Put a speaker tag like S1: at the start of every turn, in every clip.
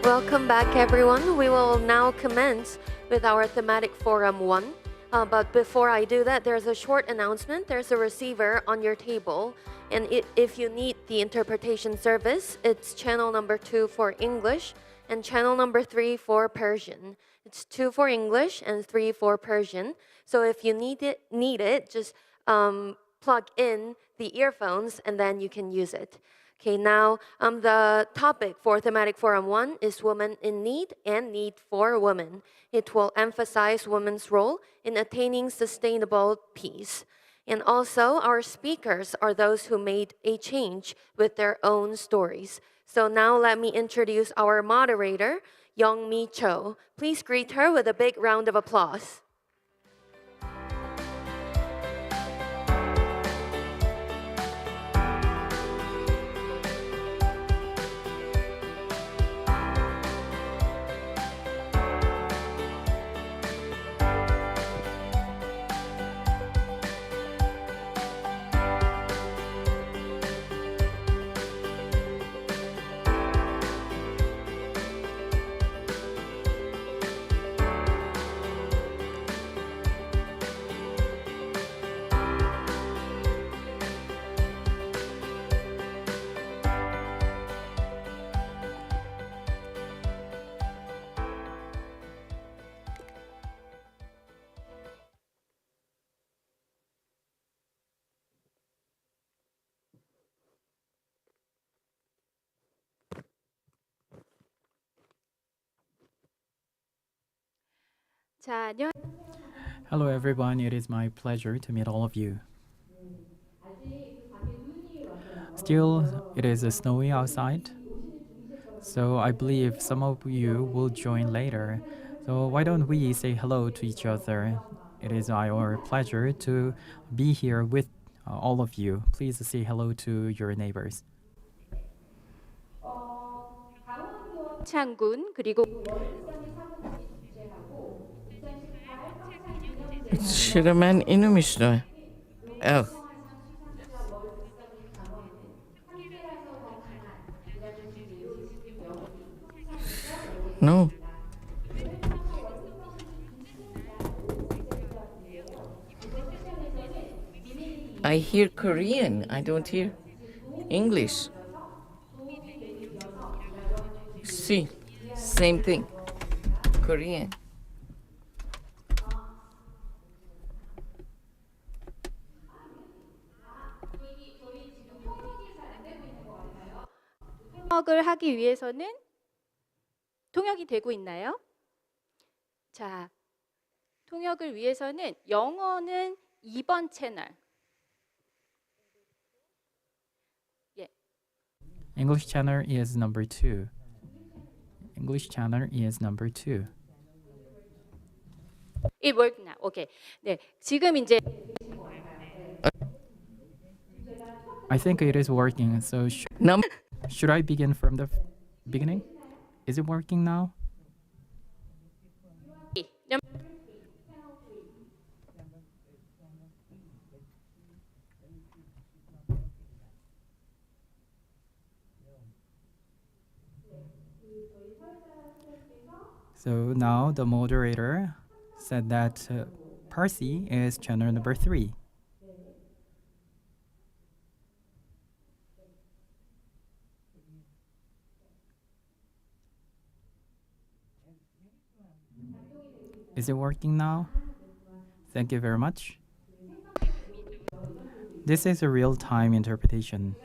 S1: Welcome back, everyone. We will now commence with our Thematic Forum 1. But before I do that, there's a short announcement. There's a receiver on your table. And if you need the interpretation service, it's channel number 2 for English and channel number 3 for Persian. It's 2 for English and 3 for Persian. So if you need it, just plug in the earphones and then you can use it. Okay, now the topic for Thematic Forum 1 is Women in Need and Need for Women. It will emphasize women's role in attaining sustainable peace. And also, our speakers are those who made a change with their own stories. So now let me introduce our moderator, Young-Mi Cho. Please greet her with a big round of applause.
S2: Hello everyone, it is my pleasure to meet all of you. Still, it is snowy outside, so I believe some of you will join later. So why don't we say hello to each other? It is our pleasure to be here with all of you. Please say hello to your neighbors.
S3: 창군 그리고
S4: 싫으면 이놈이 싫어. No. I hear Korean. I don't hear English. See, same thing. Korean.
S3: 통역을 하기 위해서는 통역이 되고 있나요? 자, 통역을 위해서는 영어는 2번 채널. 예.
S2: English channel is number 2. English channel is number 2.
S3: It worked now. Okay. 네, 지금 이제
S2: I think it is working. So should I begin from the beginning? Is it working now? So now the moderator said that Percy is channel number 3. Is it working now? Thank you very much. This is a real-time interpretation.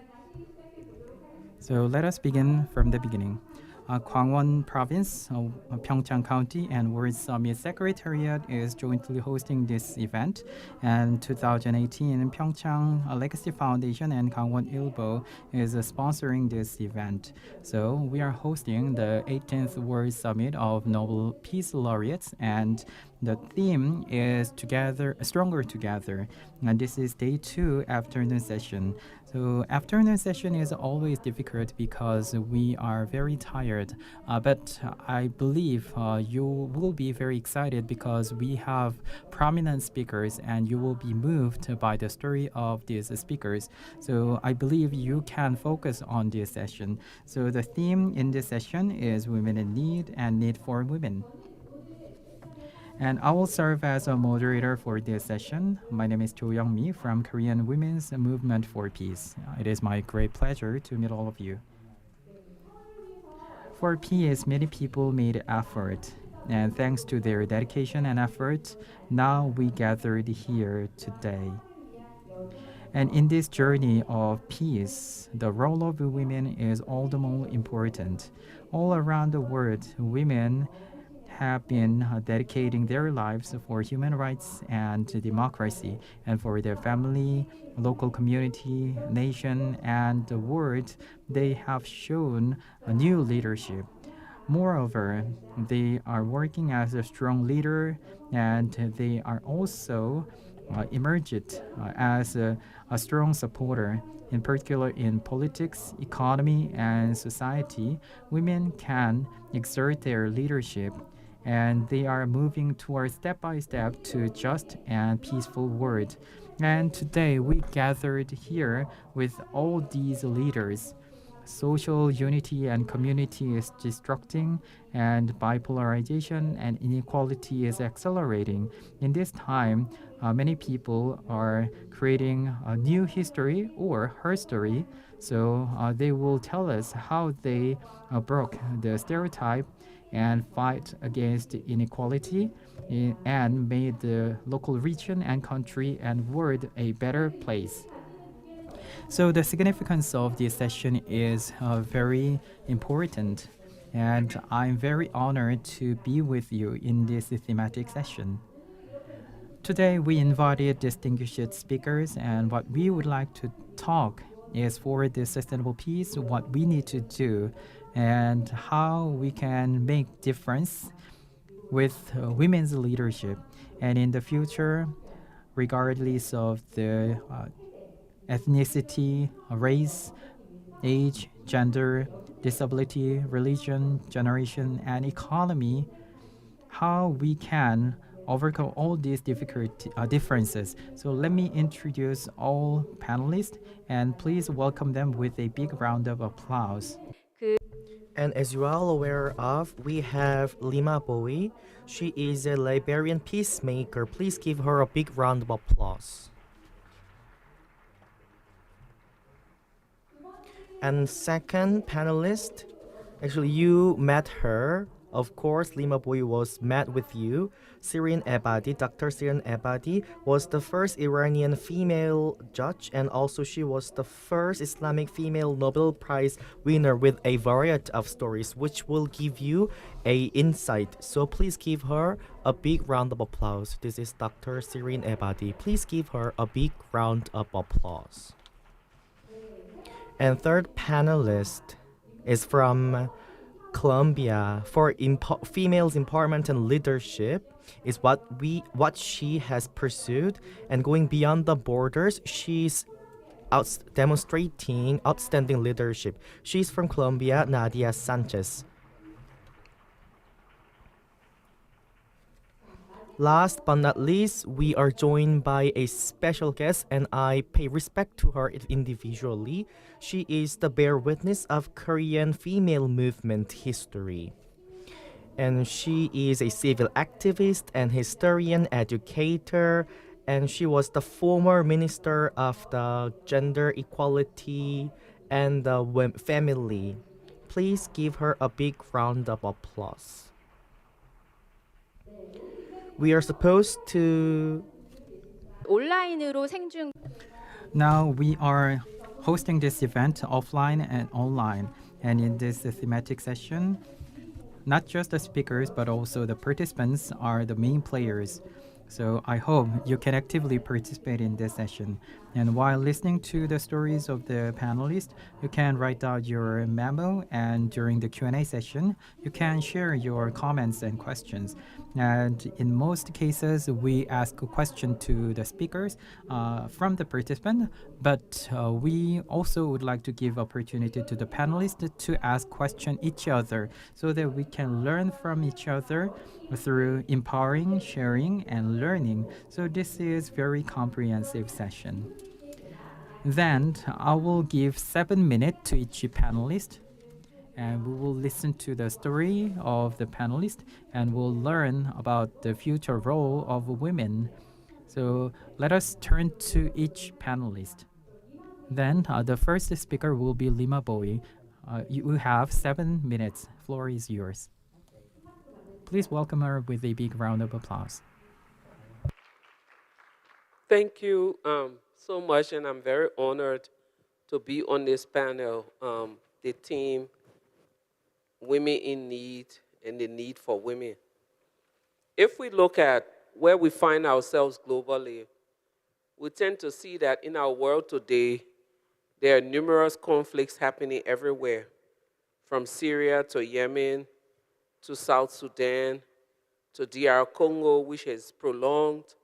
S2: So let us begin from the beginning. Gangwon Province, Pyeongchang County, and World Summit Secretariat is jointly hosting this event. And 2018, Pyeongchang Legacy Foundation and Gangwon Ilbo is sponsoring this event. So we are hosting the 18th World Summit of Nobel Peace Laureates, and The theme is Together, Stronger Together. And this is day 2 afternoon session. So afternoon session is always difficult because we are very tired. But I believe you will be very excited because we have prominent speakers and you will be moved by the story of these speakers. So I believe you can focus on this session. So the theme in this session is Women in Need and Need for Women. And I will serve as a moderator for this session. My name is Cho Young-mi from Korean Women's Movement for Peace. It is my great pleasure to meet all of you. For peace, many people made effort, and thanks to their dedication and effort, now we gathered here today. And in this journey of peace, the role of women is all the more important. All around the world, women have been dedicating their lives for human rights and democracy, and for their family, local community, nation, and the world. They have shown a new leadership. Moreover, they are working as a strong leader, and they are also emerged as a strong supporter. In particular, in politics, economy, and society, women can exert their leadership, and they are moving towards step by step to just and peaceful world. And today we gathered here with all these leaders. Social unity and community is destructing, and bipolarization and inequality is accelerating. In this time, many people are creating a new history or her story. So they will tell us how they broke the stereotype and fight against inequality and made the local region and country and world a better place. So the significance of this session is very important, and I'm very honored to be with you in this thematic session. Today we invited distinguished speakers, and what we would like to talk is for the sustainable peace, what we need to do and how we can make difference with women's leadership. And in the future, regardless of the ethnicity, race, age, gender, disability, religion, generation, and economy, how we can overcome all these difficult differences. So let me introduce all panelists, and please welcome them with a big round of applause.
S5: And as you are all aware of, we have Lima Bowie. She is a Liberian peacemaker. Please give her a big round of applause. And second panelist, actually you met her. Of course, Lima Bowie was met with you. Shirin Ebadi, Dr. Shirin Ebadi was the first Iranian female judge, and also she was the first Islamic female Nobel Prize winner with a variety of stories, which will give you a insight. So please give her a big round of applause. This is Dr. Shirin Ebadi. Please give her a big round of applause. And third panelist is from Colombia. For females empowerment and leadership is what she has pursued, and going beyond the borders, she's demonstrating outstanding leadership. She's from Colombia, Nadia Sanchez. Last but not least, we are joined by a special guest, and I pay respect to her individually. She is the bear witness of Korean female movement history. And she is a civil activist and historian, educator, and she was the former minister of the gender equality and the family. Please give her a big round of applause. We are supposed to...
S3: 온라인으로 생중.
S2: Now we are hosting this event offline and online. And in this thematic session, not just the speakers, but also the participants are the main players. So I hope you can actively participate in this session. And while listening to the stories of the panelists, you can write out your memo, and during the Q&A session, you can share your comments and questions. And in most cases, we ask a question to the speakers from the participant, but we also would like to give opportunity to the panelists to ask question each other so that we can learn from each other through empowering, sharing, and learning. So this is very comprehensive session. Then I will give 7 minutes to each panelist, and we will listen to the story of the panelist, and we'll learn about the future role of women. So let us turn to each panelist. Then the first speaker will be Lima Bowie. You have 7 minutes. Floor is yours. Please welcome her with a big round of applause.
S6: Thank you so much, and I'm very honored to be on this panel. The theme, Women in Need and the Need for Women. If we look at where we find ourselves globally, we tend to see that in our world today, there are numerous conflicts happening everywhere, from Syria to Yemen to South Sudan to DR Congo, which is prolonged,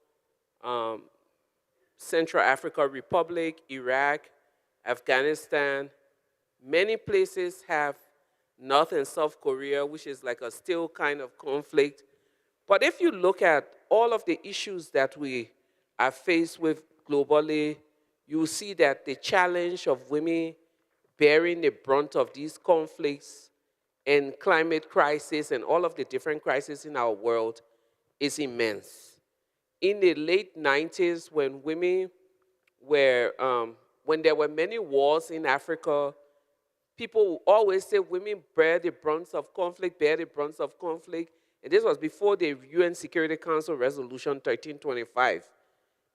S6: Central African Republic, Iraq, Afghanistan. Many places have North and South Korea, which is like a still kind of conflict. But if you look at all of the issues that we are faced with globally, you see that the challenge of women bearing the brunt of these conflicts and climate crisis and all of the different crises in our world is immense. In the late 90s, when women were, when there were many wars in Africa, people always say women bear the brunt of conflict, bear the brunt of conflict. And this was before the UN Security Council Resolution 1325.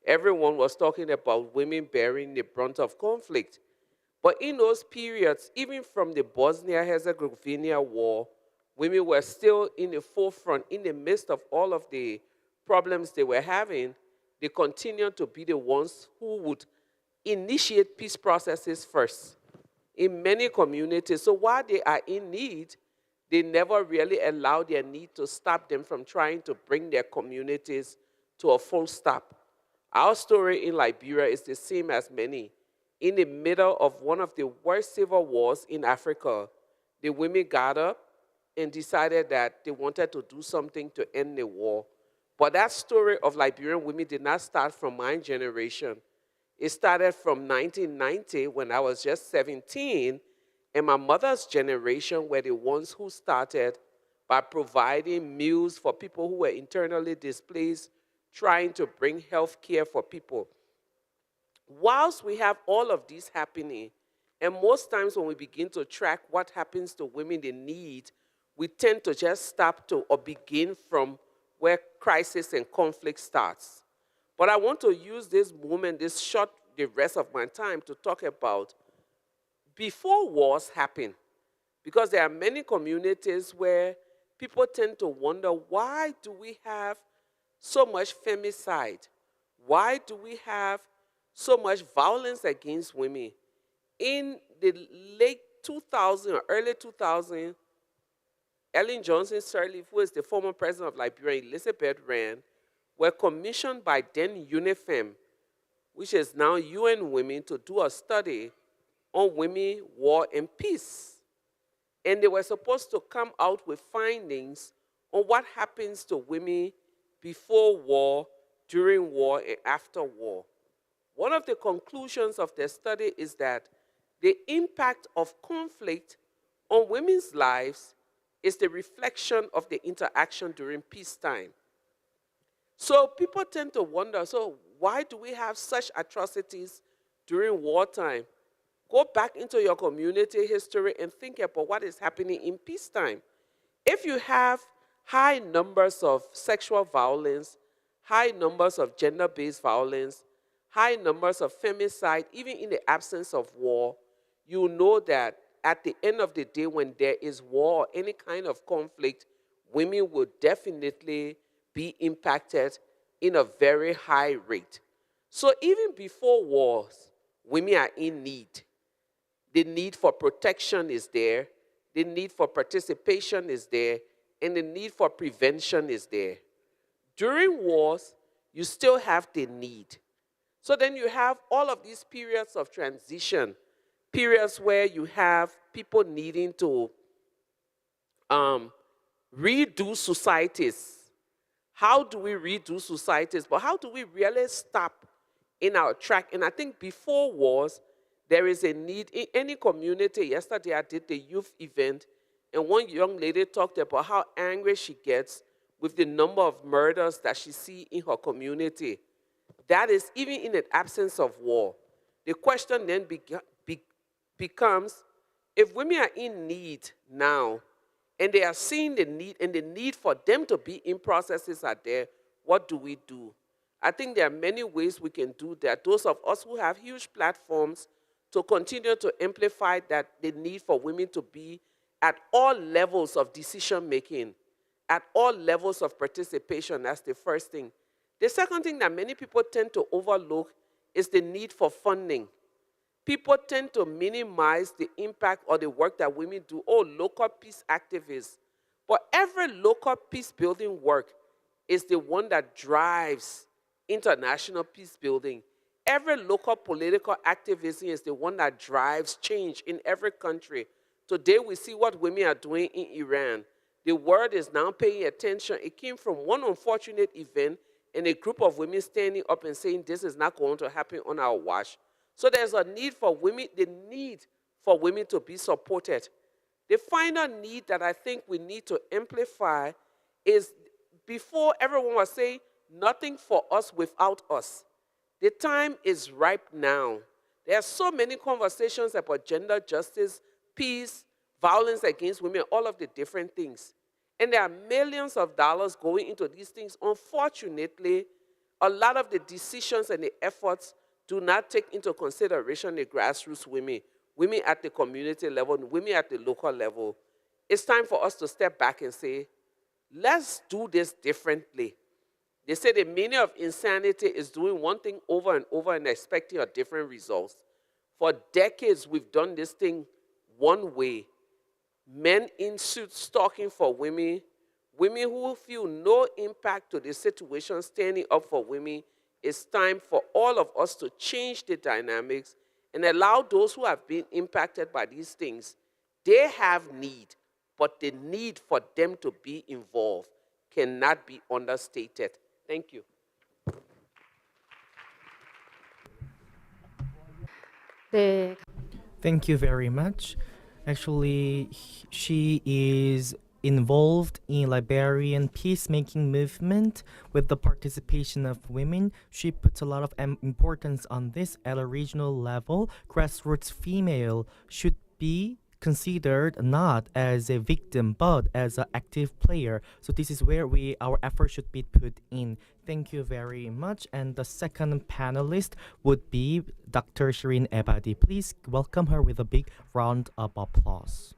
S6: Everyone was talking about women bearing the brunt of conflict. But in those periods, even from the Bosnia-Herzegovina war, women were still in the forefront, in the midst of all of the problems they were having. They continued to be the ones who would initiate peace processes first in many communities. So while they are in need, they never really allow their need to stop them from trying to bring their communities to a full stop. Our story in Liberia is the same as many. In the middle of one of the worst civil wars in Africa, the women got up and decided that they wanted to do something to end the war. But that story of Liberian women did not start from my generation. It started from 1990 when I was just 17, and my mother's generation were the ones who started by providing meals for people who were internally displaced, trying to bring health care for people. Whilst we have all of this happening, and most times when we begin to track what happens to women in need, we tend to just stop to or begin from where crisis and conflict starts. But I want to use this moment, the rest of my time, to talk about before wars happen. Because there are many communities where people tend to wonder, why do we have so much femicide? Why do we have so much violence against women? In the late 2000 or early 2000, Ellen Johnson Sirleaf, who is the former president of Liberia, Elizabeth Rand, were commissioned by then UNIFEM, which is now UN Women, to do a study on women, war, and peace. And they were supposed to come out with findings on what happens to women before war, during war, and after war. One of the conclusions of their study is that the impact of conflict on women's lives is the reflection of the interaction during peacetime. So people tend to wonder, so why do we have such atrocities during wartime? Go back into your community history and think about what is happening in peacetime. If you have high numbers of sexual violence, high numbers of gender-based violence, high numbers of femicide, even in the absence of war, you know that at the end of the day, when there is war or any kind of conflict, women will definitely be impacted in a very high rate. So even before wars, women are in need. The need for protection is there, the need for participation is there, and the need for prevention is there. During wars, you still have the need. So then you have all of these periods of transition, periods where you have people needing to redo societies. How do we redo societies? But how do we really stop in our track? And I think before wars, there is a need in any community. Yesterday I did the youth event, and one young lady talked about how angry she gets with the number of murders that she sees in her community. That is even in the absence of war. The question then becomes, if women are in need now, and they are seeing the need, and the need for them to be in processes are there, what do we do? I think there are many ways we can do that. Those of us who have huge platforms to continue to amplify that the need for women to be at all levels of decision making, at all levels of participation. That's the first thing. The second thing that many people tend to overlook is the need for funding. People tend to minimize the impact or the work that women do. Oh, local peace activists. But every local peace building work is the one that drives international peace building. Every local political activism is the one that drives change in every country. Today we see what women are doing in Iran. The world is now paying attention. It came from one unfortunate event and a group of women standing up and saying this is not going to happen on our watch. So there's a need for women, the need for women to be supported. The final need that I think we need to amplify is, before everyone was saying nothing for us without us. The time is ripe now. There are so many conversations about gender justice, peace, violence against women, all of the different things. And there are millions of dollars going into these things. Unfortunately, a lot of the decisions and the efforts do not take into consideration the grassroots women, women at the community level, women at the local level. It's time for us to step back and say, let's do this differently. They say the meaning of insanity is doing one thing over and over and expecting a different result. For decades, we've done this thing one way. Men in suits stalking for women, women who feel no impact to the situation, standing up for women. It's time for all of us to change the dynamics and allow those who have been impacted by these things. They have need, but the need for them to be involved cannot be understated. Thank you.
S3: 네,
S5: Thank you very much. Actually, she is involved in Liberian peacemaking movement with the participation of women. She puts a lot of importance on this at a regional level. Grassroots female should be considered not as a victim but as an active player. So this is where our effort should be put in. Thank you very much. And the second panelist would be Dr. Shireen Ebadi. Please welcome her with a big round of applause.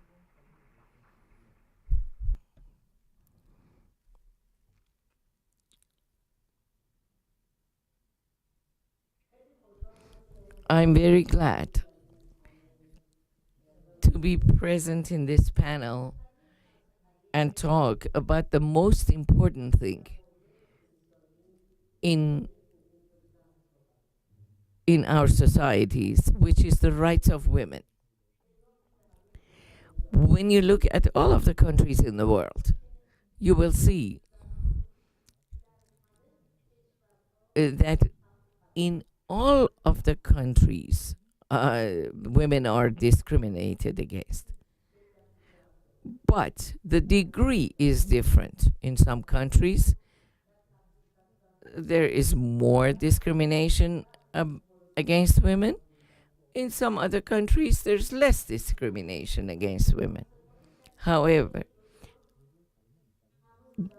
S4: I'm very glad to be present in this panel and talk about the most important thing in our societies, which is the rights of women. When you look at all of the countries in the world, you will see that in all of the countries, women are discriminated against. But the degree is different. In some countries, there is more discrimination against women. In some other countries, there's less discrimination against women. However,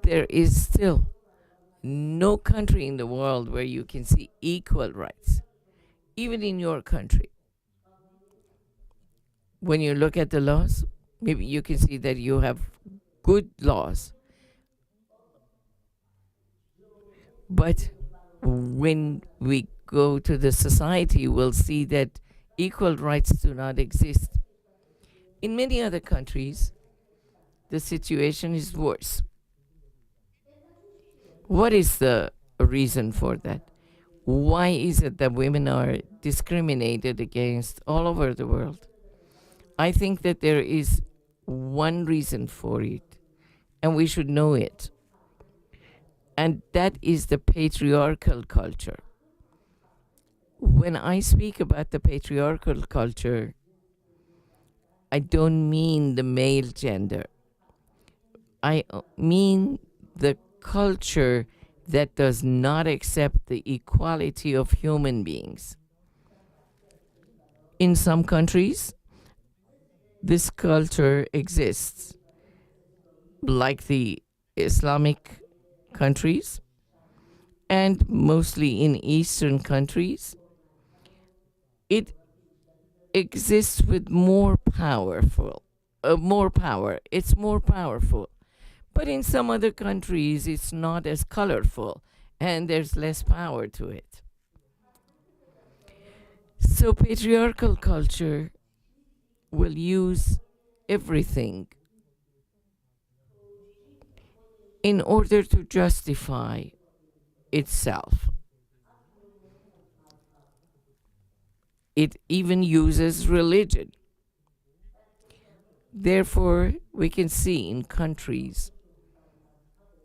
S4: there is still no country in the world where you can see equal rights, even in your country. When you look at the laws, maybe you can see that you have good laws, but when we go to the society, we'll see that equal rights do not exist. In many other countries, the situation is worse. What is the reason for that? Why is it that women are discriminated against all over the world? I think that there is one reason for it, and we should know it. And that is the patriarchal culture. When I speak about the patriarchal culture, I don't mean the male gender. I mean the culture that does not accept the equality of human beings. In some countries, this culture exists, like the Islamic countries, and mostly in Eastern countries. It exists with more power. It's more powerful. But in some other countries, it's not as colorful, and there's less power to it. So patriarchal culture will use everything in order to justify itself. It even uses religion. Therefore, we can see in countries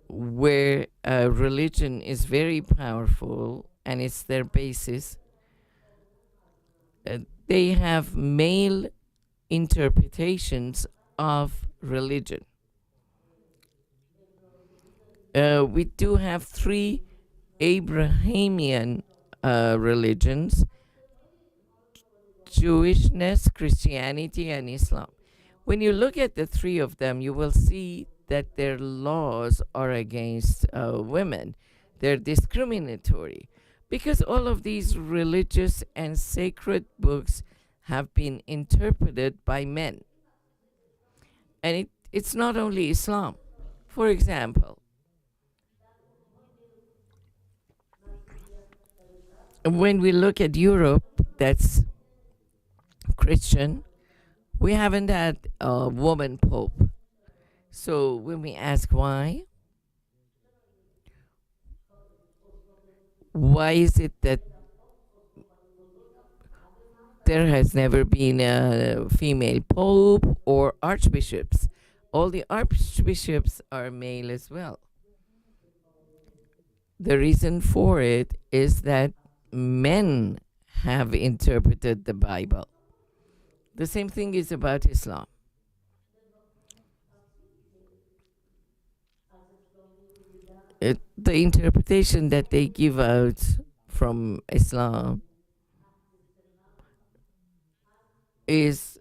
S4: where religion is very powerful and it's their basis, they have male interpretations of religion. We do have three Abrahamian religions: Jewishness, Christianity, and Islam. When you look at the three of them, you will see that their laws are against women. They're discriminatory because all of these religious and sacred books have been interpreted by men. And it's not only Islam. For example, when we look at Europe, that's Christian, we haven't had a woman pope. So when we ask why is it that there has never been a female pope or archbishops? All the archbishops are male as well. The reason for it is that men have interpreted the Bible. The same thing is about Islam. The interpretation that they give out from Islam is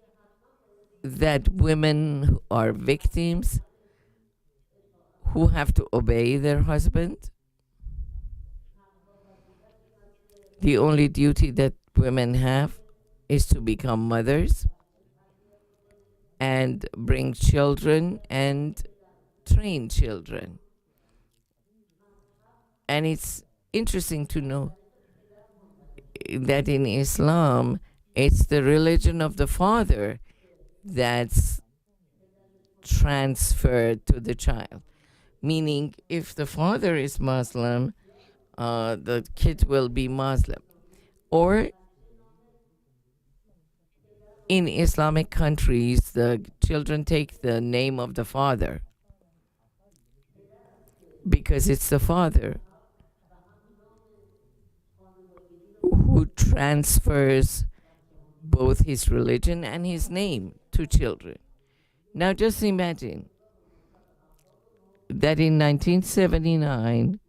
S4: that women are victims who have to obey their husband. The only duty that women have is to become mothers and bring children and train children. And it's interesting to know that in Islam, it's the religion of the father that's transferred to the child. Meaning, if the father is Muslim, the kid will be Muslim. Or in Islamic countries, the children take the name of the father because it's the father who transfers both his religion and his name to children. Now just imagine that in 1979,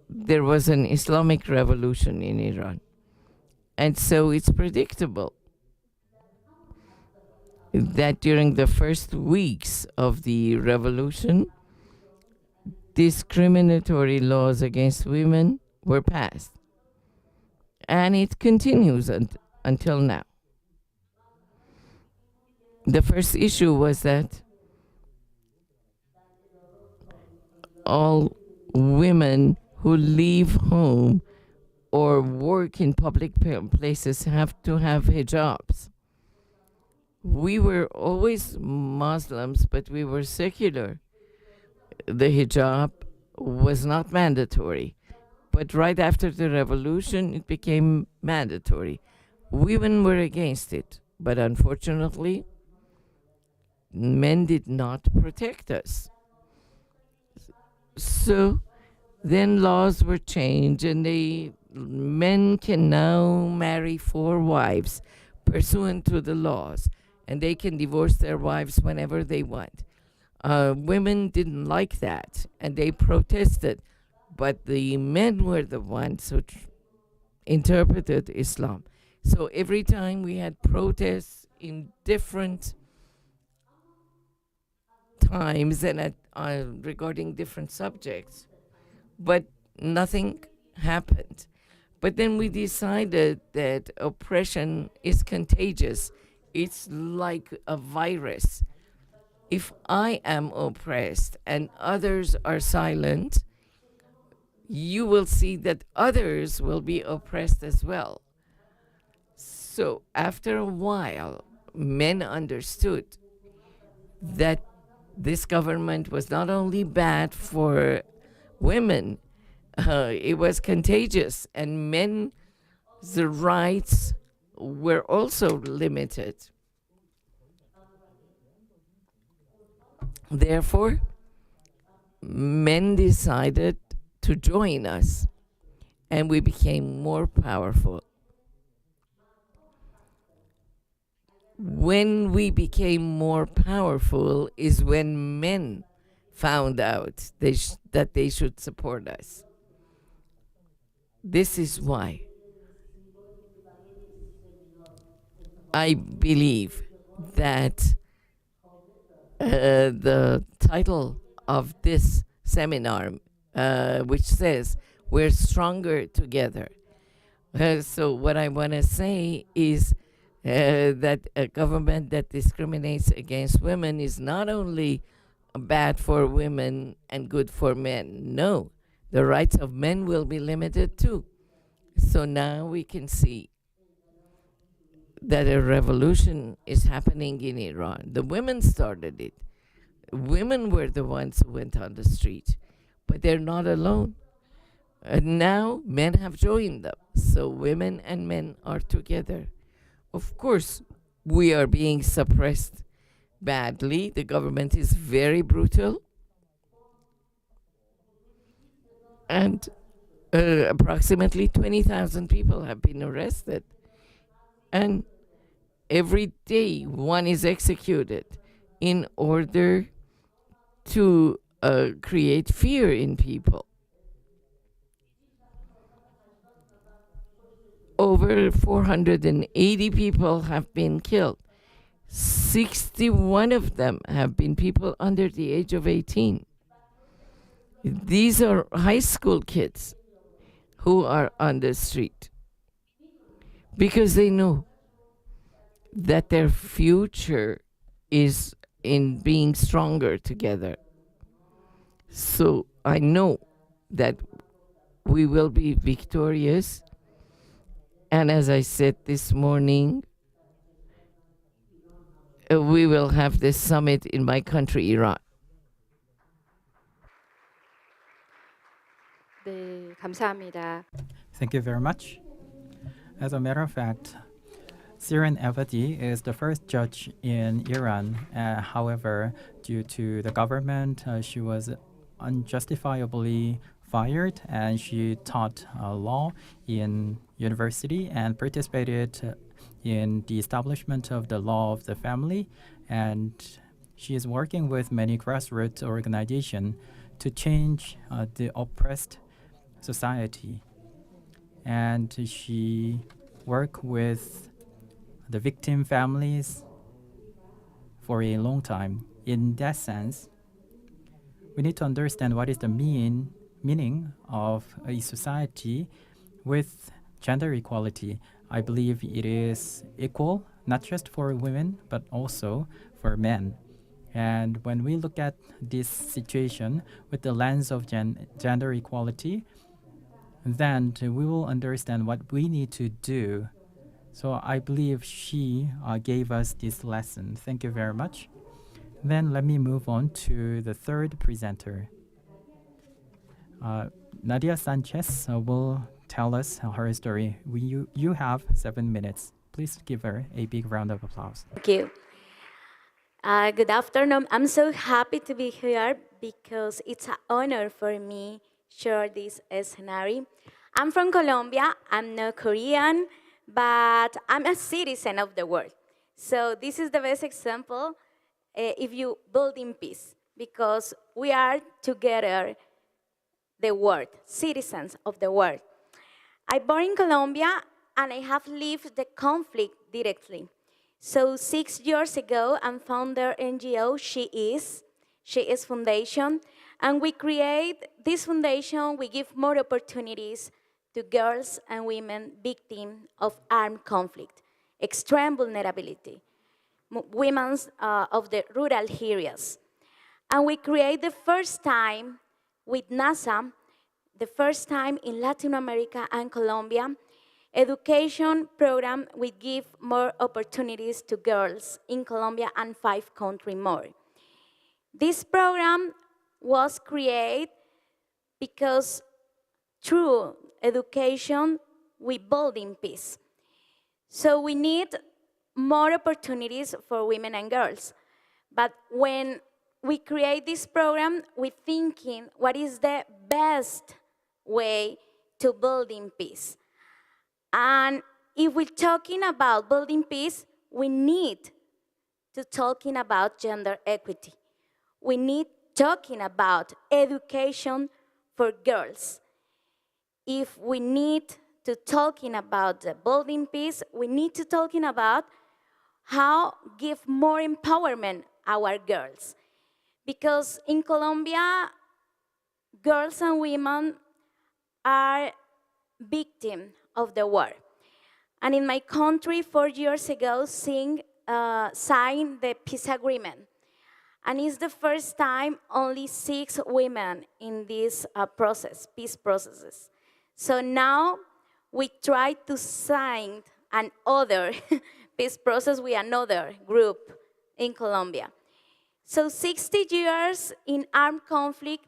S4: there was an Islamic revolution in Iran. And so it's predictable that during the first weeks of the revolution, discriminatory laws against women were passed. And it continues until now. The first issue was that all women who leave home or work in public places have to have hijabs. We were always Muslims, but we were secular. The hijab was not mandatory, but right after the revolution, it became mandatory. Women were against it, but unfortunately, men did not protect us. So then laws were changed, and men can now marry 4 wives pursuant to the laws, and they can divorce their wives whenever they want. Women didn't like that, and they protested, but the men were the ones who interpreted Islam. So every time we had protests in different times and regarding different subjects, but nothing happened. But then we decided that oppression is contagious. It's like a virus. If I am oppressed and others are silent, you will see that others will be oppressed as well. So after a while, men understood that this government was not only bad for women, it was contagious, and men's rights were also limited. Therefore, men decided to join us, and we became more powerful. When we became more powerful is when men found out that they should support us. This is why I believe that the title of this seminar, which says, "We're stronger together." So what I want to say is that a government that discriminates against women is not only bad for women and good for men. No, the rights of men will be limited too. So now we can see that a revolution is happening in Iran. The women started it. Women were the ones who went on the street, but they're not alone. And now men have joined them. So women and men are together. Of course, we are being suppressed badly. The government is very brutal. And approximately 20,000 people have been arrested. And every day one is executed in order to create fear in people. Over 480 people have been killed. 61 of them have been people under the age of 18. These are high school kids who are on the street because they know that their future is in being stronger together. So I know that we will be victorious. And as I said this morning, we will have this summit in my country, Iran.
S3: 네, 감사합니다.
S2: Thank you very much. As a matter of fact, Shirin Ebadi is the first judge in Iran. However, due to the government, she was unjustifiably fired, and she taught law in university and participated in the establishment of the law of the family. And she is working with many grassroots organizations to change the oppressed society. And she worked with the victim families for a long time. In that sense, we need to understand what is the meaning of a society with gender equality. I believe it is equal, not just for women, but also for men. And when we look at this situation with the lens of gender equality, then we will understand what we need to do. So I believe she gave us this lesson. Thank you very much. Then let me move on to the third presenter. Nadia Sanchez will tell us her story. You have 7 minutes. Please give her a big round of applause.
S7: Thank you. Good afternoon. I'm so happy to be here because it's an honor for me to share this scenario. I'm from Colombia. I'm not Korean, but I'm a citizen of the world. So this is the best example if you build in peace, because we are together the world, citizens of the world. I born in Colombia and I have lived the conflict directly. So 6 years ago, I founded NGO She Is Foundation, and we create this foundation. We give more opportunities to girls and women victims of armed conflict, extreme vulnerability, women of the rural areas. And we create the first time with NASA, the first time in Latin America and Colombia, education program will give more opportunities to girls in Colombia and 5 countries more. This program was created because through education, we build in peace. So we need more opportunities for women and girls. But when we create this program, we're thinking what is the best way to build in peace. And if we're talking about building peace, we need to talking about gender equity. We need talking about education for girls. If we need to talking about the building peace, we need to talking about how give more empowerment our girls. Because in Colombia, girls and women are victims of the war. And in my country, 4 years ago, signed the peace agreement. And it's the first time only 6 women in this peace processes. So now we try to sign another peace process with another group in Colombia. So 60 years in armed conflict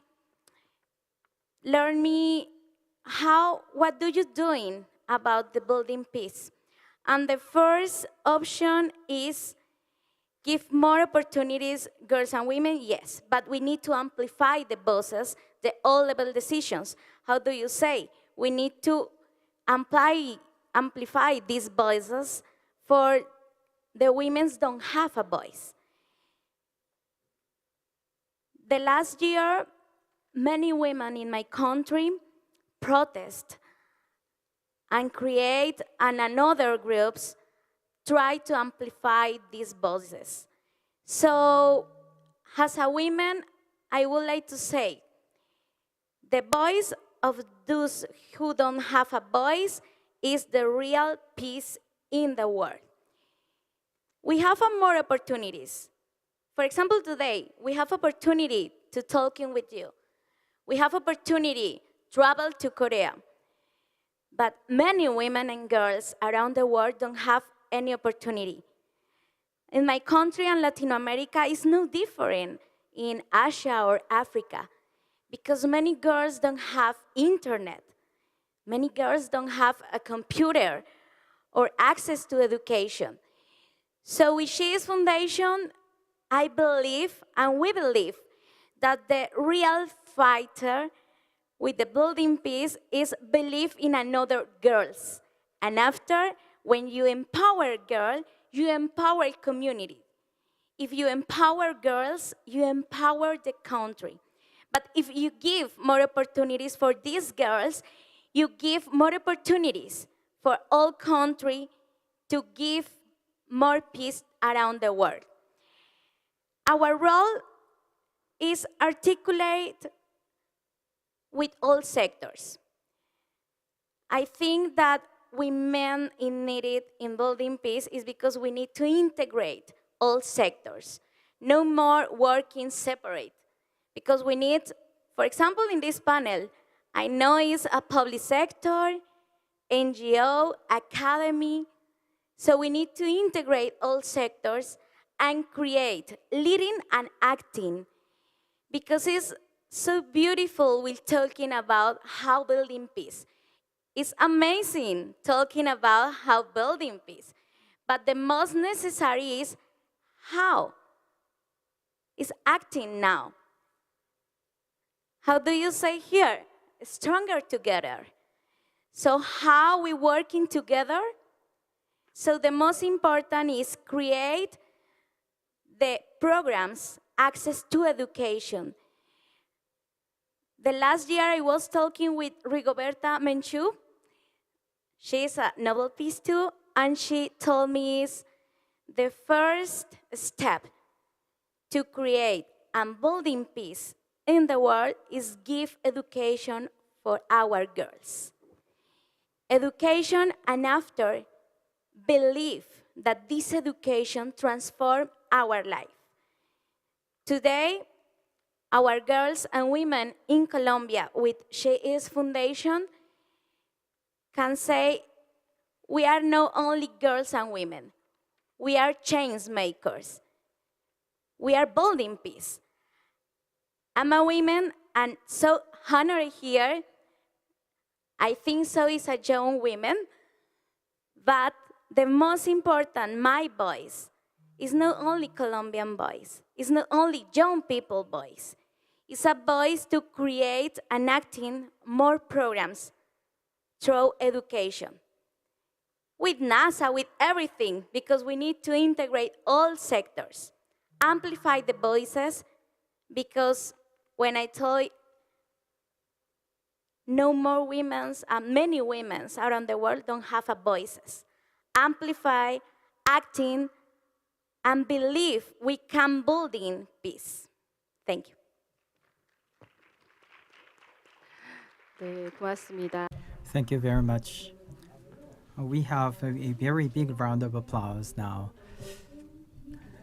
S7: learn me what do you doing about the building peace? And the first option is give more opportunities, girls and women, yes, but we need to amplify the voices, the all-level decisions. How do you say? We need to amplify these voices for the women don't have a voice. The last year, many women in my country protest and create and another groups try to amplify these voices. So as a woman, I would like to say, the voice of those who don't have a voice is the real peace in the world. We have more opportunities. For example, today, we have opportunity to talking with you. We have opportunity to travel to Korea. But many women and girls around the world don't have any opportunity. In my country and Latin America, it's no different in Asia or Africa, because many girls don't have internet. Many girls don't have a computer or access to education. So with She's Foundation, I believe, and we believe, that the real fighter with the building peace is believe in another girls. And after, when you empower girl, you empower community. If you empower girls, you empower the country. But if you give more opportunities for these girls, you give more opportunities for all country to give more peace around the world. Our role is articulate with all sectors. I think that women needed in building peace is because we need to integrate all sectors. No more working separate. Because we need, for example, in this panel, I know it's a public sector, NGO, academy. So we need to integrate all sectors and create leading and acting, because it's so beautiful we're talking about how building peace. It's amazing talking about how building peace. But the most necessary is how is acting now. How do you say here? Stronger together. So how we working together? So the most important is create the programs, access to education. The last year I was talking with Rigoberta Menchú. She's a Nobel Peace too, and she told me is the first step to create and building peace in the world is give education for our girls. Education, and after, believe that this education transform our life. Today, our girls and women in Colombia with She Is Foundation can say we are not only girls and women, we are change makers. We are building peace. I'm a woman and so honored here. I think so is a young woman, but the most important, my voice, is not only Colombian voice, it's not only young people voice. It's a voice to create and acting more programs through education. With NASA, with everything, because we need to integrate all sectors. Amplify the voices, because when I told no more women, many women around the world don't have a voices. Amplify, acting, and believe we can build in peace. Thank you.
S3: 네, 고맙습니다.
S2: Thank you very much. We have a very big round of applause now.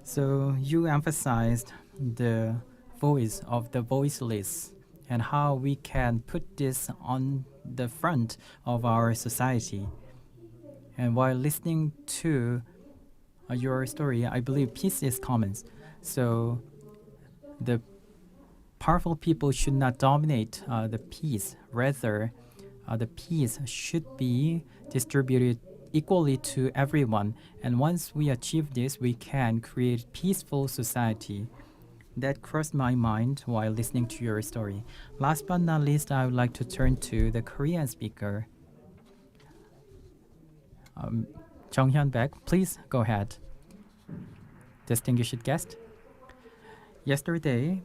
S2: So you emphasized the voice of the voiceless and how we can put this on the front of our society. And while listening to your story, I believe peace is common. So the powerful people should not dominate the peace. Rather, the peace should be distributed equally to everyone. And once we achieve this, we can create peaceful society. That crossed my mind while listening to your story. Last but not least, I would like to turn to the Korean speaker. Jung Hyun Baek, please go ahead. Distinguished guest. Yesterday,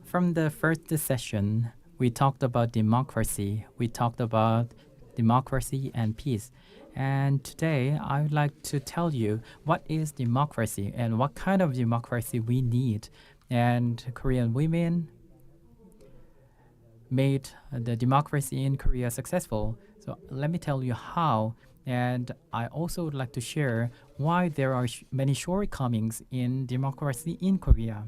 S2: from the first session, we talked about democracy. We talked about democracy and peace. And today, I would like to tell you what is democracy and what kind of democracy we need. And Korean women made the democracy in Korea successful. So let me tell you how. And I also would like to share why there are many shortcomings in democracy in Korea.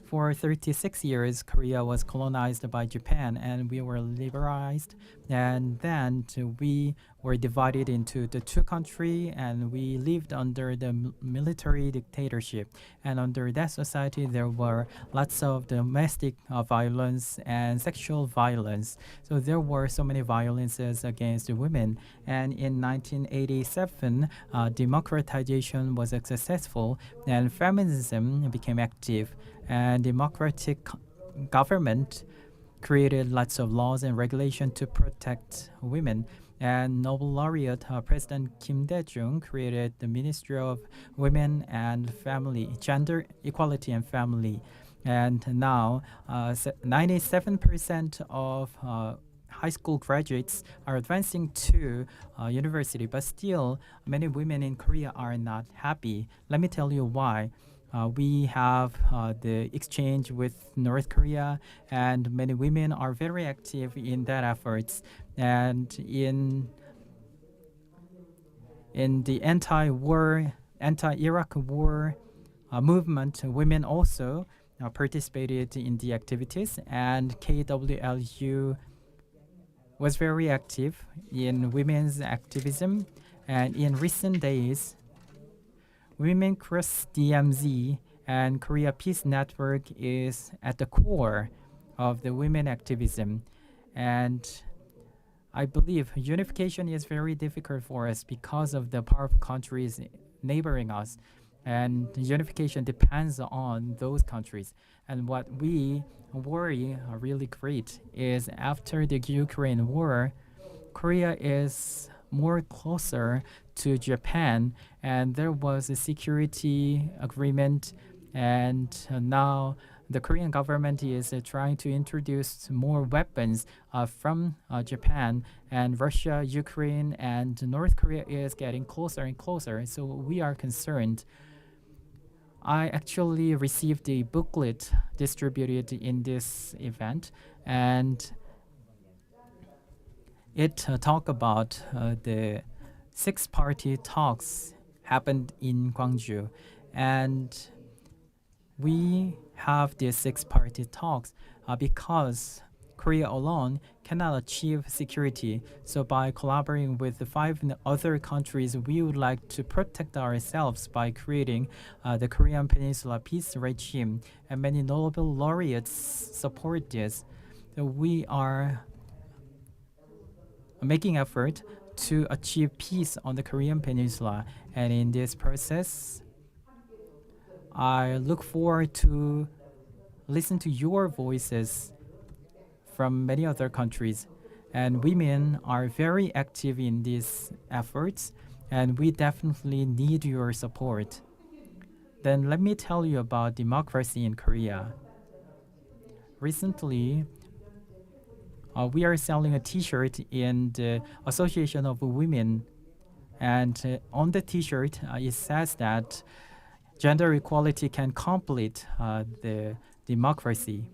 S2: For 36 years, Korea was colonized by Japan and we were liberalized. And then we were divided into the two countries and we lived under the military dictatorship. And under that society, there were lots of domestic violence and sexual violence. So there were so many violences against women. And in 1987, democratization was successful and feminism became active. And democratic government created lots of laws and regulation to protect women. And Nobel Laureate President Kim Dae-jung created the Ministry of Women and Family, Gender Equality and Family. And now 97% of high school graduates are advancing to university, but still many women in Korea are not happy. Let me tell you why. We have the exchange with North Korea, and many women are very active in that efforts. And in the anti-Iraq war movement, women also participated in the activities, and KWLU was very active in women's activism. And in recent days, Women Cross DMZ and Korea Peace Network is at the core of the women activism. And I believe unification is very difficult for us because of the powerful countries neighboring us. And unification depends on those countries. And what we worry really great is after the Ukraine war, Korea is more closer to Japan, and there was a security agreement, and now the Korean government is trying to introduce more weapons from Japan, and Russia, Ukraine, and North Korea is getting closer and closer. So we are concerned. I actually received a booklet distributed in this event, and it talked about the six-party talks happened in Gwangju, and we have these six-party talks because Korea alone cannot achieve security. So by collaborating with the five other countries, we would like to protect ourselves by creating the Korean Peninsula peace regime. And many Nobel laureates support this. So we are making effort to achieve peace on the Korean Peninsula. And in this process, I look forward to listen to your voices from many other countries. And women are very active in these efforts, and we definitely need your support. Then let me tell you about democracy in Korea. Recently, we are selling a T-shirt in the Association of Women, and on the T-shirt it says that gender equality can complete the democracy.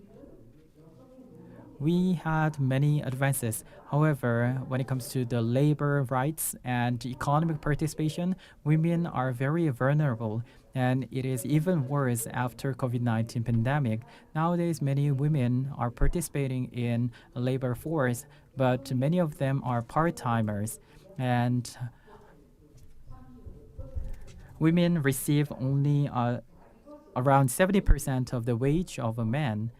S2: We had many advances. However, when it comes to the labor rights and economic participation, women are very vulnerable, and it is even worse after COVID-19 pandemic. Nowadays, many women are participating in labor force, but many of them are part-timers, and women receive only around 70% of the wage of a man,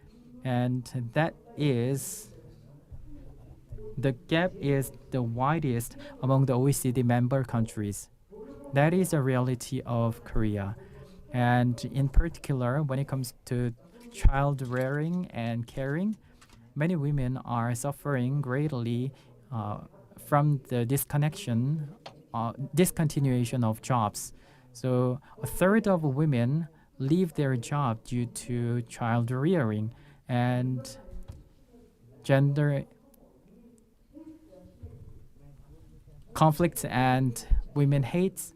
S2: and that is the gap is the widest among the OECD member countries. That is a reality of Korea. And in particular, when it comes to child rearing and caring, many women are suffering greatly from the discontinuation of jobs. So a third of women leave their job due to child rearing, and gender conflicts and women hates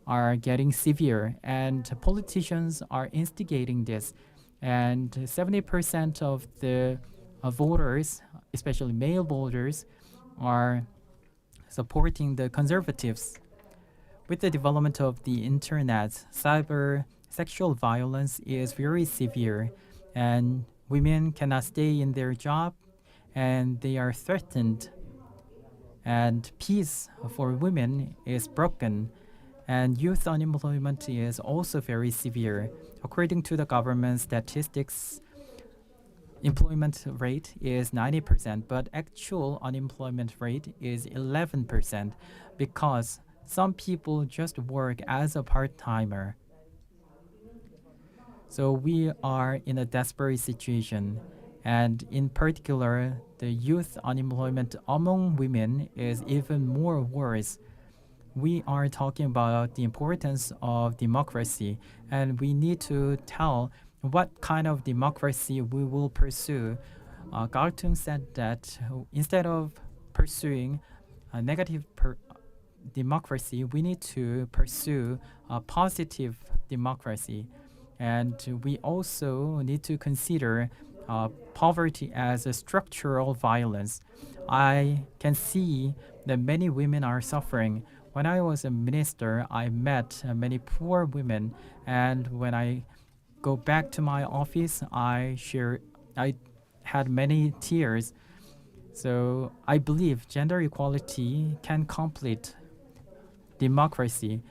S2: are getting severe, and politicians are instigating this. And 70% of the voters, especially male voters, are supporting the conservatives. With the development of the internet, cyber sexual violence is very severe, and women cannot stay in their job, and they are threatened. And peace for women is broken, and youth unemployment is also very severe. According to the government statistics, employment rate is 90%, but actual unemployment rate is 11% because some people just work as a part-timer. So we are in a desperate situation, and in particular, the youth unemployment among women is even more worse. We are talking about the importance of democracy, and we need to tell what kind of democracy we will pursue. Galtung said that instead of pursuing a negative democracy, we need to pursue a positive democracy. And we also need to consider poverty as a structural violence. I can see that many women are suffering. When I was a minister, I met many poor women, and when I go back to my office, I had many tears. So I believe gender equality can complete democracy.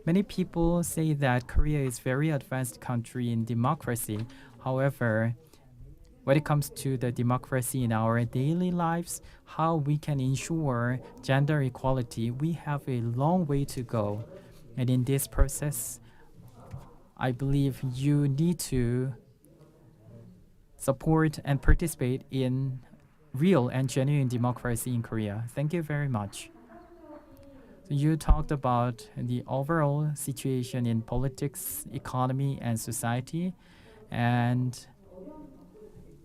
S2: Many people say that Korea is very advanced country in democracy. However, when it comes to the democracy in our daily lives, how we can ensure gender equality, we have a long way to go. And in this process, I believe you need to support and participate in real and genuine democracy in Korea. Thank you very much. So you talked about the overall situation in politics, economy, and society, and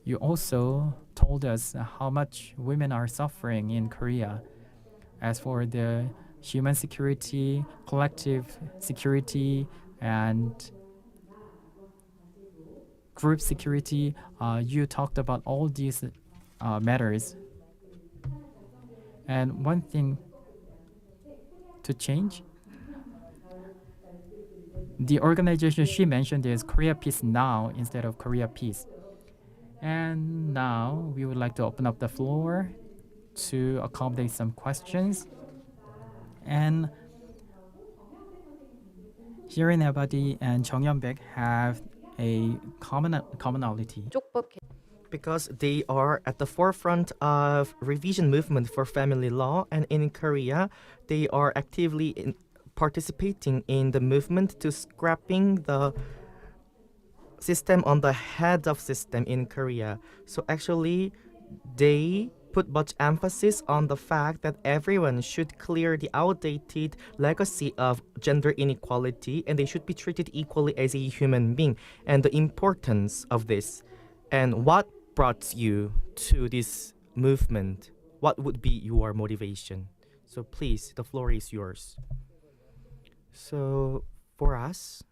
S2: you also told us how much women are suffering in Korea. As for the human security, collective security, and group security, you talked about all these matters. And one thing to change, the organization she mentioned is Korea Peace Now instead of Korea Peace. And now we would like to open up the floor to accommodate some questions. And Shirin Ebadi and Chung Yeon-baek have a commonality.
S3: 쪽법
S5: Because they are at the forefront of revision movement for family law, and in Korea they are actively participating in the movement to scrapping the system on the head of system in Korea. So actually they put much emphasis on the fact that everyone should clear the outdated legacy of gender inequality, and they should be treated equally as a human being, and the importance of this. And what brought you to this movement? What would be your motivation? So please, the floor is yours. So for us,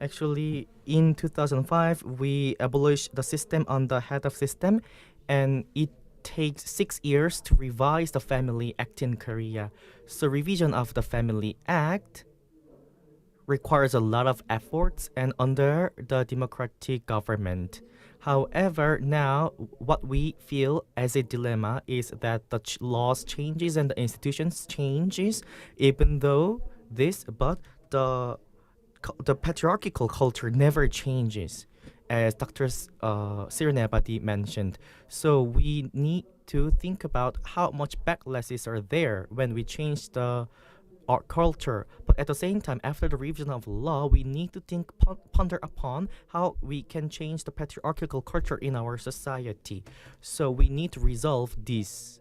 S5: actually in 2005 we abolished the system on the head of system, and it takes 6 years to revise the Family Act in Korea. So revision of the Family Act requires a lot of efforts and under the democratic government. However, now what we feel as a dilemma is that the laws changes and the institutions changes, even though but the patriarchal culture never changes, as Dr. Sirin Ebadi mentioned. So we need to think about how much backlashes are there when we change the our culture. But at the same time, after the revision of law, we need to ponder upon how we can change the patriarchal culture in our society. So we need to resolve this.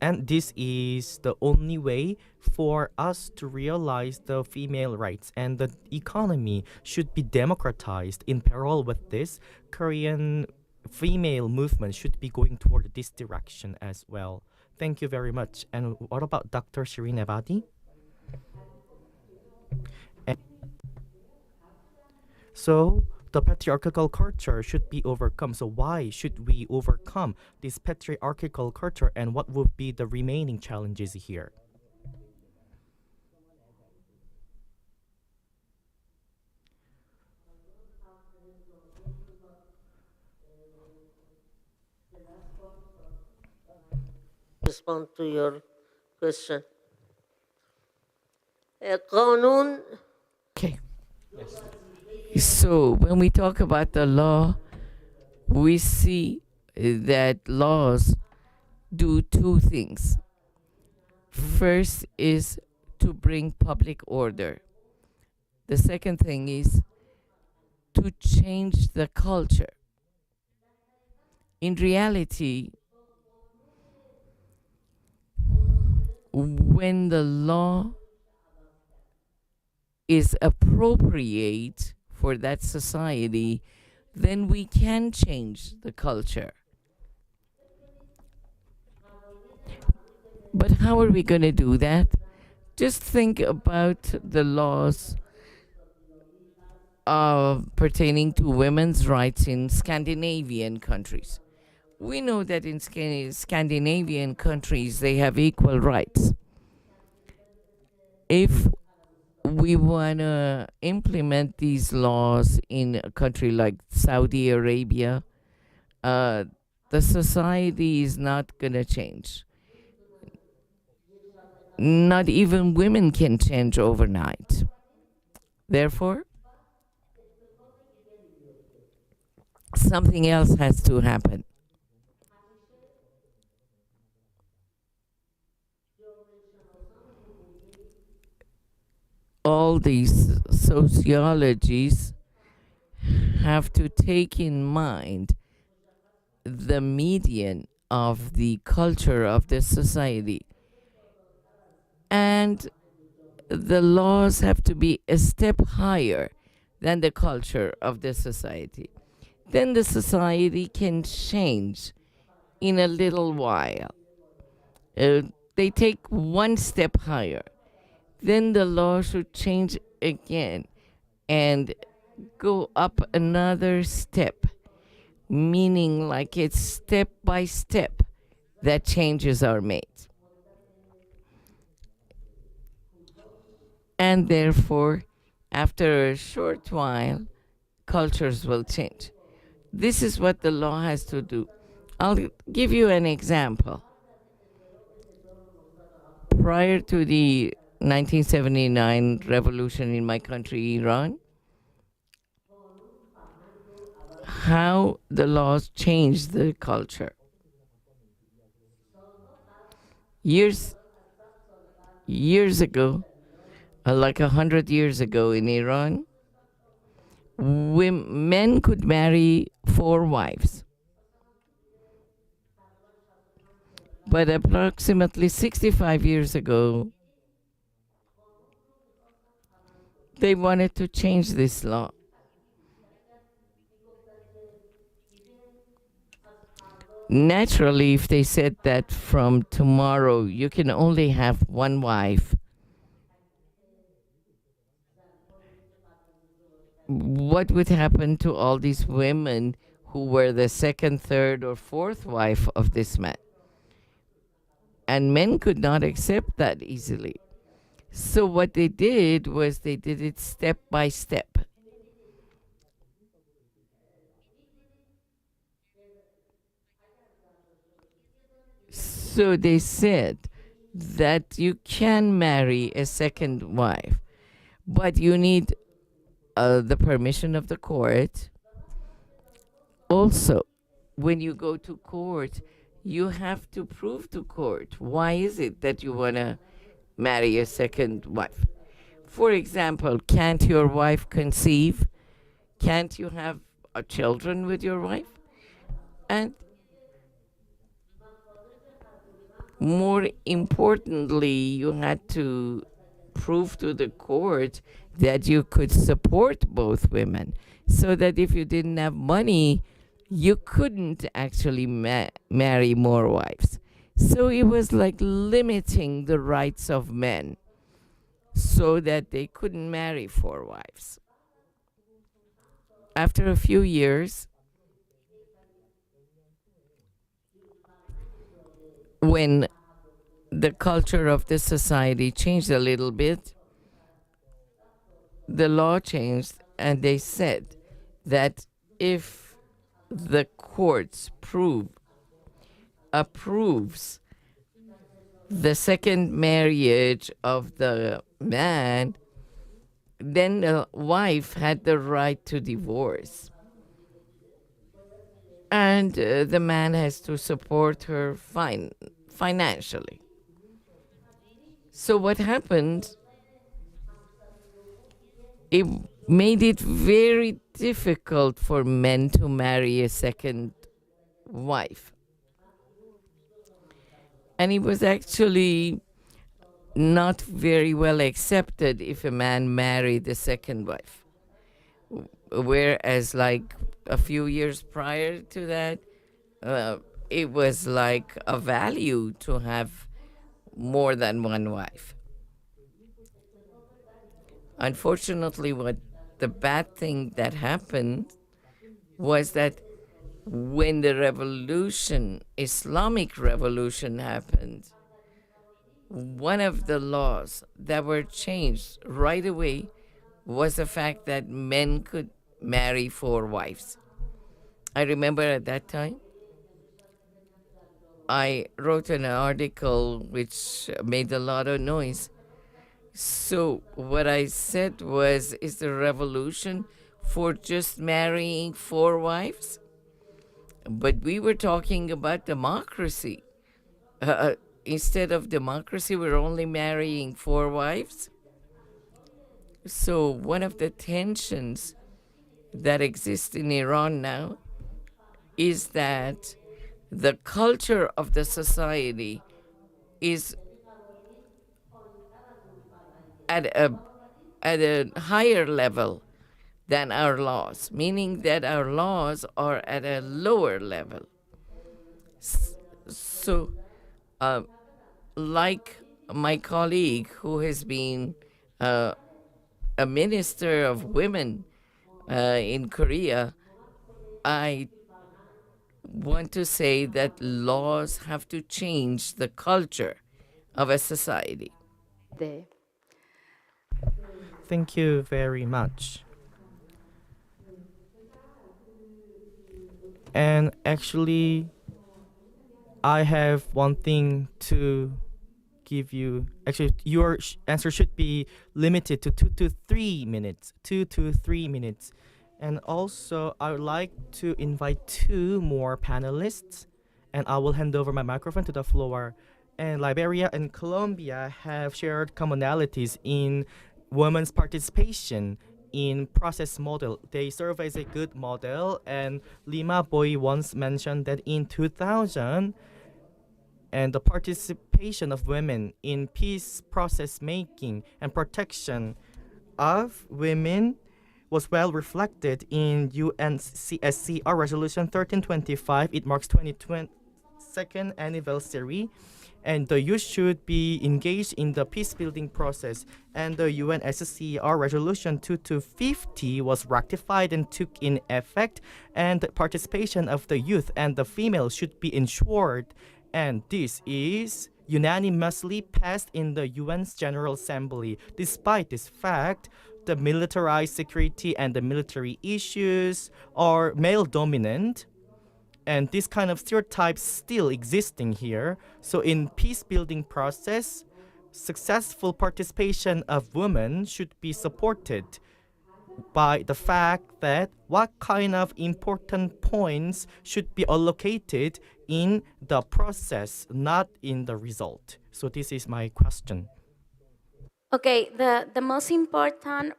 S5: And this is the only way for us to realize the female rights, and the economy should be democratized. In parallel with this, Korean female movement should be going toward this direction as well. Thank you very much. And what about Dr. Shirin Ebadi? So the patriarchal culture should be overcome. So why should we overcome this patriarchal culture, and what would be the remaining challenges here?
S8: Respond to your question. कानून
S4: Okay. So when we talk about the law, we see that laws do two things. First is to bring public order. The second thing is to change the culture. In reality, when the law is appropriate for that society, then we can change the culture. But how are we going to do that? Just think about the laws pertaining to women's rights in Scandinavian countries. We know that in Scandinavian countries they have equal rights. If we want to implement these laws in a country like Saudi Arabia, the society is not going to change. Not even women can change overnight. Therefore, something else has to happen. All these sociologies have to take in mind the median of the culture of the society. And the laws have to be a step higher than the culture of the society. Then the society can change in a little while. They take one step higher. Then the law should change again and go up another step, meaning like it's step by step that changes are made. And therefore, after a short while, cultures will change. This is what the law has to do. I'll give you an example. Prior to the 1979 revolution in my country, Iran, how the laws changed the culture. Years ago, like 100 years ago in Iran, men could marry 4 wives. But approximately 65 years ago, they wanted to change this law. Naturally, if they said that from tomorrow you can only have 1 wife, what would happen to all these women who were the 2nd, 3rd, or 4th wife of this man? And men could not accept that easily. So what they did was they did it step by step. So they said that you can marry a 2nd wife, but you need the permission of the court. Also, when you go to court, you have to prove to court why is it that you want to marry a 2nd wife. For example, can't your wife conceive? Can't you have children with your wife? And more importantly, you had to prove to the court that you could support both women, so that if you didn't have money, you couldn't actually marry more wives. So it was like limiting the rights of men so that they couldn't marry 4 wives. After a few years, when the culture of the society changed a little bit, the law changed, and they said that if the courts approves the 2nd marriage of the man, then the wife had the right to divorce. And the man has to support her financially. So what happened, it made it very difficult for men to marry a 2nd wife. And it was actually not very well accepted if a man married a 2nd wife. Whereas like a few years prior to that, it was like a value to have more than 1 wife. Unfortunately, what the bad thing that happened was that when the revolution, Islamic revolution happened, one of the laws that were changed right away was the fact that men could marry 4 wives. I remember at that time, I wrote an article which made a lot of noise. So what I said was, is the revolution for just marrying 4 wives? But we were talking about democracy. Instead of democracy, we're only marrying 4 wives. So one of the tensions that exist in Iran now is that the culture of the society is at a higher level than our laws, meaning that our laws are at a lower level. So, like my colleague who has been a minister of women in Korea, I want to say that laws have to change the culture of a society.
S3: 네.
S5: Thank you very much. And actually, I have one thing to give you. Actually, your answer should be limited to 2 to 3 minutes. 2 to 3 minutes. And also, I would like to invite 2 more panelists, and I will hand over my microphone to the floor. And Liberia and Colombia have shared commonalities in women's participation in process model. They serve as a good model, and Lima Boy once mentioned that in 2000, and the participation of women in peace process making and protection of women was well reflected in UNCSCR Resolution 1325. It marks 22nd anniversary, and the youth should be engaged in the peace-building process. And the UNSCR Resolution 2250 was ratified and took in effect, and the participation of the youth and the female should be ensured. And this is unanimously passed in the UN's General Assembly. Despite this fact, the militarized security and the military issues are male dominant, and this kind of stereotypes still existing here. So in peace building process, successful participation of women should be supported by the fact that what kind of important points should be allocated in the process, not in the result. So this is my question.
S7: Okay, the most important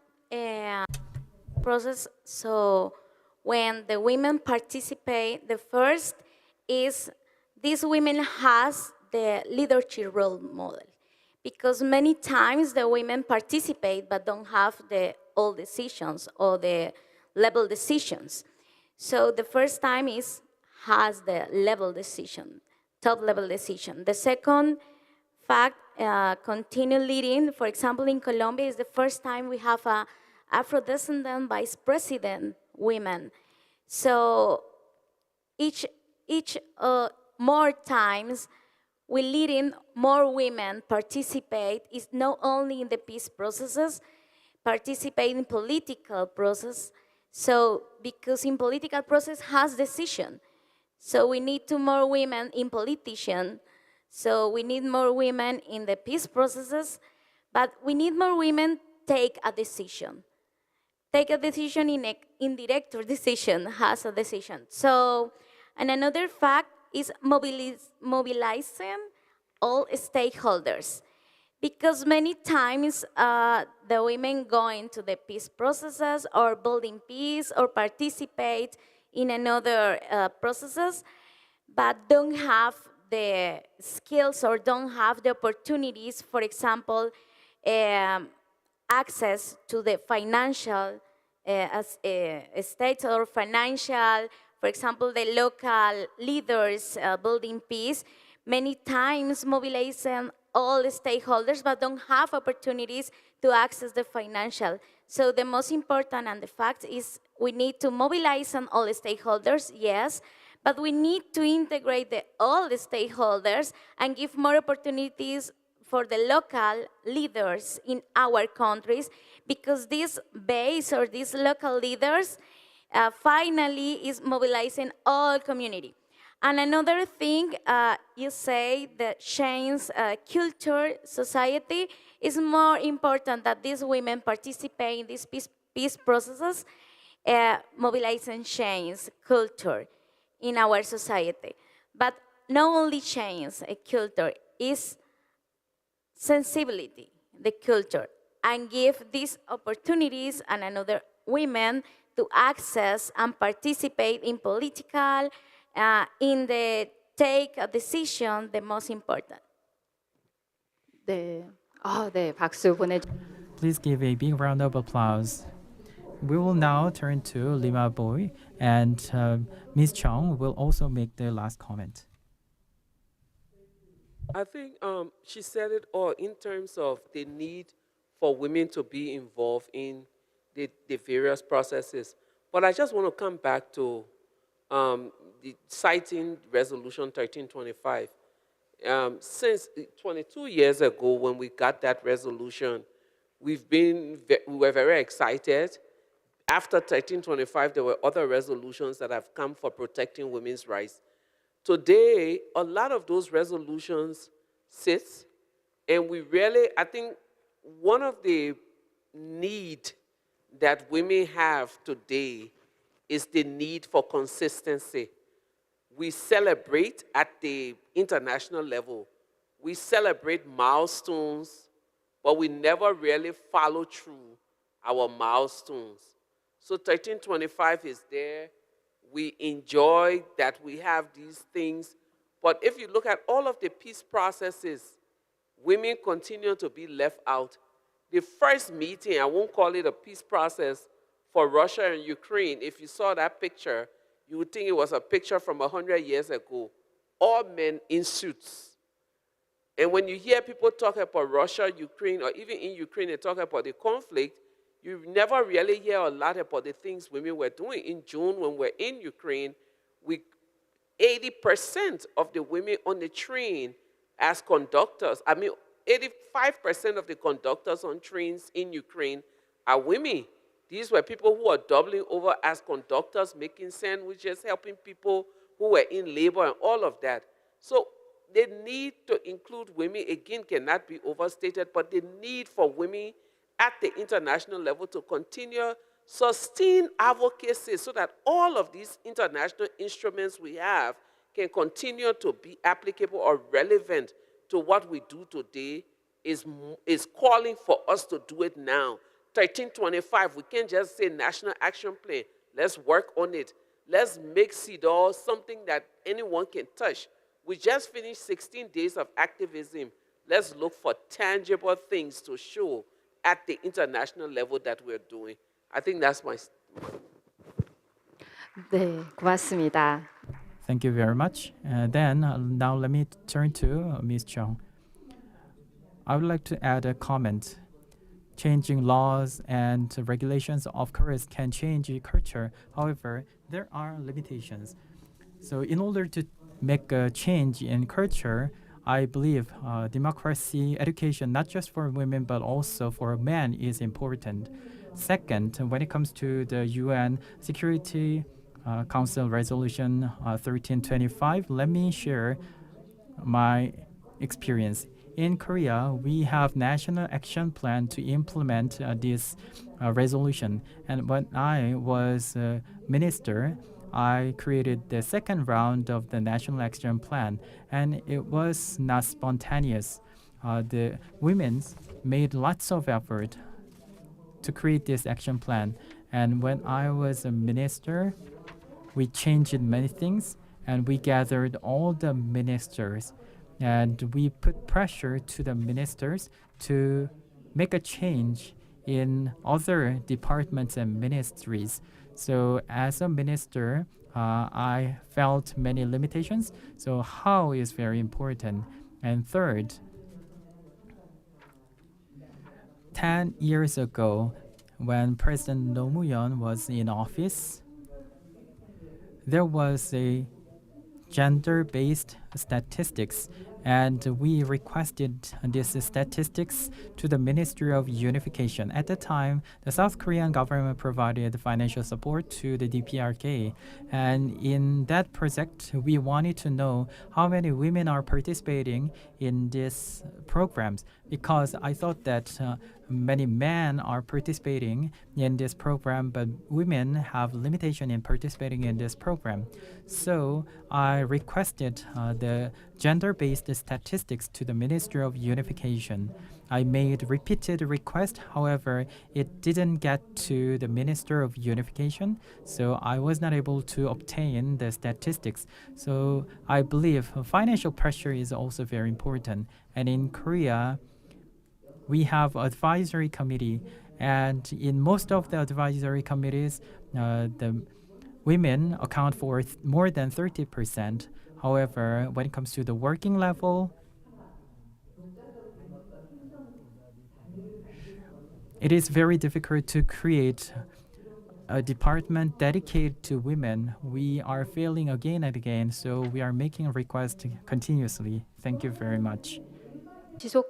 S7: process, so when the women participate, the first is these women has the leadership role model, because many times the women participate but don't have the all decisions or the level decisions. So the first time is has the level decision, top level decision. The second fact, continue leading. For example, in Colombia, is the first time we have a Afro-descendant vice president women. So each more times we leading more women participate is not only in the peace processes, participate in political process. So because in political process has decision. So we need to more women in politician. So we need more women in the peace processes, but we need more women take a decision. Take a decision in director decision has a decision. So, and another fact is mobilizing all stakeholders. Because many times the women go into the peace processes or building peace or participate in another processes, but don't have the skills or don't have the opportunities, for example, access to the financial states or financial, for example, the local leaders building peace, many times mobilizing all the stakeholders but don't have opportunities to access the financial. So the most important and the fact is we need to mobilize on all the stakeholders, yes, but we need to integrate all the stakeholders and give more opportunities for the local leaders in our countries, because this base or these local leaders finally is mobilizing all community. And another thing, you say that change culture, society, is more important that these women participate in these peace processes, mobilizing change culture in our society. But not only change a culture, is sensibility, the culture, and give these opportunities and another women to access and participate in political, in the take a decision, the most important.
S3: 네. 네, 박수
S2: Please give a big round of applause. We will now turn to Lima Boy, and Ms. Chung will also make the last comment.
S6: I think she said it all in terms of the need for women to be involved in the various processes. But I just want to come back to the citing Resolution 1325. Since 22 years ago, when we got that resolution, we were very excited. After 1325, there were other resolutions that have come for protecting women's rights. Today, a lot of those resolutions sit, and we really, I think one of the need that women have today is the need for consistency. We celebrate at the international level. We celebrate milestones, but we never really follow through our milestones. So 1325 is there. We enjoy that we have these things. But if you look at all of the peace processes, women continue to be left out. The first meeting, I won't call it a peace process, for Russia and Ukraine, if you saw that picture, you would think it was a picture from 100 years ago. All men in suits. And when you hear people talk about Russia, Ukraine, or even in Ukraine, they talk about the conflict, you never really hear a lot about the things women were doing. In June, when we're in Ukraine, 80% of the women on the train as conductors, 85% of the conductors on trains in Ukraine are women. These were people who are doubling over as conductors, making sandwiches, helping people who were in labor and all of that. So the need to include women, again, cannot be overstated, but the need for women at the international level to continue sustain advocacy so that all of these international instruments we have can continue to be applicable or relevant to what we do today is calling for us to do it now. 1325, we can't just say National Action Plan. Let's work on it. Let's make CEDAW something that anyone can touch. We just finished 16 days of activism. Let's look for tangible things to show at the international level that we're doing. I think that's my...
S3: 네, 고맙습니다.
S2: Thank you very much. Now let me turn to Ms. Chung. I would like to add a comment. Changing laws and regulations, of course, can change culture. However, there are limitations. So in order to make a change in culture, I believe democracy education, not just for women, but also for men, is important. Second, when it comes to the UN Security Council Resolution 1325, let me share my experience. In Korea, we have national action plan to implement this resolution. And when I was a minister, I created the second round of the national action plan, and it was not spontaneous. The women made lots of effort to create this action plan. And when I was a minister, we changed many things, and we gathered all the ministers, and we put pressure to the ministers to make a change in other departments and ministries. So as a minister, I felt many limitations. So how is very important. And third, 10 years ago, when President Roh Moo-hyun was in office, there was a gender-based statistics, And we requested these statistics to the Ministry of Unification. At the time, the South Korean government provided financial support to the DPRK. And in that project, we wanted to know how many women are participating in these programs, because I thought that many men are participating in this program, but women have limitation in participating in this program. So I requested the gender-based statistics to the Ministry of Unification. I made repeated requests, however, it didn't get to the Minister of Unification, so I was not able to obtain the statistics. So I believe financial pressure is also very important. And in Korea, we have advisory committee, and in most of the advisory committees, the women account for more than 30%. However, when it comes to the working level, it is very difficult to create a department dedicated to women. We are failing again and again, so we are making requests continuously. Thank you very much.
S3: 지속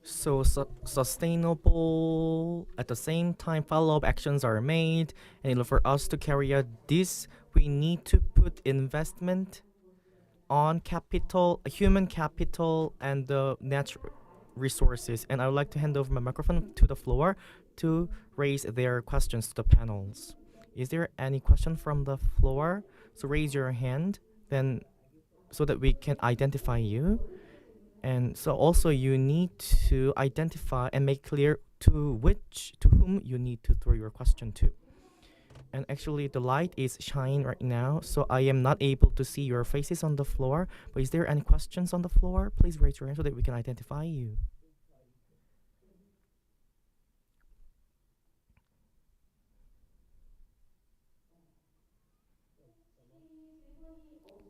S5: So sustainable, at the same time, follow-up actions are made. And in order for us to carry out this, we need to put investment on capital, human capital, and the natural resources. And I would like to hand over my microphone to the floor to raise their questions to the panels. Is there any question from the floor? So raise your hand, then, so that we can identify you. And so also you need to identify and make clear to whom you need to throw your question to. And actually the light is shining right now, so I am not able to see your faces on the floor. But is there any questions on the floor? Please raise your hand so that we can identify you.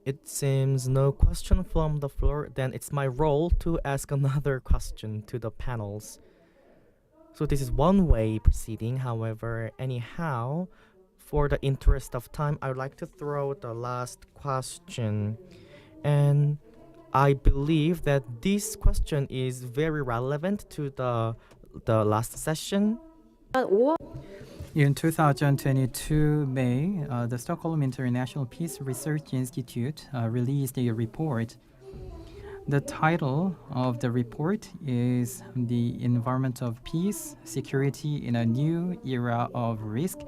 S5: It seems no question from the floor. Then it's my role to ask another question to the panels. So this is one way proceeding. However, anyhow, for the interest of time, I would like to throw the last question. And I believe that this question is very relevant to the last session.
S3: 5월
S2: In 2022 May, the Stockholm International Peace Research Institute released a report. The title of the report is The Environment of Peace, Security in a New Era of Risk,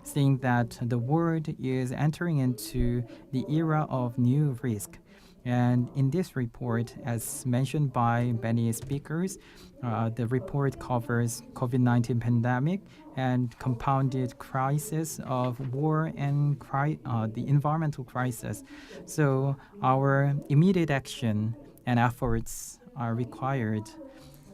S2: saying that the world is entering into the era of new risk. And in this report, as mentioned by many speakers, the report covers COVID-19 pandemic and compounded crisis of war and the environmental crisis. So our immediate action and efforts are required.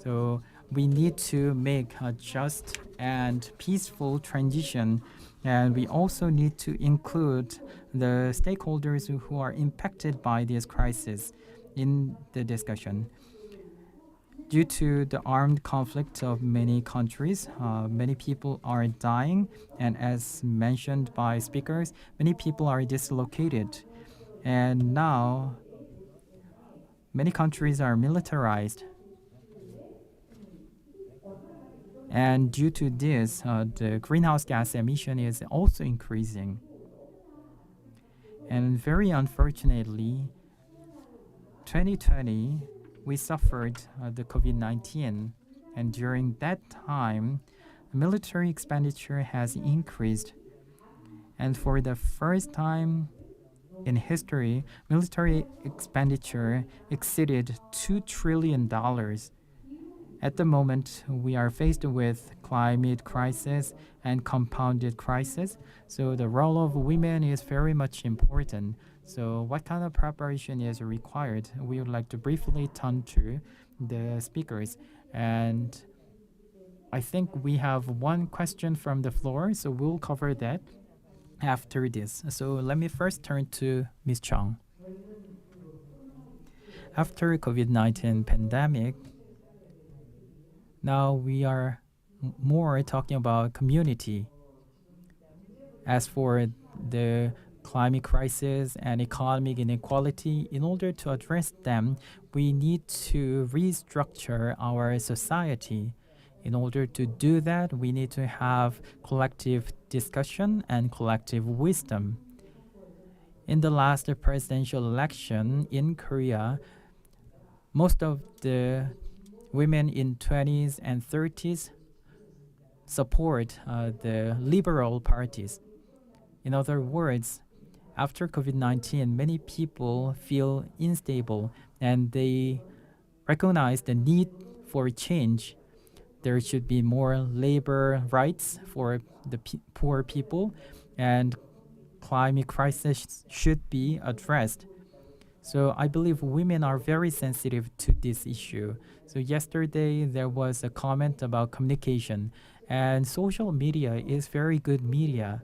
S2: So we need to make a just and peaceful transition, and we also need to include the stakeholders who are impacted by this crisis in the discussion. Due to the armed conflict of many countries, many people are dying, and as mentioned by speakers, many people are dislocated. And now, many countries are militarized. And due to this, the greenhouse gas emission is also increasing. And very unfortunately, 2020, we suffered the COVID-19. And during that time, military expenditure has increased. And for the first time in history, military expenditure exceeded $2 trillion. At the moment, we are faced with climate crisis and compounded crisis, so the role of women is very much important. So what kind of preparation is required? We would like to briefly turn to the speakers. And I think we have one question from the floor, so we'll cover that after this. So let me first turn to Ms. Chung. After COVID-19 pandemic, now we are more talking about community. As for the climate crisis and economic inequality. In order to address them, we need to restructure our society. In order to do that, we need to have collective discussion and collective wisdom. In the last presidential election in Korea, most of the women in 20s and 30s support the liberal parties. In other words, after COVID-19, many people feel unstable and they recognize the need for change. There should be more labor rights for the poor people, and climate crisis should be addressed. So I believe women are very sensitive to this issue. So yesterday there was a comment about communication, and social media is very good media.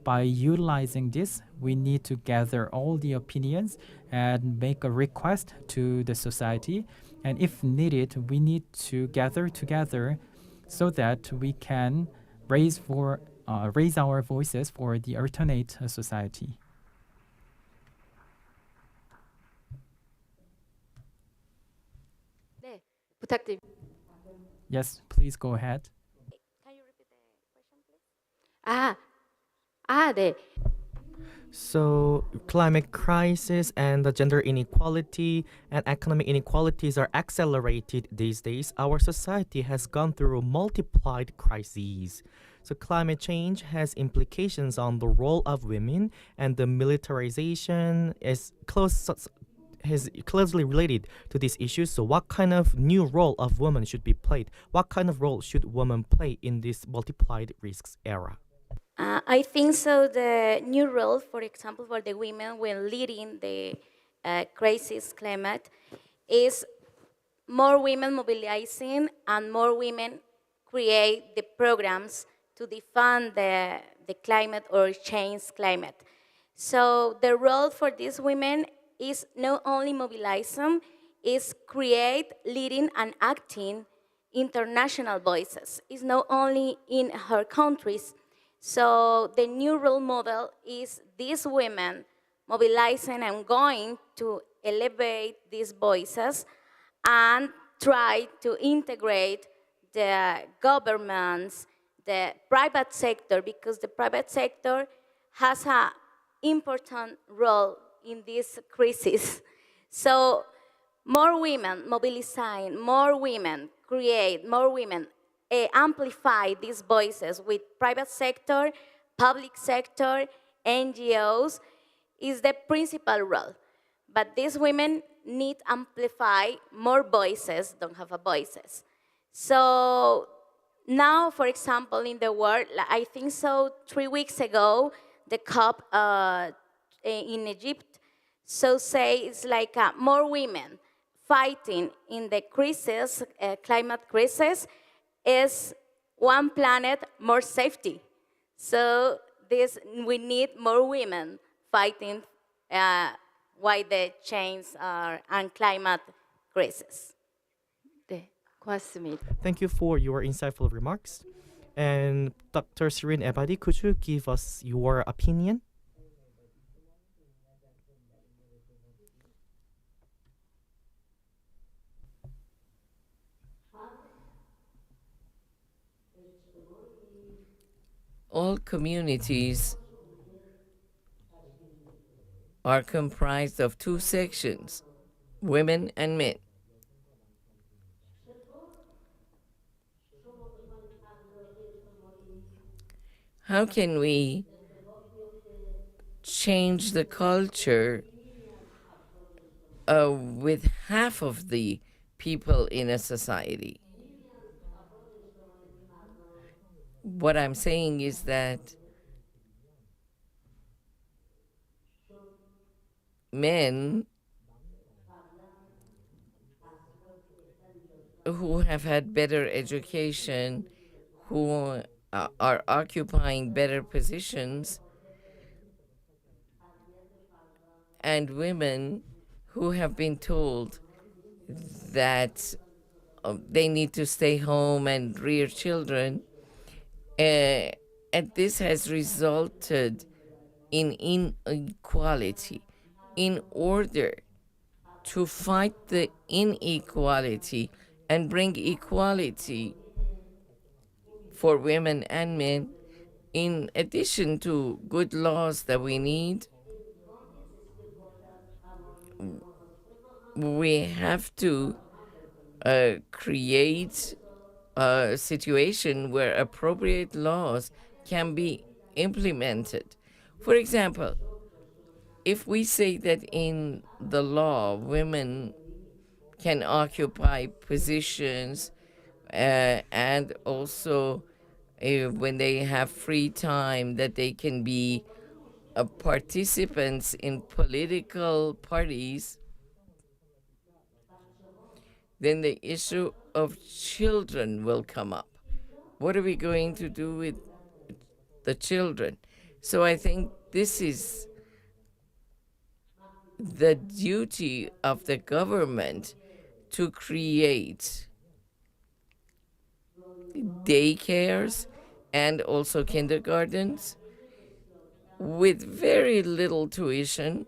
S2: By utilizing this, we need to gather all the opinions and make a request to the society. And if needed, we need to gather together so that we can raise our voices for the alternate society.
S3: 네, 부탁드립니다.
S2: Yes, please go ahead.
S7: Can you repeat the question, please?
S3: 네.
S5: So, climate crisis and the gender inequality and economic inequalities are accelerated these days. Our society has gone through multiplied crises. So, climate change has implications on the role of women, and the militarization is closely related to these issues. So, what kind of new role of women should be played? What kind of role should women play in this multiplied risks era?
S7: I think so. The new role, for example, for the women when leading the crisis climate, is more women mobilizing and more women create the programs to defend the climate or change climate. So the role for these women is not only mobilizing, is create, leading, and acting international voices. It's not only in her countries. So the new role model is these women mobilizing and going to elevate these voices and try to integrate the governments, the private sector, because the private sector has an important role in this crisis. So more women mobilizing, more women create, more women amplify these voices with private sector, public sector, NGOs is the principal role. But these women need amplify more voices, don't have a voices. So now, for example, in the world, I think so 3 weeks ago, the COP in Egypt, so say it's like more women fighting in the crisis, climate crisis, is one planet, more safety. So we need more women fighting why the change and climate crisis.
S3: 네, 고맙습니다.
S5: Thank you for your insightful remarks. And Dr. Sirin Ebadi, could you give us your opinion?
S4: All communities are comprised of two sections, women and men. How can we change the culture with half of the people in a society? What I'm saying is that men who have had better education, who are occupying better positions, and women who have been told that they need to stay home and rear children, and this has resulted in inequality. In order to fight the inequality and bring equality for women and men, in addition to good laws that we need, we have to create a situation where appropriate laws can be implemented. For example, if we say that in the law women can occupy positions and also when they have free time that they can be participants in political parties, then the issue of children will come up. What are we going to do with the children? So I think this is the duty of the government to create daycares and also kindergartens with very little tuition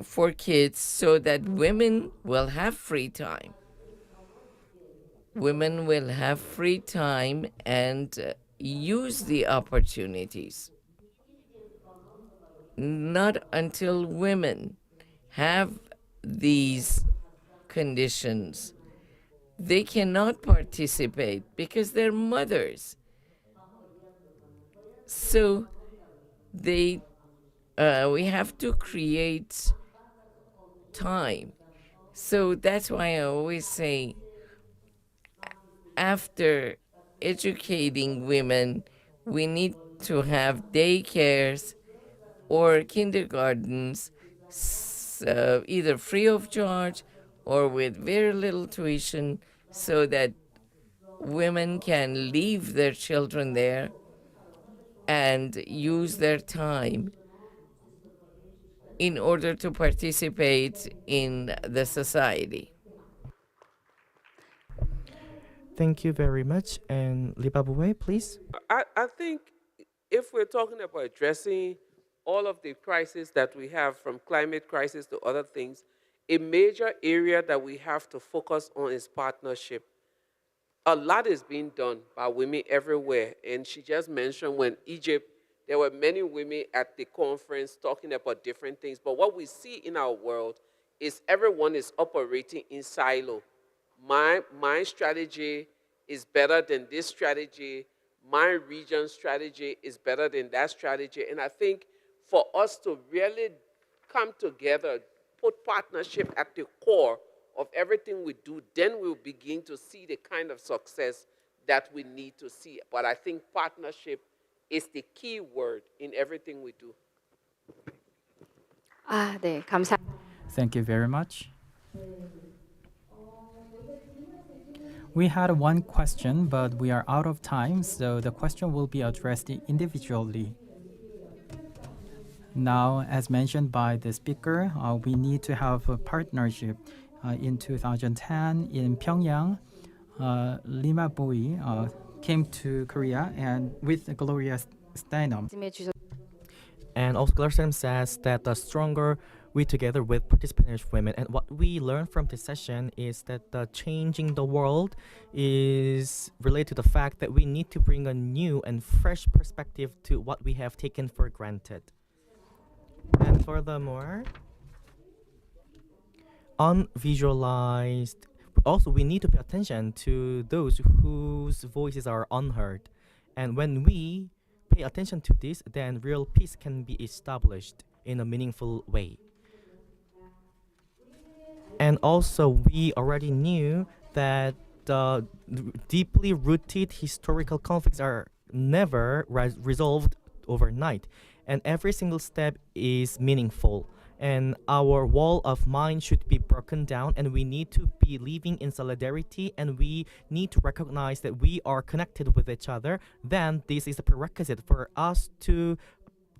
S4: for kids so that women will have free time. Women will have free time and use the opportunities. Not until women have these conditions, they cannot participate because they're mothers. So we have to create time. So that's why I always say, after educating women, we need to have daycares or kindergartens, either free of charge or with very little tuition, so that women can leave their children there and use their time in order to participate in the society.
S5: Thank you very much. And Libabue, please.
S6: I think if we're talking about addressing all of the crises that we have, from climate crisis to other things, a major area that we have to focus on is partnership. A lot is being done by women everywhere. And she just mentioned when Egypt, there were many women at the conference talking about different things. But what we see in our world is everyone is operating in silo. My strategy is better than this strategy. My region strategy is better than that strategy. And I think for us to really come together, put partnership at the core of everything we do, then we'll begin to see the kind of success that we need to see. But I think partnership is the key word in everything we do.
S3: 네, 감사.
S2: Thank you very much. We had one question, but we are out of time, so the question will be addressed individually. Now, as mentioned by the speaker, we need to have a partnership. In 2010, in Pyongyang, Lima Bowie came to Korea and with Gloria Steinem.
S5: And also, Glarstein says that the stronger we together with participant women. And what we learned from this session is that the changing the world is related to the fact that we need to bring a new and fresh perspective to what we have taken for granted. And furthermore, unvisualized. Also, we need to pay attention to those whose voices are unheard. And when we pay attention to this, then real peace can be established in a meaningful way. And also, we already knew that deeply rooted historical conflicts are never resolved overnight. And every single step is meaningful. And our wall of mind should be broken down, and we need to be living in solidarity, and we need to recognize that we are connected with each other. Then this is a prerequisite for us to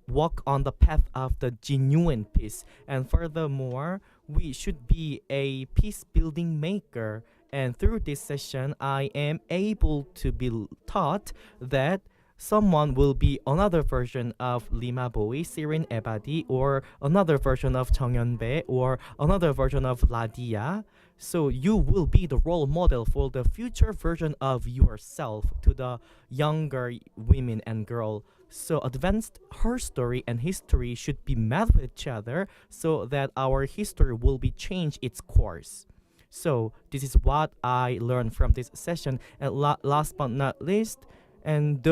S5: walk on the path of the genuine peace. And furthermore, we should be a peace building maker. And through this session, I am able to be taught that someone will be another version of Lima Bowie, Sirin Ebadi, or another version of Chung Yeon-bae, or another version of Ladia. So you will be the role model for the future version of yourself to the younger women and girls. So advanced her story and history should be met with each other so that our history will be changed its course. So this is what I learned from this session. And last but not least, and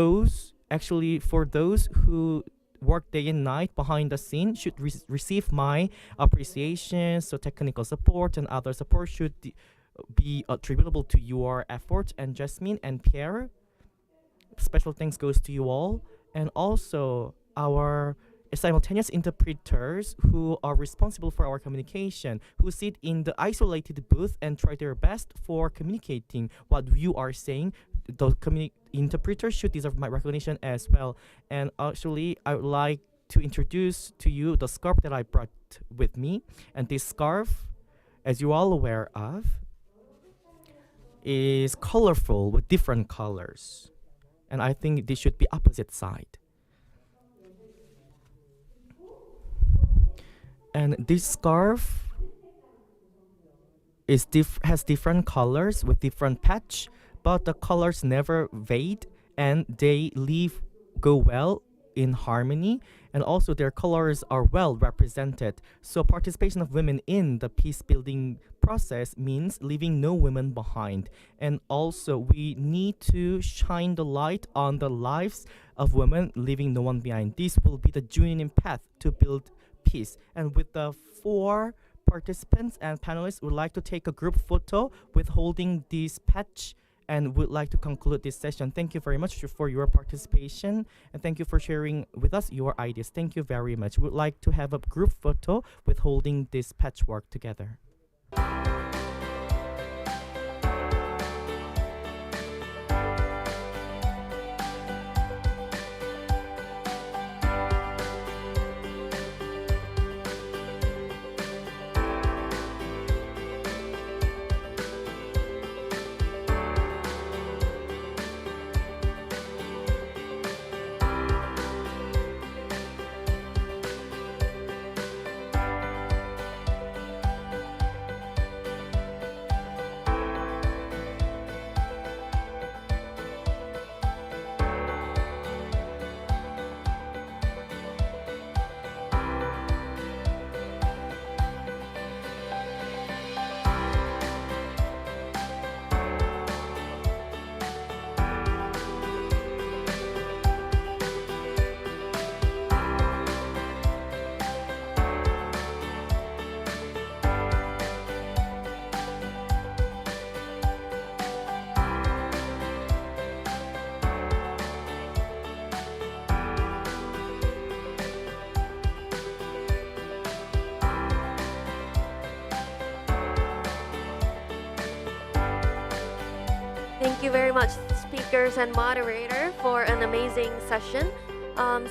S5: for those who work day and night behind the scene should receive my appreciation. So technical support and other support should be attributable to your efforts. And Jasmine and Pierre, special thanks goes to you all. And also our simultaneous interpreters who are responsible for our communication, who sit in the isolated booth and try their best for communicating what you are saying. Those interpreters should deserve my recognition as well. And actually, I would like to introduce to you the scarf that I brought with me. And this scarf, as you all aware of, is colorful with different colors. And I think this should be opposite side. And this scarf has different colors with different patch, but the colors never fade and they go well in harmony, and also their colors are well represented. So participation of women in the peace building process means leaving no women behind. And also we need to shine the light on the lives of women, leaving no one behind. This will be the genuine path to build peace. And with the 4 participants and panelists, would like to take a group photo with holding this patch, and would like to conclude this session. Thank you very much for your participation, and thank you for sharing with us your ideas. Thank you very much. Would like to have a group photo with holding this patchwork together.
S1: Thank you very much, speakers and moderator, for an amazing session.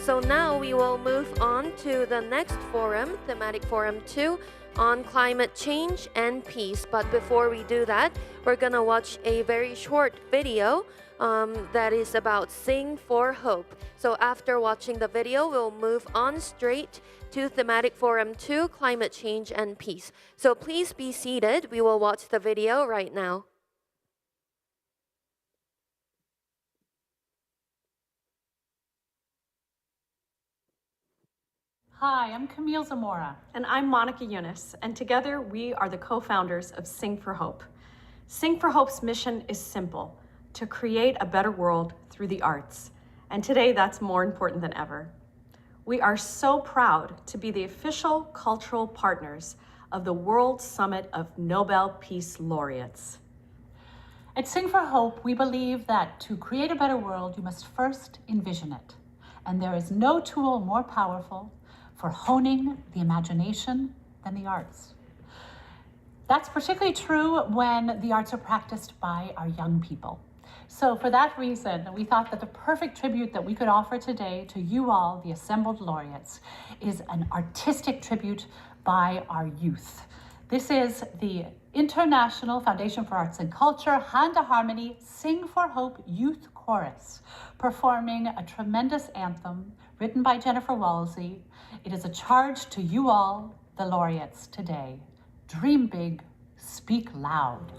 S1: So now we will move on to the next forum, Thematic Forum 2, on climate change and peace. But before we do that, we're gonna watch a very short video that is about Sing for Hope. So after watching the video, we'll move on straight to Thematic Forum 2, Climate Change and Peace. So please be seated. We will watch the video right now.
S9: Hi, I'm Camille Zamora.
S10: And I'm Monica Yunus, and together we are the co-founders of Sing for Hope. Sing for Hope's mission is simple: to create a better world through the arts. And today that's more important than ever. We are so proud to be the official cultural partners of the World Summit of Nobel Peace Laureates.
S9: At Sing for Hope, we believe that to create a better world, you must first envision it. And there is no tool more powerful for honing the imagination than the arts. That's particularly true when the arts are practiced by our young people. So for that reason, we thought that the perfect tribute that we could offer today to you all, the assembled laureates, is an artistic tribute by our youth. This is the International Foundation for Arts and Culture Handa Harmony Sing for Hope Youth Chorus, performing a tremendous anthem written by Jennifer Walsey. It is a charge to you all, the laureates, today. Dream big, speak loud.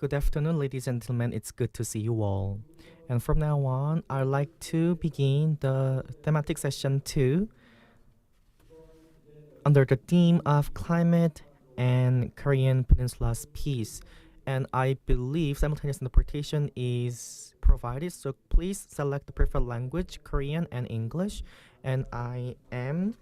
S5: Good afternoon, ladies and gentlemen. It's good to see you all. And from now on, I'd like to begin the thematic session 2 under the theme of climate and Korean Peninsula's peace. And I believe simultaneous interpretation is provided, so please select the preferred language, Korean and English. And I am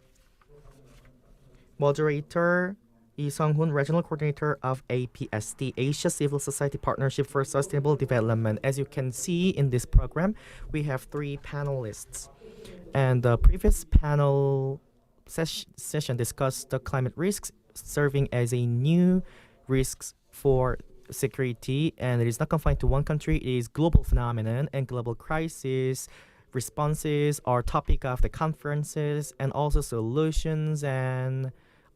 S5: moderator Lee Sung-hoon, Regional Coordinator of APSD, Asia Civil Society Partnership for Sustainable Development. As you can see in this program, we have 3 panelists. And the previous panel session discussed the climate risks serving as a new risks for security, and it is not confined to one country. It is global phenomenon, and global crisis responses are topic of the conferences, and also solutions and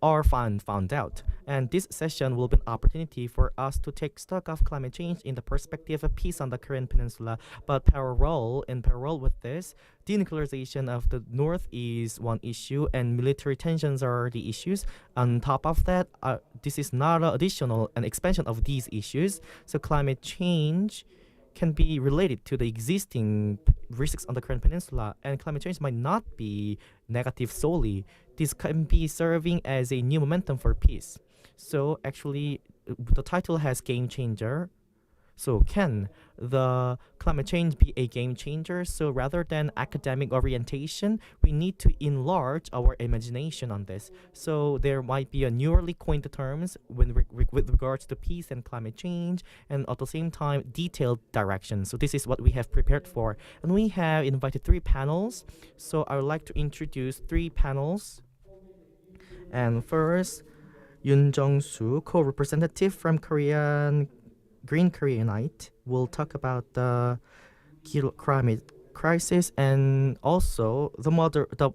S5: are found out. And this session will be an opportunity for us to take stock of climate change in the perspective of peace on the Korean Peninsula. But parallel with this, denuclearization of the North is one issue, and military tensions are the issues. On top of that, this is not an expansion of these issues. So climate change can be related to the existing risks on the Korean Peninsula, and climate change might not be negative solely. This can be serving as a new momentum for peace. So actually, the title has game changer. So can the climate change be a game changer? So rather than academic orientation, we need to enlarge our imagination on this. So there might be a newly coined terms with regards to peace and climate change, and at the same time detailed direction. So this is what we have prepared for, and we have invited 3 panels. So I would like to introduce 3 panels. And first, Yoon Jong-soo, co-representative from Green Koreanite, will talk about the climate crisis, and also the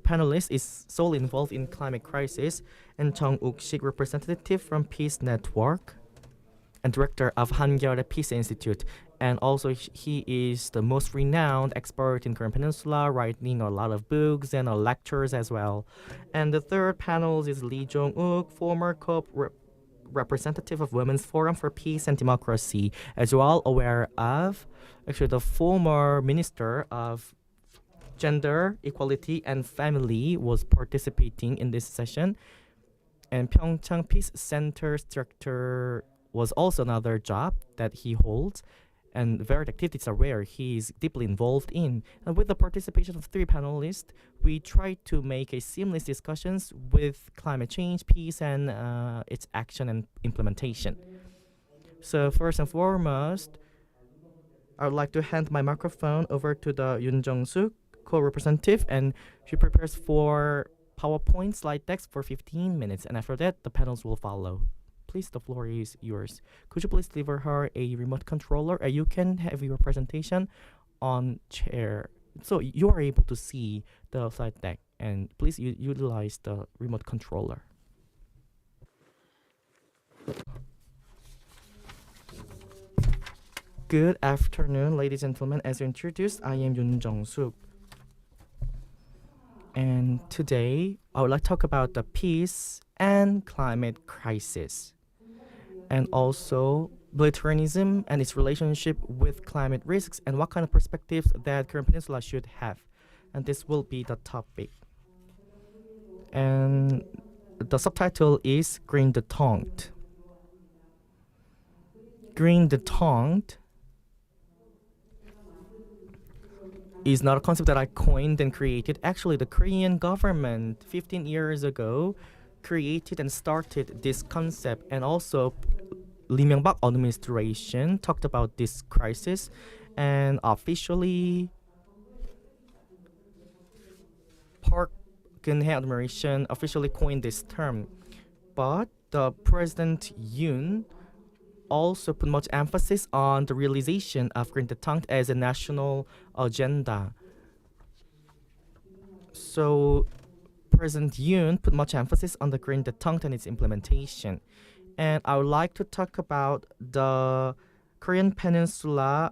S5: panelist is solely involved in climate crisis, and Chung Uk-sik, representative from Peace Network and director of Hangyare Peace Institute. And also he is the most renowned expert in Korean Peninsula, writing a lot of books and lectures as well. And the third panel is Lee Jong-uk, former representative of Women's Forum for Peace and Democracy, as well aware of actually the former Minister of Gender, Equality and Family was participating in this session. And Pyeongchang Peace Center's director was also another job that he holds, and varied activities are where he is deeply involved in. And with the participation of 3 panelists, we try to make a seamless discussions with climate change, peace, and its action and implementation. So first and foremost, I would like to hand my microphone over to the Yoon Jong-soo, co-representative, and she prepares for PowerPoint slide decks for 15 minutes, and after that, the panels will follow. Please, the floor is yours. Could you please deliver her a remote controller? You can have your presentation on chair, so you are able to see the slide deck, and please utilize the remote controller. Good afternoon, ladies and gentlemen. As introduced, I am Yoon Jong-suk. And today, I would like to talk about the peace and climate crisis, and also militarism and its relationship with climate risks, and what kind of perspectives that Korean Peninsula should have. And this will be the topic. And the subtitle is Green Détente. Green Détente is not a concept that I coined and created. Actually, the Korean government 15 years ago created and started this concept, and also Lee Myung-bak administration talked about this crisis, and officially Park Geun-hye administration officially coined this term. But the President Yoon also put much emphasis on the realization of Green Détente as a national agenda. So President Yoon put much emphasis on the Green Détente and its implementation. And I would like to talk about the Korean Peninsula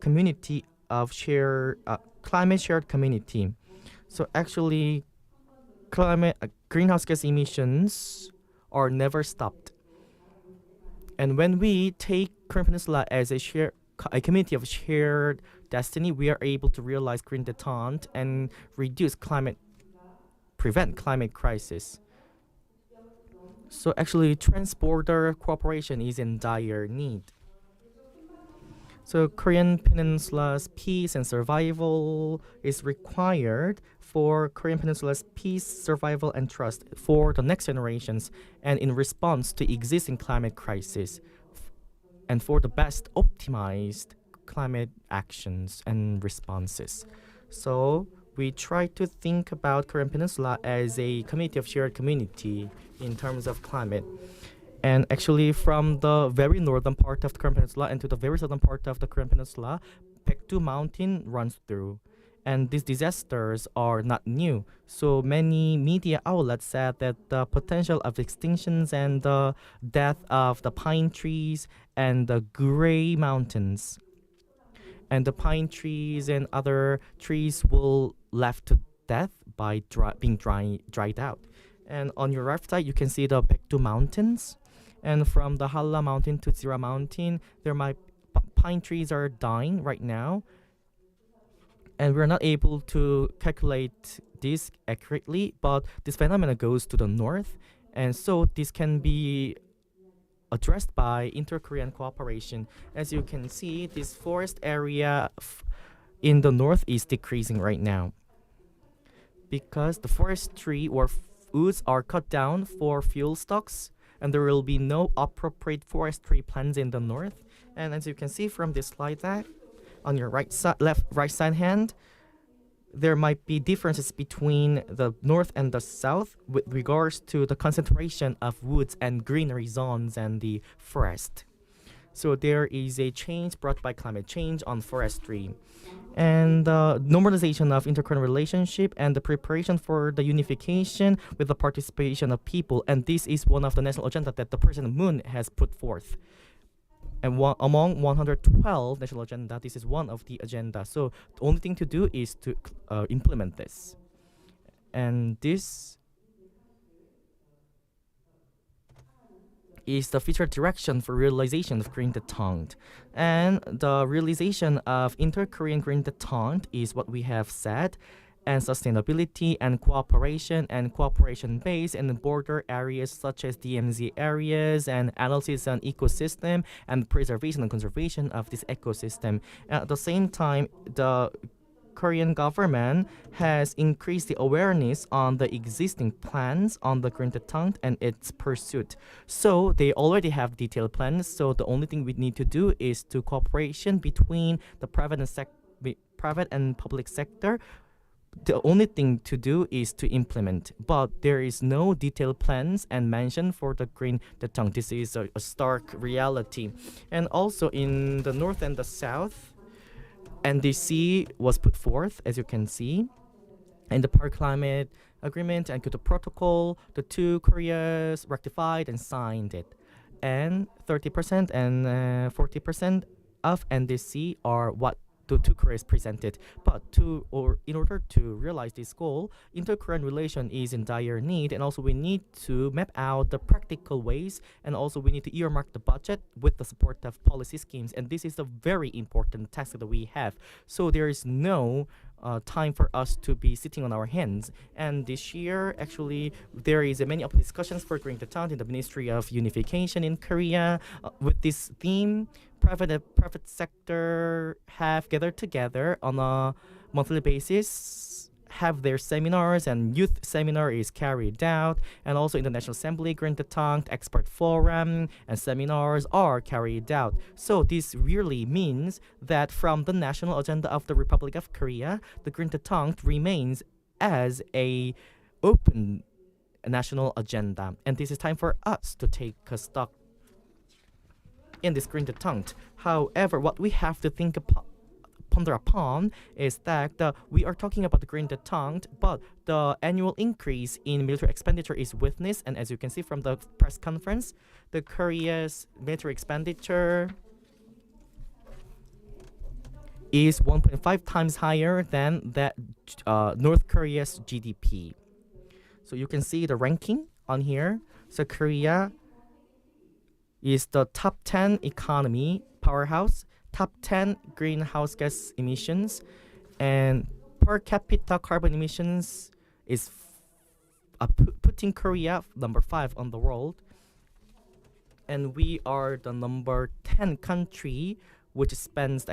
S5: community of climate shared community. So actually, greenhouse gas emissions are never stopped. And when we take Korean Peninsula as a community of shared destiny, we are able to realize Green Détente and prevent climate crisis. So actually, trans-border cooperation is in dire need. So Korean Peninsula's peace and survival is required for Korean Peninsula's peace, survival, and trust for the next generations, and in response to existing climate crisis, and for the best optimized climate actions and responses. So we try to think about Korean Peninsula as a community of shared community in terms of climate. And actually, from the very northern part of the Korean Peninsula and to the very southern part of the Korean Peninsula, Baekdu Mountain runs through. And these disasters are not new. So many media outlets said that the potential of extinctions and the death of the pine trees and the gray mountains, and the pine trees and other trees will left to death by being dried out. And on your left side, you can see the Baekdu Mountains. And from the Halla Mountain to Tsira Mountain, pine trees are dying right now. And we're not able to calculate this accurately, but this phenomenon goes to the north. And so this can be addressed by inter-Korean cooperation. As you can see, this forest area in the north is decreasing right now because the forestry or woods are cut down for fuel stocks, and there will be no appropriate forestry plans in the north. And as you can see from this slide, that on your right side hand, there might be differences between the north and the south with regards to the concentration of woods and greenery zones and the forest. So there is a change brought by climate change on forestry. And the normalization of intercurrent relationship and the preparation for the unification with the participation of people. And this is one of the national agenda that the President Moon has put forth. And among 112 national agenda, this is one of the agenda. So the only thing to do is to implement this. And this is the future direction for realization of green detente. And the realization of inter-Korean green detente is what we have said, and sustainability and cooperation based in border areas such as DMZ areas, and analysis on ecosystem and preservation and conservation of this ecosystem. At the same time, the Korean government has increased the awareness on the existing plans on the green detente and its pursuit. So they already have detailed plans. So the only thing we need to do is to cooperation between the private and public sector. The only thing to do is to implement, but there is no detailed plans and mention for the green detente. This is a stark reality. And also in the north and the south, NDC was put forth, as you can see, in the Paris Climate Agreement and Kyoto Protocol. The two Koreas ratified and signed it, and 30% and 40% of NDC are what the two Koreas presented. But in order to realize this goal, inter-Korean relation is in dire need, and also we need to map out the practical ways, and also we need to earmark the budget with the support of policy schemes. And this is a very important task that we have. So there is no time for us to be sitting on our hands. And this year, actually, there is many of discussions for green detente in the Ministry of Unification in Korea with this theme. Private sector have gathered together on a monthly basis, have their seminars, and youth seminar is carried out, and also in the National Assembly, green detente, expert forum, and seminars are carried out. So this really means that from the national agenda of the Republic of Korea, the green detente remains as a open national agenda, and this is time for us to take a stock in this green detente. However, what we have to ponder upon is that we are talking about the green detente, but the annual increase in military expenditure is witnessed. And as you can see from the press conference, the Korea's military expenditure is 1.5 times higher than that North Korea's GDP. So you can see the ranking on here. So Korea is the top 10 economy powerhouse, top 10 greenhouse gas emissions, and per capita carbon emissions is putting Korea number 5 on the world. And we are the number 10 country which spends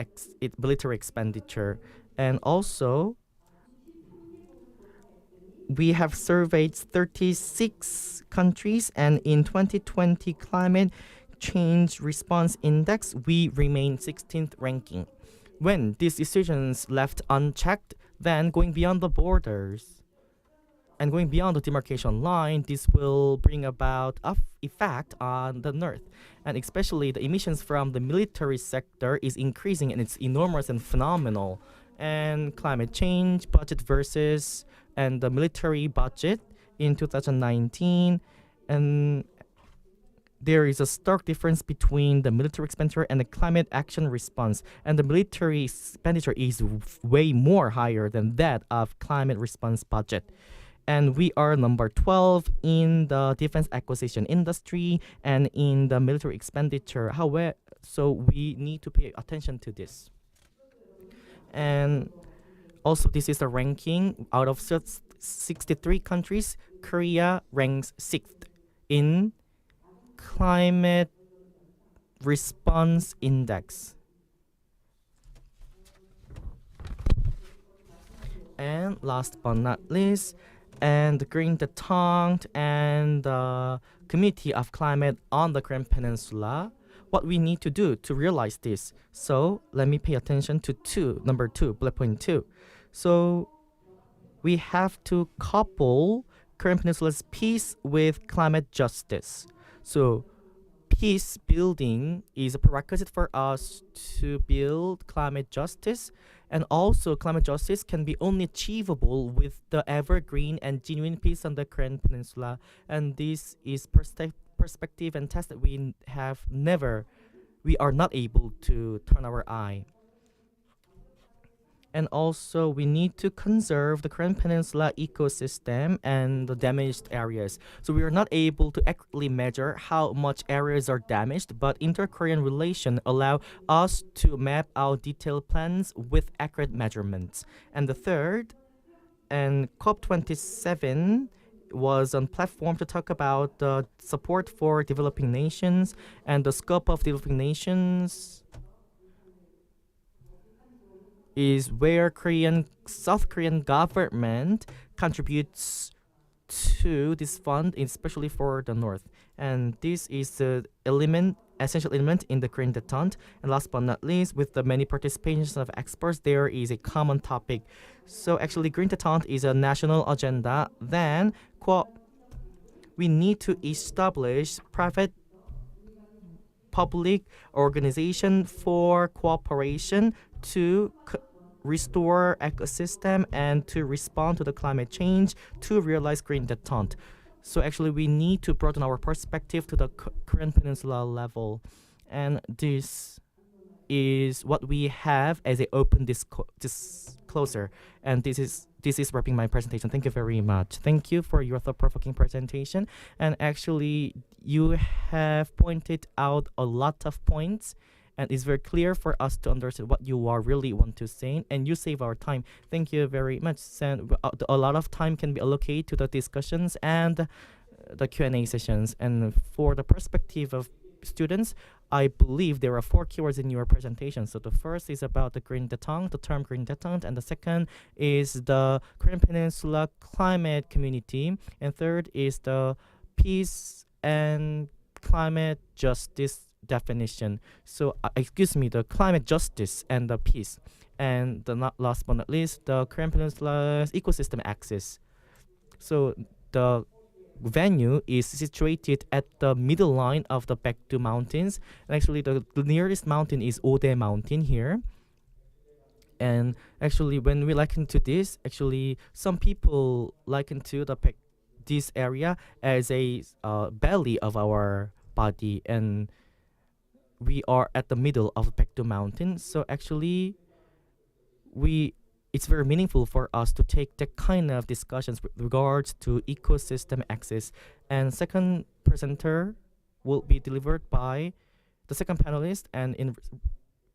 S5: military expenditure. And also, we have surveyed 36 countries, and in 2020 climate change response index, we remain 16th ranking. When these decisions left unchecked, then going beyond the borders and going beyond the demarcation line, this will bring about an effect on the north. And especially the emissions from the military sector is increasing, and it's enormous and phenomenal. And climate change budget versus and the military budget in 2019, and there is a stark difference between the military expenditure and the climate action response, and the military expenditure is way more higher than that of climate response budget. And we are number 12 in the defense acquisition industry and in the military expenditure. However, so we need to pay attention to this. And also, this is the ranking. Out of 63 countries, Korea ranks 6th in climate response index. And last but not least, and Green the Tongue and the Committee of Climate on the Korean Peninsula, what we need to do to realize this. So let me pay attention to number 2, bullet point 2. So we have to couple Korean Peninsula's peace with climate justice. So peace building is a prerequisite for us to build climate justice, and also climate justice can be only achievable with the evergreen and genuine peace on the Korean Peninsula, and this is perspective and test that we are not able to turn our eye. And also, we need to conserve the Korean Peninsula ecosystem and the damaged areas. So we are not able to accurately measure how much areas are damaged, but inter-Korean relation allow us to map out detailed plans with accurate measurements. And the third, and COP27 was on platform to talk about the support for developing nations and the scope of developing nations is where South Korean government contributes to this fund, especially for the North. And this is the essential element in the Korean detente. And last but not least, with the many participations of experts, there is a common topic. So actually, Green Detente is a national agenda. Then, we need to establish public organization for cooperation to restore ecosystem and to respond to the climate change to realize Green Detente. So actually, we need to broaden our perspective to the Korean Peninsula level, and this is what we have as an open disclosure. And this is wrapping my presentation. Thank you very much. Thank you for your thought-provoking presentation. And actually, you have pointed out a lot of points, and it's very clear for us to understand what you are really want to say, and you save our time. Thank you very much. And a lot of time can be allocated to the discussions and the Q&A sessions. And for the perspective of students, I believe there are 4 keywords in your presentation. So the first is about the Green Detente, the term Green Detente, and the second is the Korean Peninsula climate community, and third is the peace and climate justice definition. So the climate justice and the peace, and the last but not least, the Korean Peninsula's ecosystem axis. So the venue is situated at the middle line of the Baekdu Mountains, and actually the nearest mountain is Ode Mountain here. And actually, when we liken to this, actually some people liken to this area as a belly of our body, and we are at the middle of Baekdu Mountain. So actually, it's very meaningful for us to take that kind of discussions with regards to ecosystem axis. And second presenter will be delivered by the second panelist, and in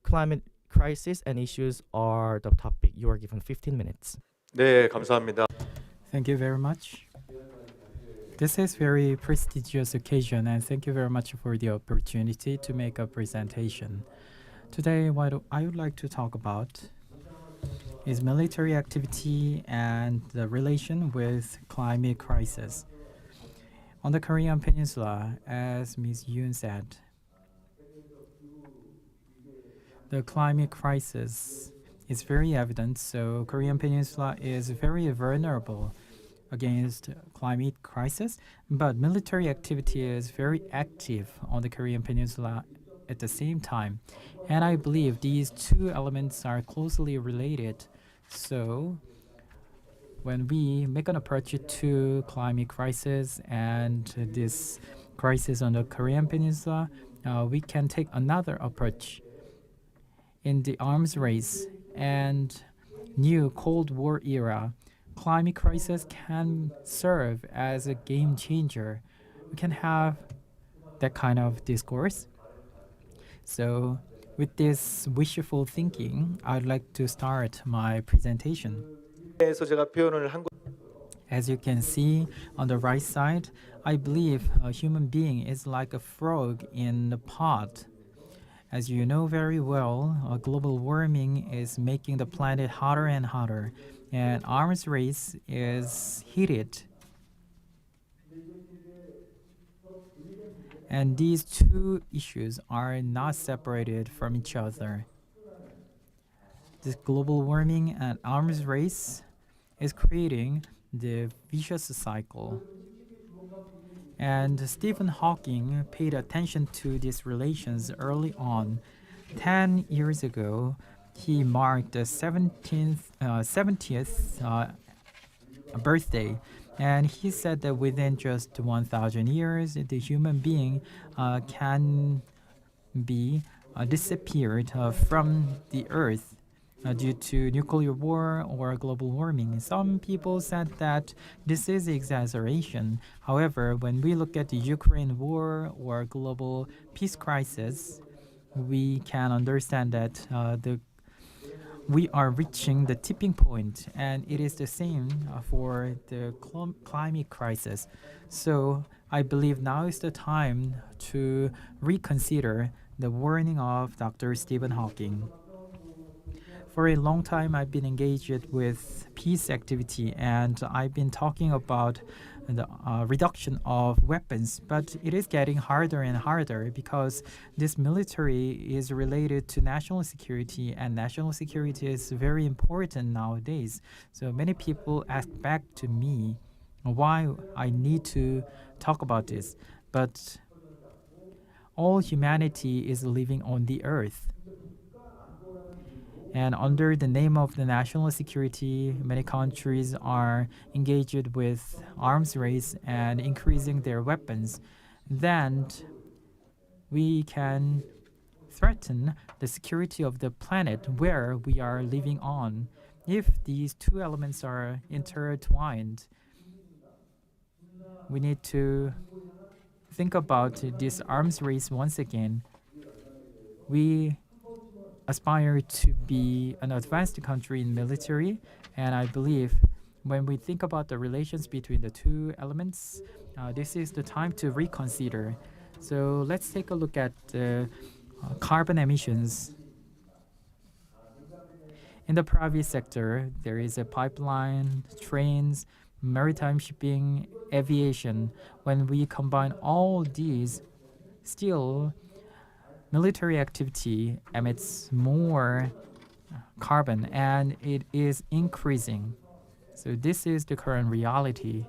S5: climate crisis and issues are the topic. You are given 15 minutes.
S11: 네, 감사합니다.
S2: Thank you very much. This is very prestigious occasion, and thank you very much for the opportunity to make a presentation. Today, what I would like to talk about is military activity and the relation with climate crisis. On the Korean Peninsula, as Ms. Yoon said, the climate crisis is very evident, so Korean Peninsula is very vulnerable against climate crisis, but military activity is very active on the Korean Peninsula at the same time. And I believe these two elements are closely related. So when we make an approach to climate crisis and this crisis on the Korean Peninsula, we can take another approach. In the arms race and new Cold War era, climate crisis can serve as a game changer. We can have that kind of discourse. So with this wishful thinking, I'd like to start my presentation.
S11: 그래서 제가 표현을 한
S2: As you can see on the right side, I believe a human being is like a frog in the pot. As you know very well, global warming is making the planet hotter and hotter, and arms race is heated. And these two issues are not separated from each other. This global warming and arms race is creating the vicious cycle. And Stephen Hawking paid attention to these relations early on. 10 years ago, he marked the 70th birthday, and he said that within just 1,000 years, the human being can be disappeared from the earth due to nuclear war or global warming. Some people said that this is exaggeration. However, when we look at the Ukraine war or global peace crisis, we can understand that we are reaching the tipping point, and it is the same for the climate crisis. So I believe now is the time to reconsider the warning of Dr. Stephen Hawking. For a long time, I've been engaged with peace activity, and I've been talking about the reduction of weapons, but it is getting harder and harder because this military is related to national security, and national security is very important nowadays. So many people ask back to me why I need to talk about this, but all humanity is living on the earth. And under the name of the national security, many countries are engaged with arms race and increasing their weapons. Then we can threaten the security of the planet where we are living on. If these two elements are intertwined, we need to think about this arms race once again. We aspire to be an advanced country in military, and I believe when we think about the relations between the two elements, this is the time to reconsider. So let's take a look at the carbon emissions. In the private sector, there is a pipeline, trains, maritime shipping, aviation. When we combine all these, still military activity emits more carbon, and it is increasing. So this is the current reality.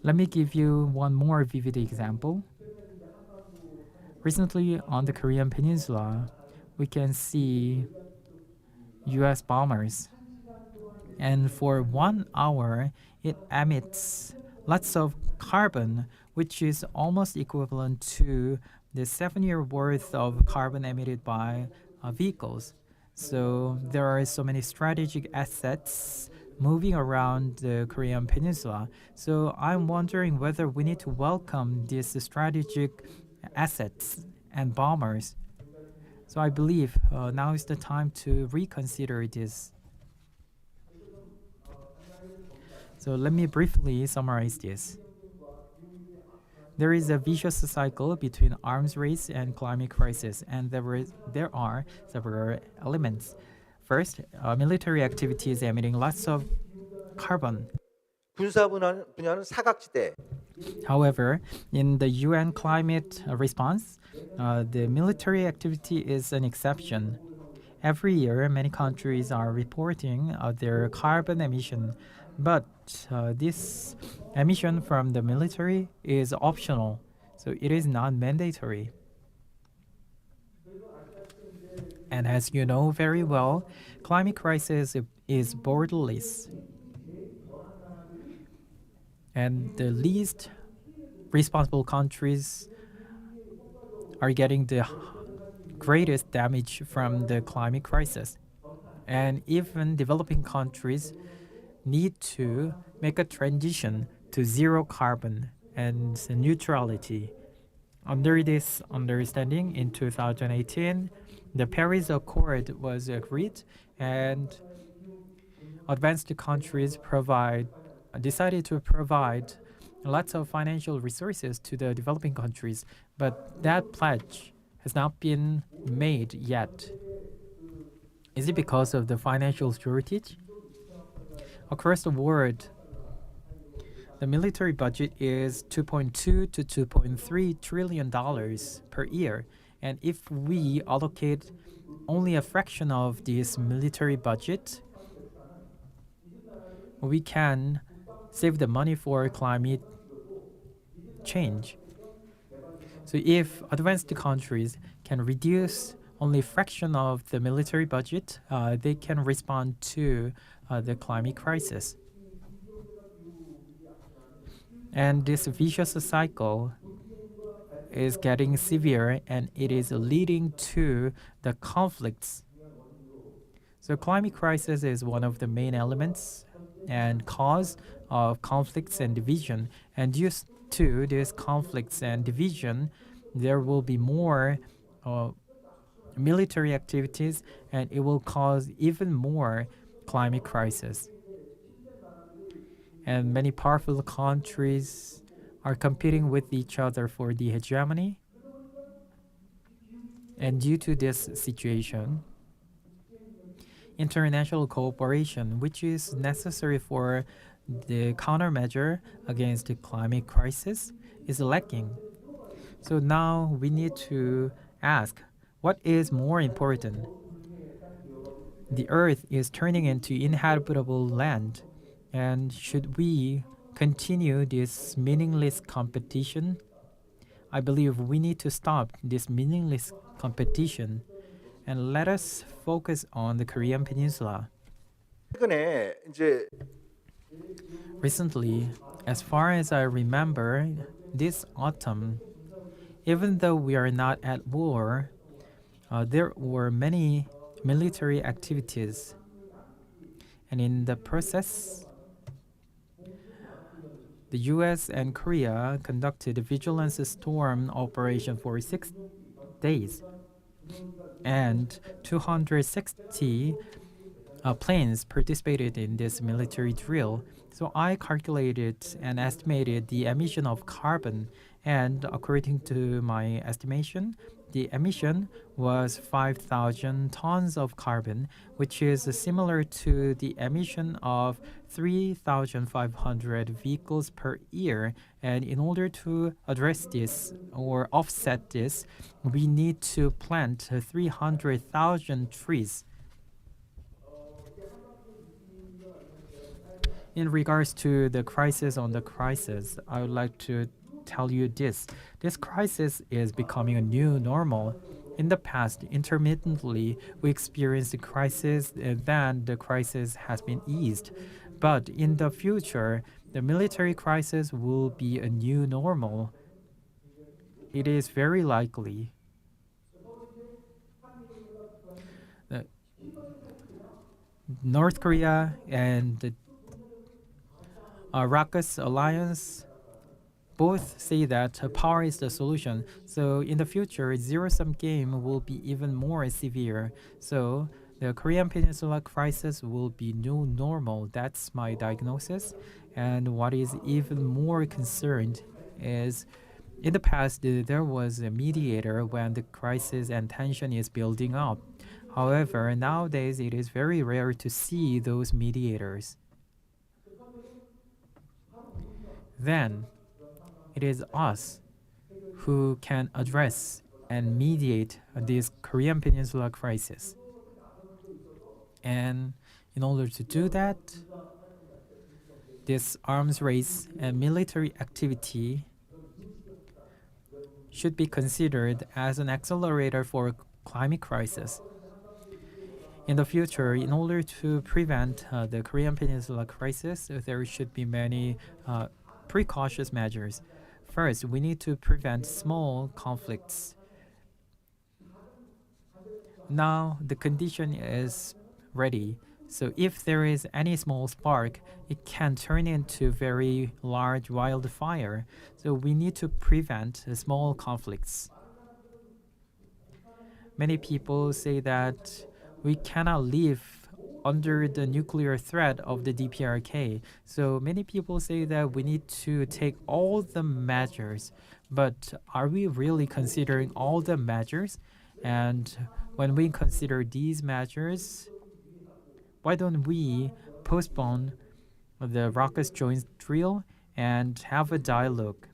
S2: Let me give you one more vivid example. Recently on the Korean Peninsula, we can see US bombers. And for 1 hour, it emits lots of carbon, which is almost equivalent to the 7-year worth of carbon emitted by vehicles. So there are so many strategic assets moving around the Korean Peninsula. So I'm wondering whether we need to welcome these strategic assets and bombers. So I believe now is the time to reconsider this. So let me briefly summarize this. There is a vicious cycle between arms race and climate crisis, and there are several elements. First, military activity is emitting lots of carbon.
S11: 군사 분야는 사각지대.
S2: However, in the UN climate response, the military activity is an exception. Every year, many countries are reporting their carbon emission, but this emission from the military is optional, so it is not mandatory. And as you know very well, climate crisis is borderless. And the least responsible countries are getting the greatest damage from the climate crisis. And even developing countries need to make a transition to zero carbon and neutrality. Under this understanding, in 2018, the Paris Accord was agreed, and advanced countries decided to provide lots of financial resources to the developing countries. But that pledge has not been made yet. Is it because of the financial shortage? Across the world, the military budget is $2.2 to $2.3 trillion per year. And if we allocate only a fraction of this military budget, we can save the money for climate change. So if advanced countries can reduce only a fraction of the military budget, they can respond to the climate crisis. And this vicious cycle is getting severe and it is leading to the conflicts. So climate crisis is one of the main elements and cause of conflicts and division. And due to these conflicts and division, there will be more military activities and it will cause even more climate crisis. And many powerful countries are competing with each other for the hegemony. And due to this situation, international cooperation, which is necessary for the countermeasure against the climate crisis, is lacking. So now we need to ask, what is more important? The earth is turning into inhabitable land, and should we continue this meaningless competition? I believe we need to stop this meaningless competition and let us focus on the Korean Peninsula.
S11: 최근에 이제
S2: Recently, as far as I remember, this autumn, even though we are not at war, there were many military activities. And in the process, the US and Korea conducted a vigilance storm operation for 6 days. And 260 planes participated in this military drill. So I calculated and estimated the emission of carbon, and according to my estimation, the emission was 5,000 tons of carbon, which is similar to the emission of 3,500 vehicles per year. And in order to address this or offset this, we need to plant 300,000 trees. In regards to the crisis on the crisis, I would like to tell you this. This crisis is becoming a new normal. In the past, intermittently, we experienced a crisis and then the crisis has been eased. But in the future, the military crisis will be a new normal. It is very likely. North Korea and the Rockets Alliance both say that power is the solution. So in the future, zero-sum game will be even more severe. So the Korean Peninsula crisis will be new normal. That's my diagnosis. And what is even more concerned is in the past, there was a mediator when the crisis and tension is building up. However, nowadays it is very rare to see those mediators. Then it is us who can address and mediate this Korean Peninsula crisis. And in order to do that, this arms race and military activity should be considered as an accelerator for climate crisis. In the future, in order to prevent the Korean Peninsula crisis, there should be many precautious measures. First, we need to prevent small conflicts. Now, the condition is ready. So if there is any small spark, it can turn into very large wildfire. So we need to prevent small conflicts. Many people say that we cannot live under the nuclear threat of the DPRK. So many people say that we need to take all the measures. But are we really considering all the measures? And when we consider these measures, why don't we postpone the Rockets joint drill and have a dialogue?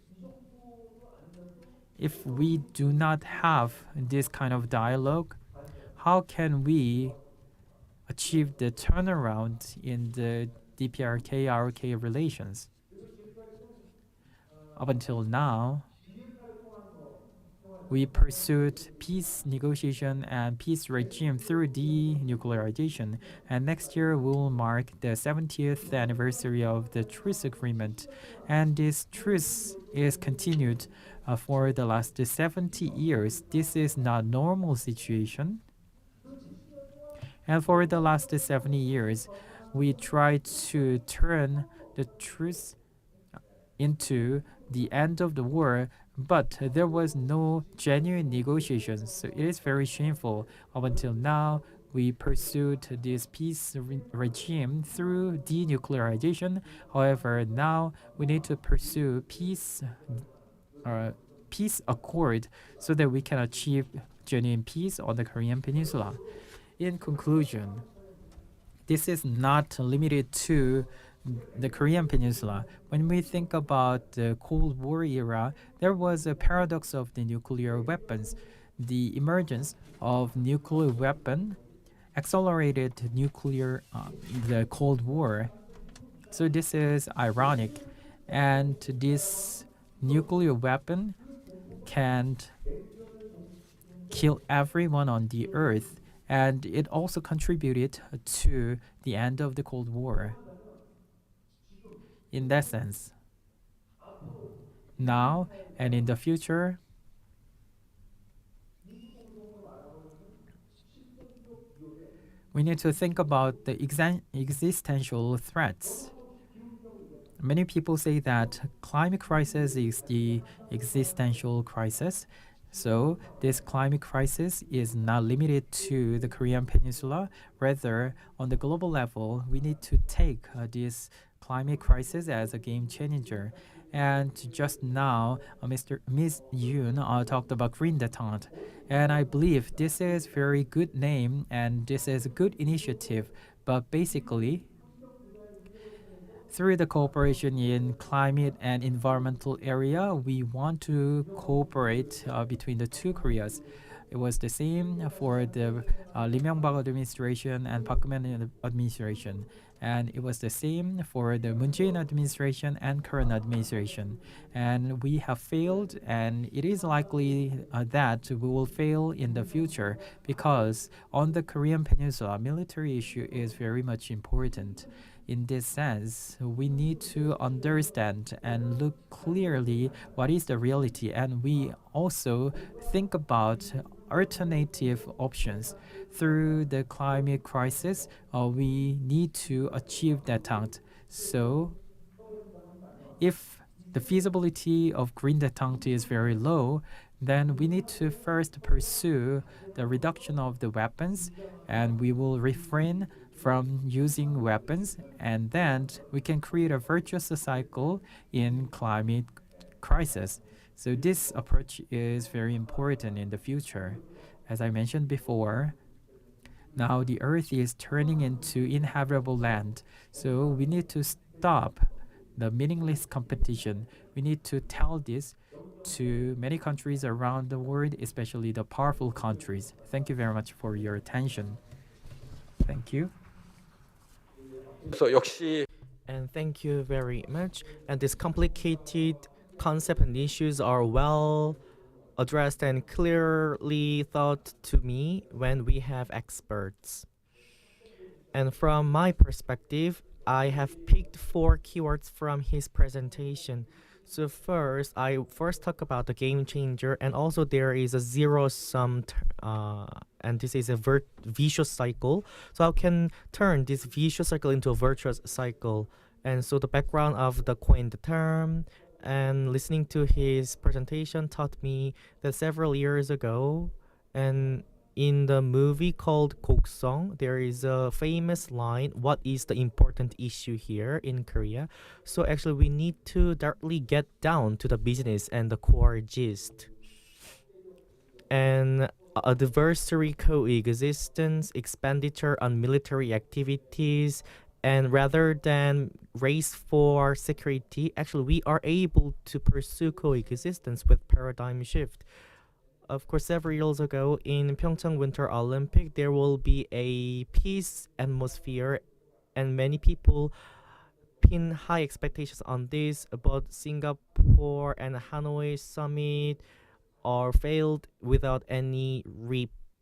S2: If we do not have this kind of dialogue, how can we achieve the turnaround in the DPRK-RK relations? Up until now, we pursued peace negotiation and peace regime through denuclearization, and next year will mark the 70th anniversary of the truce agreement, and this truce is continued for the last 70 years. This is not normal situation, and for the last 70 years, we tried to turn the truce into the end of the war, but there was no genuine negotiations. So it is very shameful. Up until now, we pursued this peace regime through denuclearization. However, now we need to pursue peace accord so that we can achieve genuine peace on the Korean Peninsula. In conclusion, this is not limited to the Korean Peninsula. When we think about the Cold War era, there was a paradox of the nuclear weapons. The emergence of nuclear weapon accelerated the Cold War. So this is ironic, and this nuclear weapon can kill everyone on the earth, and it also contributed to the end of the Cold War. In that sense, now and in the future, we need to think about the existential threats. Many people say that climate crisis is the existential crisis. So this climate crisis is not limited to the Korean Peninsula. Rather, on the global level, we need to take this climate crisis as a game changer. And just now, Ms. Yoon talked about green détente. And I believe this is very good name and this is a good initiative. But basically, through the cooperation in climate and environmental area, we want to cooperate between the two Koreas. It was the same for the Lee Myung-bak administration and Park Geun-hye administration. And it was the same for the Moon Jae-in administration and current administration. And we have failed, and it is likely that we will fail in the future because on the Korean Peninsula, military issue is very much important. In this sense, we need to understand and look clearly what is the reality, and we also think about alternative options. Through the climate crisis, we need to achieve détente. So, if the feasibility of green détente is very low, then we need to first pursue the reduction of the weapons, and we will refrain from using weapons, and then we can create a virtuous cycle in climate crisis. So this approach is very important in the future. As I mentioned before, now the earth is turning into inhabitable land. So we need to stop the meaningless competition. We need to tell this to many countries around the world, especially the powerful countries. Thank you very much for your attention. Thank you.
S11: 그래서 역시
S5: And thank you very much. And these complicated concepts and issues are well addressed and clearly thought to me when we have experts. And from my perspective, I have picked 4 keywords from his presentation. So I first talk about the game changer, and also there is a zero sum, and this is a vicious cycle. So I can turn this vicious cycle into a virtuous cycle. And so the background of the coined term and listening to his presentation taught me that several years ago, and in the movie called Koksong, there is a famous line, what is the important issue here in Korea? So actually we need to directly get down to the business and the core gist. And adversary coexistence, expenditure on military activities, and rather than race for security, actually we are able to pursue coexistence with paradigm shift. Of course, several years ago in Pyeongchang Winter Olympic, there will be a peace atmosphere, and many people pin high expectations on this. But Singapore and Hanoi summit are failed without any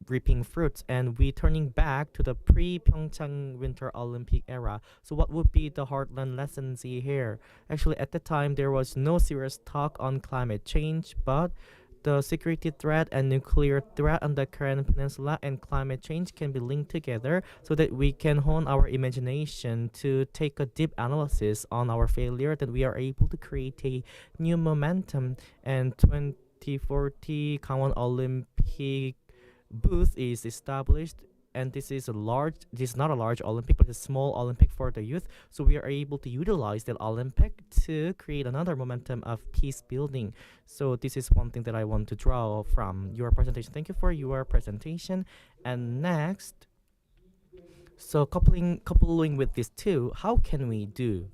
S5: reaping fruits, and we turning back to the pre-Pyeongchang Winter Olympic era. So what would be the heartland lessons here? Actually, at the time, there was no serious talk on climate change, but the security threat and nuclear threat on the Korean Peninsula and climate change can be linked together so that we can hone our imagination to take a deep analysis on our failure, that we are able to create a new momentum. And 2040 Gangwon Olympic booth is established, and this is not a large Olympic, but a small Olympic for the youth. So we are able to utilize that Olympic to create another momentum of peace building. So this is one thing that I want to draw from your presentation. Thank you for your presentation. And next, so coupling with this too, how can we do?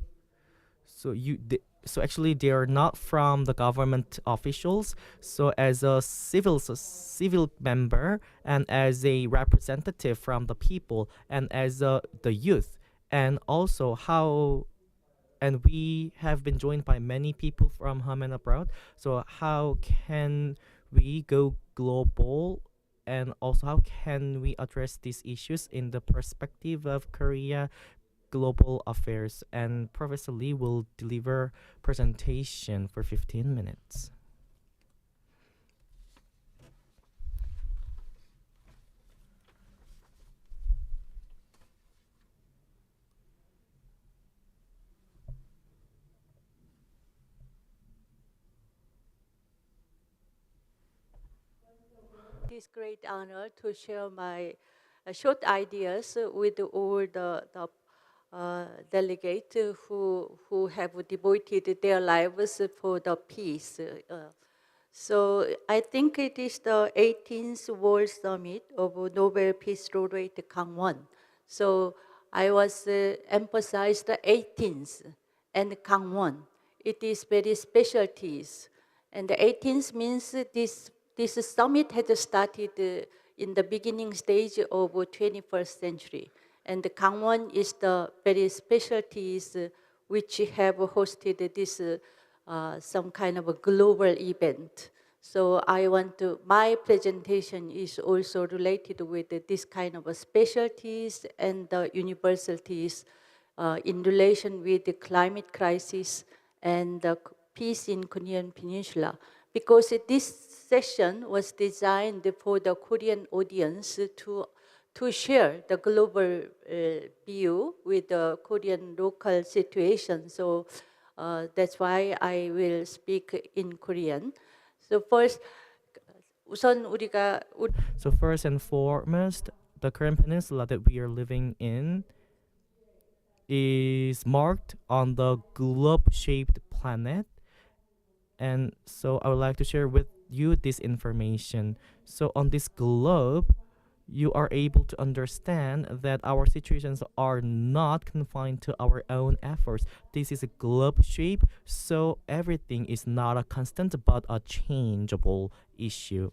S5: So actually they are not from the government officials. So as a civil member and as a representative from the people and as the youth, and also and we have been joined by many people from home and abroad. So how can we go global, and also how can we address these issues in the perspective of Korea global affairs? And Professor Lee will deliver presentation for 15 minutes.
S12: It is great honor to share my short ideas with all the delegates who have devoted their lives for the peace. So I think it is the 18th World Summit of Nobel Peace Laureate Gangwon. So I was emphasized the 18th and Gangwon. It is very specialties. And the 18th means this summit had started in the beginning stage of 21st century. And the Gangwon is the very specialties which have hosted this some kind of a global event. So my presentation is also related with this kind of specialties and the universalities in relation with the climate crisis and the peace in Korean Peninsula. Because this session was designed for the Korean audience to share the global view with the Korean local situation. So that's why I will speak in Korean. So first
S5: and foremost, the Korean Peninsula that we are living in is marked on the globe-shaped planet. And so I would like to share with you this information. So on this globe, you are able to understand that our situations are not confined to our own efforts. This is a globe shape, so everything is not a constant but a changeable issue.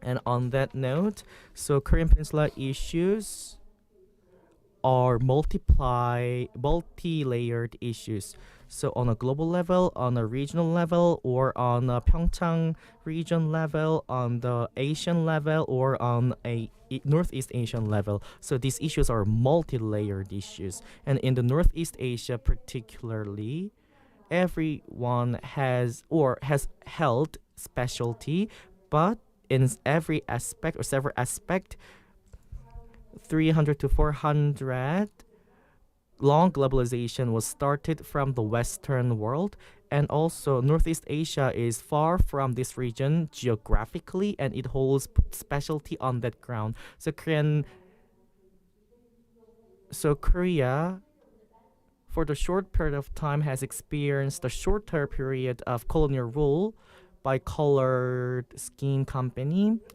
S5: And on that note, so Korean Peninsula issues are multi-layered issues. So on a global level, on a regional level, or on a Pyeongchang region level, on the Asian level, or on a Northeast Asian level. So these issues are multi-layered issues. And in the Northeast Asia particularly, everyone has held specialty, but in every aspect or several aspect, 300 to 400 long globalization was started from the Western world, and also Northeast Asia is far from this region geographically, and it holds specialty on that ground. So Korea, for the short period of time, has experienced a shorter period of colonial rule by colored skin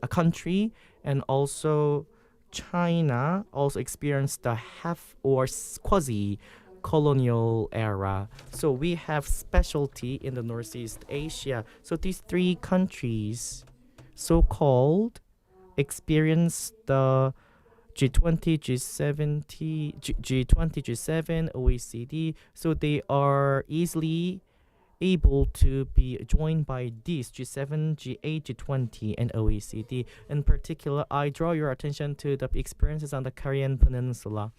S5: a country, and also China also experienced the half or quasi colonial era. So we have specialty in the Northeast Asia. So these three countries, so-called, experienced the G20, G70, G20, G7, OECD. So they are easily able to be joined by these G7, G8, G20, and OECD. In particular, I draw your attention to the experiences on the Korean Peninsula.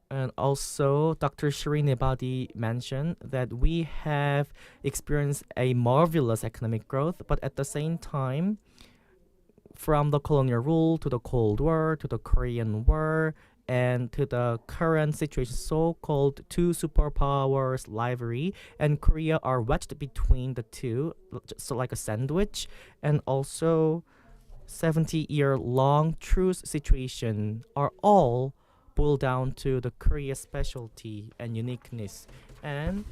S5: And also, Dr. Shireen Ebadi mentioned that we have experienced a marvelous economic growth, but at the same time, from the colonial rule to the Cold War to the Korean War and to the current situation, so-called two superpowers rivalry, and Korea are wedged between the two, so like a sandwich, and also 70-year-long truce situation are all boil down to the Korea specialty and uniqueness. And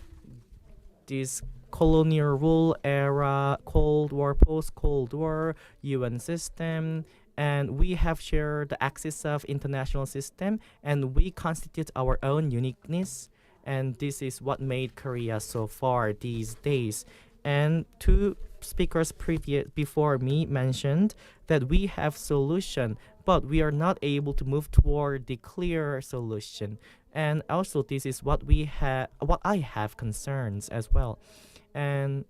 S5: this colonial rule era, Cold War, post-Cold War, UN system, and we have shared the axis of international system, and we constitute our own uniqueness, and this is what made Korea so far these days. And two speakers before me mentioned that we have solution, but we are not able to move toward the clear solution. And also, this is what I have concerns as well. And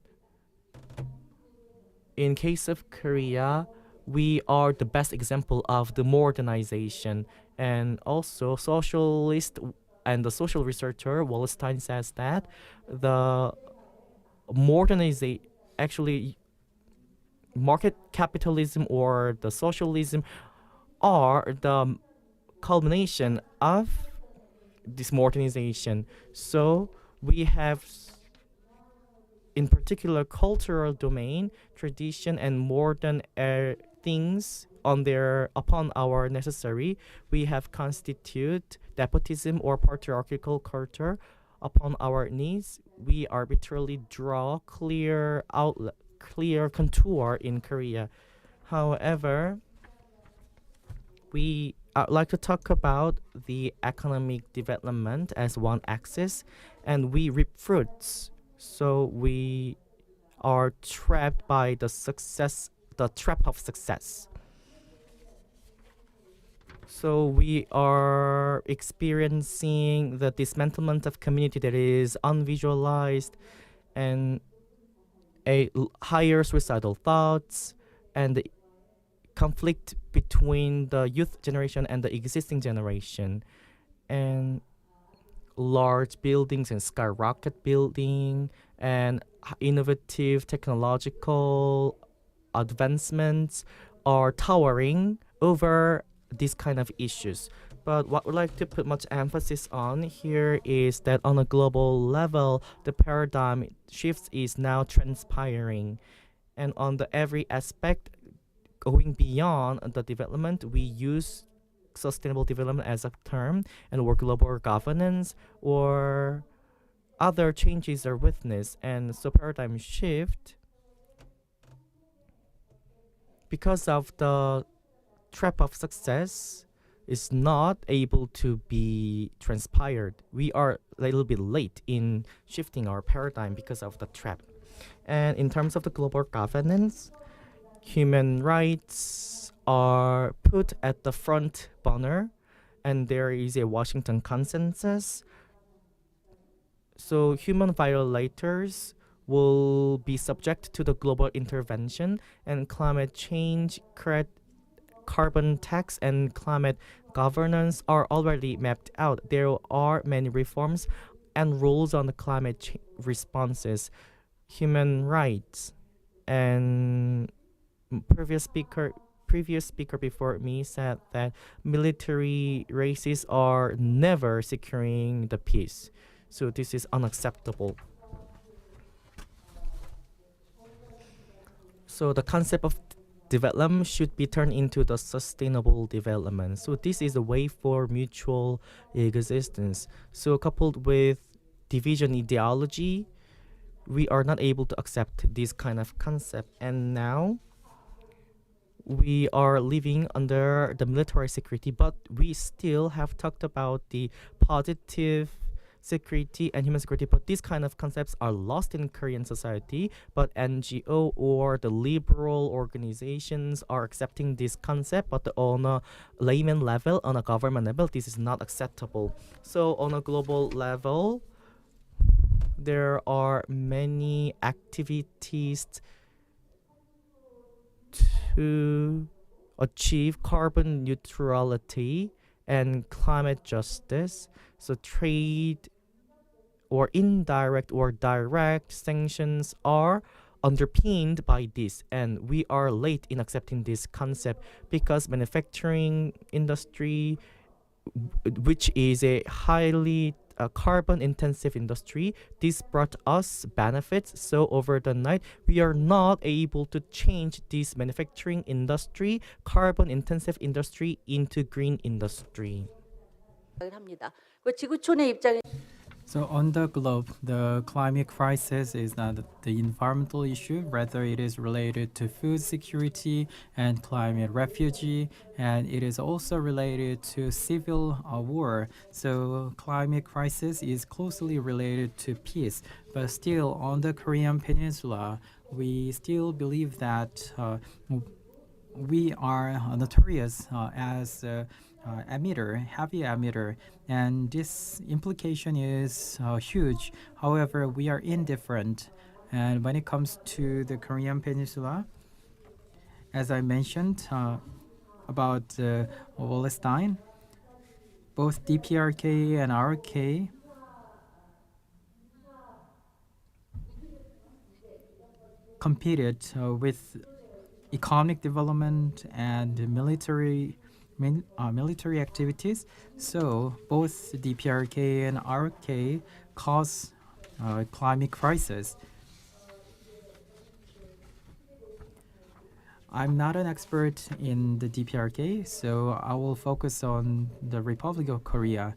S5: in case of Korea, we are the best example of the modernization. And also, socialist and the social researcher Wallerstein says that the modernization, actually, market capitalism or the socialism are the culmination of this modernization. So we have, in particular, cultural domain, tradition, and modern things upon our necessary. We have constitute despotism or patriarchal culture upon our needs. We arbitrarily draw clear contour in Korea. However, we like to talk about the economic development as one axis, and we reap fruits. So we are trapped by the trap of success. So we are experiencing the dismantlement of community that is unvisualized, and higher suicidal thoughts, and the conflict between the youth generation and the existing generation, and large buildings and skyrocket building, and innovative technological advancements are towering over these kind of issues. But what we'd like to put much emphasis on here is that on a global level, the paradigm shifts is now transpiring. And on the every aspect, going beyond the development, we use sustainable development as a term, or global governance, or other changes are witnessed. And so paradigm shift, because of the trap of success, is not able to be transpired. We are a little bit late in shifting our paradigm because of the trap. And in terms of the global governance, human rights are put at the front burner, and there is a Washington consensus. So human violators will be subject to the global intervention, and climate change, carbon tax, and climate governance are already mapped out. There are many reforms and rules on the climate responses. Human rights, and previous speaker before me said that military races are never securing the peace. So this is unacceptable. So the concept of development should be turned into the sustainable development. So this is a way for mutual existence. So coupled with division ideology, we are not able to accept this kind of concept. And now we are living under the military security, but we still have talked about the positive security and human security, but these kind of concepts are lost in Korean society. But NGO or the liberal organizations are accepting this concept, but on a layman level, on a government level, this is not acceptable. So on a global level, there are many activities to achieve carbon neutrality and climate justice. So trade or indirect or direct sanctions are underpinned by this, and we are late in accepting this concept because manufacturing industry, which is a highly carbon intensive industry, this brought us benefits. So over the night, we are not able to change this manufacturing industry, carbon intensive industry into green industry.
S12: 합니다. 그 지구촌의 입장에
S2: So on the globe, the climate crisis is not the environmental issue, rather it is related to food security and climate refugee, and it is also related to civil war. So climate crisis is closely related to peace, but still on the Korean Peninsula, we still believe that we are notorious as heavy emitter, and this implication is huge. However, we are indifferent, and when it comes to the Korean Peninsula, as I mentioned about Palestine, both DPRK and RK competed with economic development and military activities. So both DPRK and RK cause climate crisis. I'm not an expert in the DPRK, so I will focus on the Republic of Korea.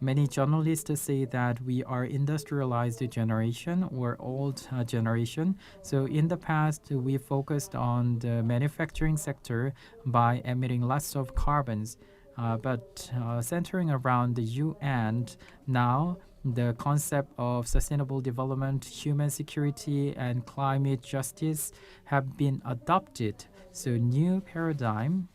S2: Many journalists say that we are industrialized generation or old generation. So in the past, we focused on the manufacturing sector by emitting lots of carbons. But centering around the UN, now the concept of sustainable development, human security, and climate justice have been adopted. So new paradigm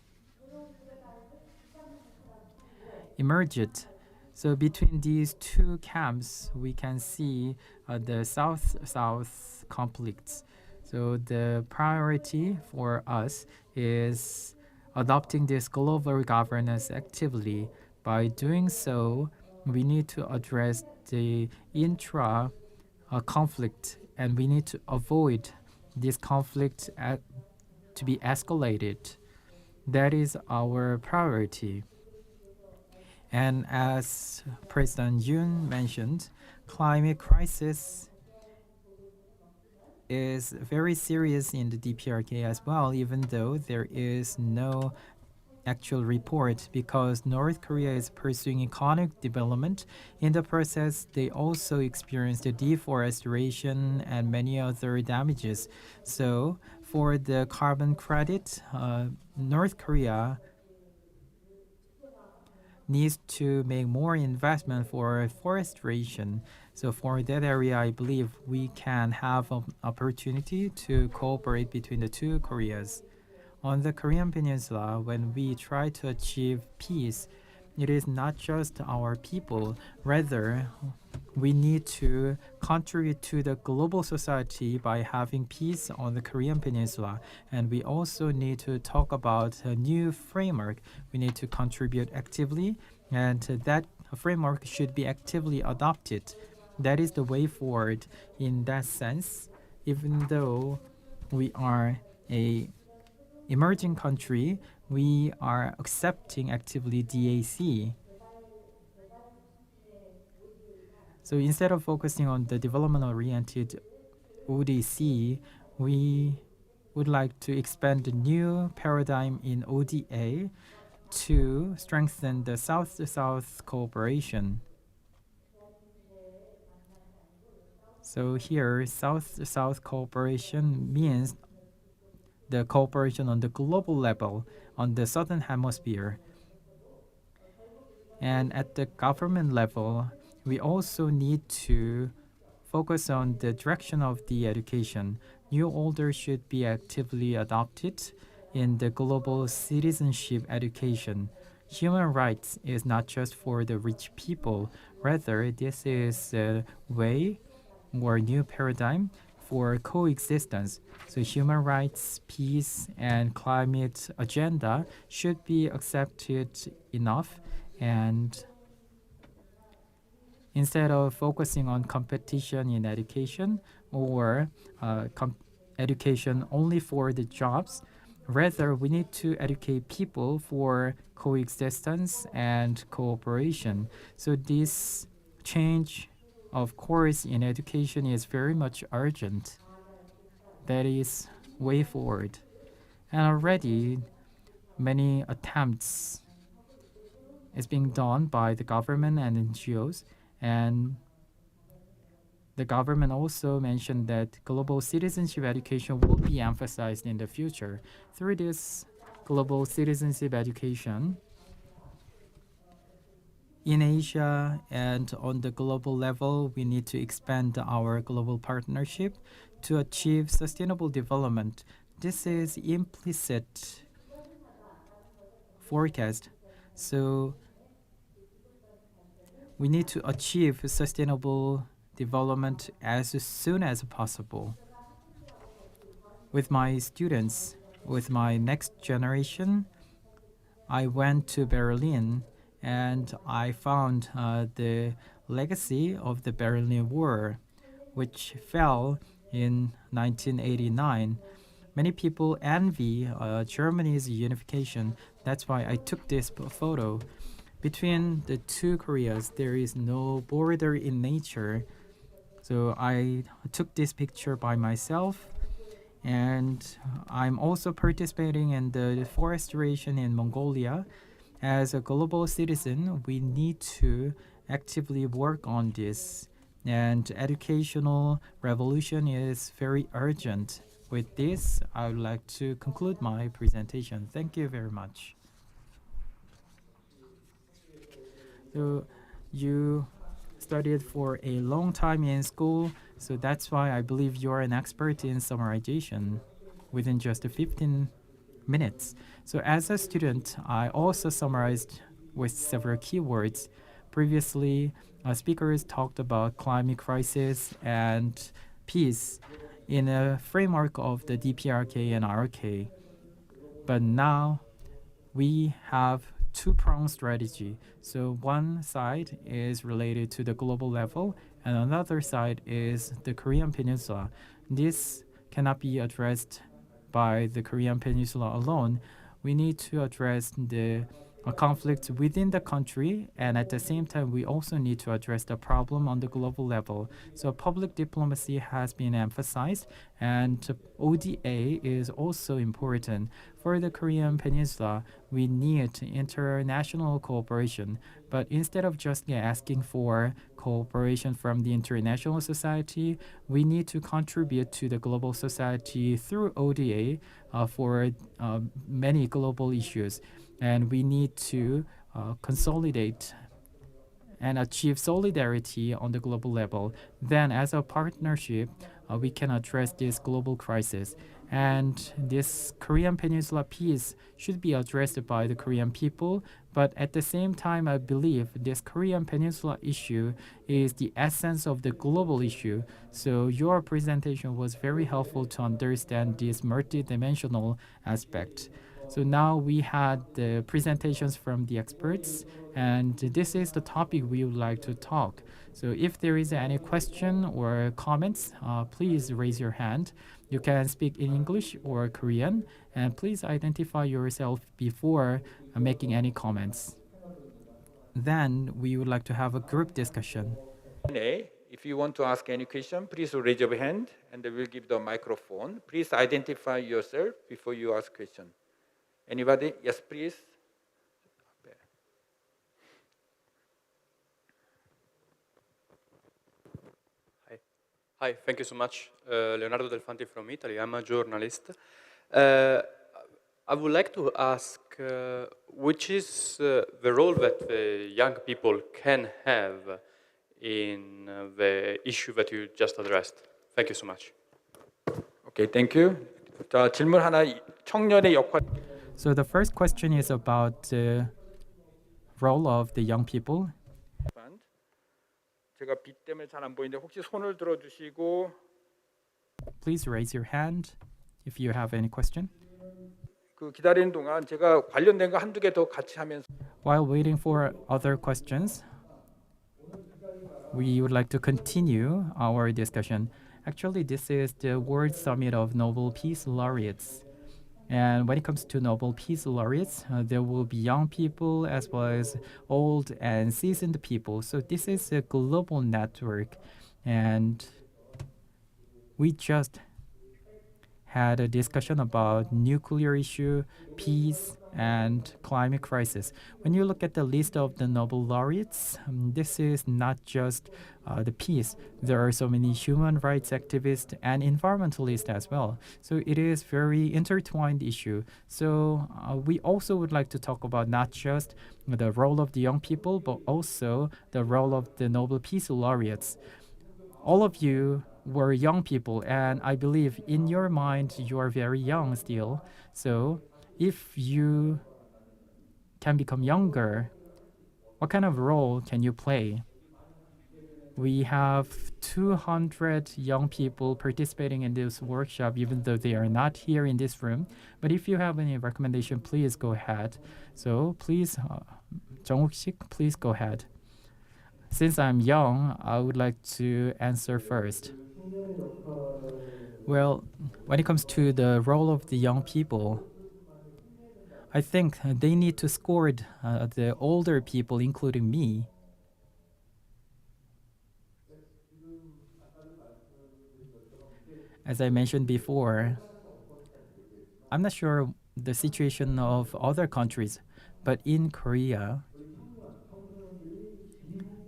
S2: emerged. So between these two camps, we can see the South-South conflicts. So the priority for us is adopting this global governance actively. By doing so, we need to address the intra conflict, and we need to avoid this conflict to be escalated. That is our priority. And as President Yoon mentioned, climate crisis is very serious in the DPRK as well, even though there is no actual report, because North Korea is pursuing economic development. In the process, they also experienced deforestation and many other damages. So for the carbon credit, North Korea needs to make more investment for forestation. So for that area, I believe we can have an opportunity to cooperate between the two Koreas. On the Korean Peninsula, when we try to achieve peace, it is not just our people, rather we need to contribute to the global society by having peace on the Korean Peninsula. And we also need to talk about a new framework. We need to contribute actively, and that framework should be actively adopted. That is the way forward in that sense. Even though we are a emerging country, we are accepting actively DAC. So instead of focusing on the development-oriented ODC, we would like to expand the new paradigm in ODA to strengthen the South-to-South cooperation. So here, South-to-South cooperation means the cooperation on the global level on the Southern Hemisphere. And at the government level, we also need to focus on the direction of the education. New order should be actively adopted in the global citizenship education. Human rights is not just for the rich people. Rather, this is a way or new paradigm for coexistence. So human rights, peace, and climate agenda should be accepted enough, and instead of focusing on competition in education or education only for the jobs, rather we need to educate people for coexistence and cooperation. So this change of course in education is very much urgent. That is way forward. And already many attempts is being done by the government and NGOs, and the government also mentioned that global citizenship education will be emphasized in the future. Through this global citizenship education, in Asia and on the global level, we need to expand our global partnership to achieve sustainable development. This is implicit forecast. So we need to achieve sustainable development as soon as possible. With my students, with my next generation, I went to Berlin and I found the legacy of the Berlin Wall, which fell in 1989. Many people envy Germany's unification. That's why I took this photo. Between the two Koreas, there is no border in nature. So I took this picture by myself, and I'm also participating in the forest restoration in Mongolia. As a global citizen, we need to actively work on this, and educational revolution is very urgent. With this, I would like to conclude my presentation. Thank you very much. So you studied for a long time in school, so that's why I believe you're an expert in summarization within just 15 minutes. So as a student, I also summarized with several keywords. Previously, speakers talked about climate crisis and peace in a framework of the DPRK and RK. But now we have two-pronged strategy. So one side is related to the global level, and another side is the Korean Peninsula. This cannot be addressed by the Korean Peninsula alone. We need to address the conflict within the country, and at the same time, we also need to address the problem on the global level. So public diplomacy has been emphasized, and ODA is also important. For the Korean Peninsula, we need international cooperation, but instead of just asking for cooperation from the international society, we need to contribute to the global society through ODA for many global issues. And we need to consolidate and achieve solidarity on the global level. Then as a partnership, we can address this global crisis. And this Korean Peninsula peace should be addressed by the Korean people. But at the same time, I believe this Korean Peninsula issue is the essence of the global issue. So your presentation was very helpful to understand this multidimensional aspect. So now we had the presentations from the experts, and this is the topic we would like to talk. So if there is any question or comments, please raise your hand. You can speak in English or Korean, and please identify yourself before making any comments. Then we would like to have a group discussion.
S11: If you want to ask any question, please raise your hand and we'll give the microphone. Please identify yourself before you ask question. Anybody? Yes, please.
S13: Hi, thank you so much. Leonardo Del Fanti from Italy. I'm a journalist. I would like to ask which is the role that the young people can have in the issue that you just addressed. Thank you so much.
S11: Okay, thank you. 자, 질문 하나, 청년의 역할.
S2: So the first question is about the role of the young people.
S11: 제가 빛 때문에 잘 안 보이는데 혹시 손을 들어 주시고
S2: Please raise your hand if you have any question.
S11: 그 기다리는 동안 제가 관련된 거 한두 개 더 같이 하면서
S2: While waiting for other questions, we would like to continue our discussion. Actually, this is the World Summit of Nobel Peace Laureates. And when it comes to Nobel Peace Laureates, there will be young people as well as old and seasoned people. So this is a global network. And we just had a discussion about nuclear issue, peace, and climate crisis. When you look at the list of the Nobel laureates, this is not just the peace. There are so many human rights activists and environmentalists as well. So it is very intertwined issue. So we also would like to talk about not just the role of the young people, but also the role of the Nobel Peace Laureates. All of you were young people, and I believe in your mind you are very young still. So if you can become younger, what kind of role can you play? We have 200 young people participating in this workshop, even though they are not here in this room. But if you have any recommendation, please go ahead. So please, Jung-Wook-sik, please go ahead. Since I'm young, I would like to answer first. Well, when it comes to the role of the young people, I think they need to score the older people, including me. As I mentioned before, I'm not sure the situation of other countries, but in Korea,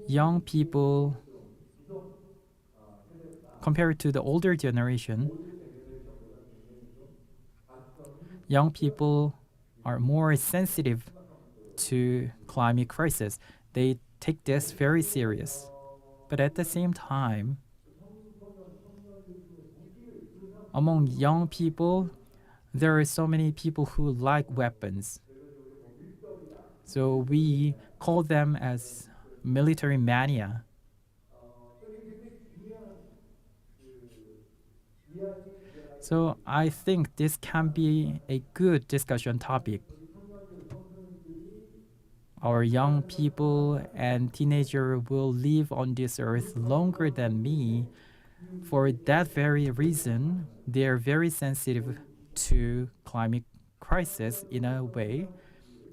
S2: young people, compared to the older generation, young people are more sensitive to climate crisis. They take this very serious. But at the same time, among young people, there are so many people who like weapons. So we call them as military mania. So I think this can be a good discussion topic. Our young people and teenagers will live on this earth longer than me. For that very reason, they are very sensitive to climate crisis in a way.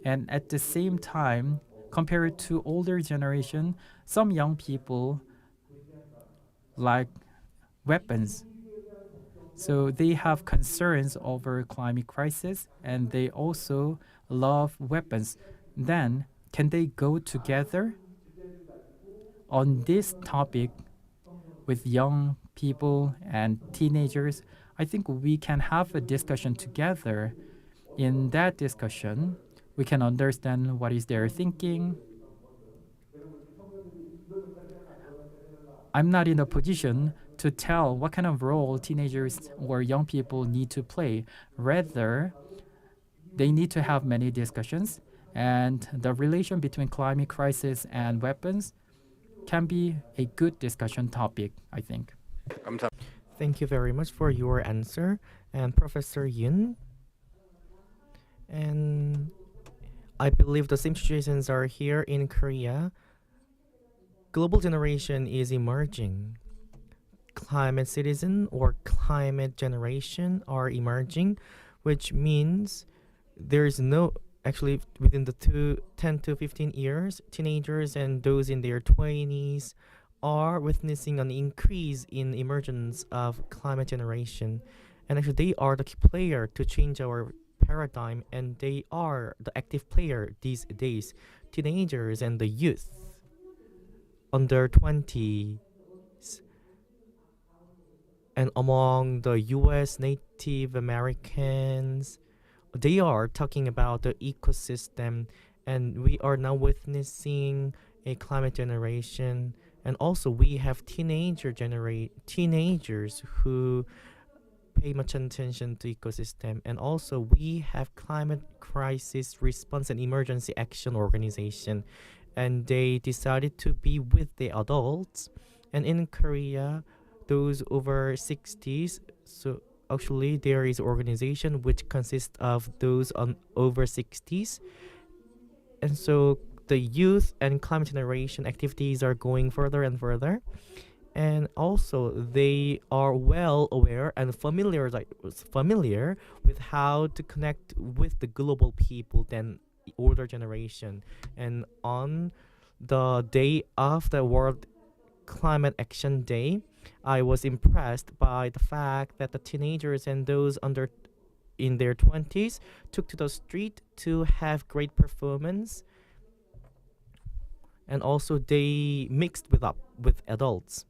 S2: And at the same time, compared to older generation, some young people like weapons. So they have concerns over climate crisis and they also love weapons. Then can they go together on this topic with young people and teenagers? I think we can have a discussion together. In that discussion, we can understand what is their thinking. I'm not in a position to tell what kind of role teenagers or young people need to play. Rather, they need to have many discussions, and the relation between climate crisis and weapons can be a good discussion topic, I think.
S5: Thank you very much for your answer. And Professor Yun. And I believe the same situations are here in Korea. global generation is emerging. Climate citizen or climate generation are emerging, which means there is no actually within the 10 to 15 years, teenagers and those in their 20s are witnessing an increase in emergence of climate generation. And actually they are the key player to change our paradigm, and they are the active player these days. Teenagers and the youth under 20s and among the US Native Americans, they are talking about the ecosystem, and we are now witnessing a climate generation. And also we have teenagers who pay much attention to ecosystem, and also we have climate crisis response and emergency action organization, and they decided to be with the adults. And in Korea, those over 60s, so actually there is organization which consists of those on over 60s, and so the youth and climate generation activities are going further and further. And also they are well aware and familiar with how to connect with the global people than the older generation. And on the day of the World Climate Action Day, I was impressed by the fact that the teenagers and those under in their 20s took to the street to have great performance, and also they mixed with adults.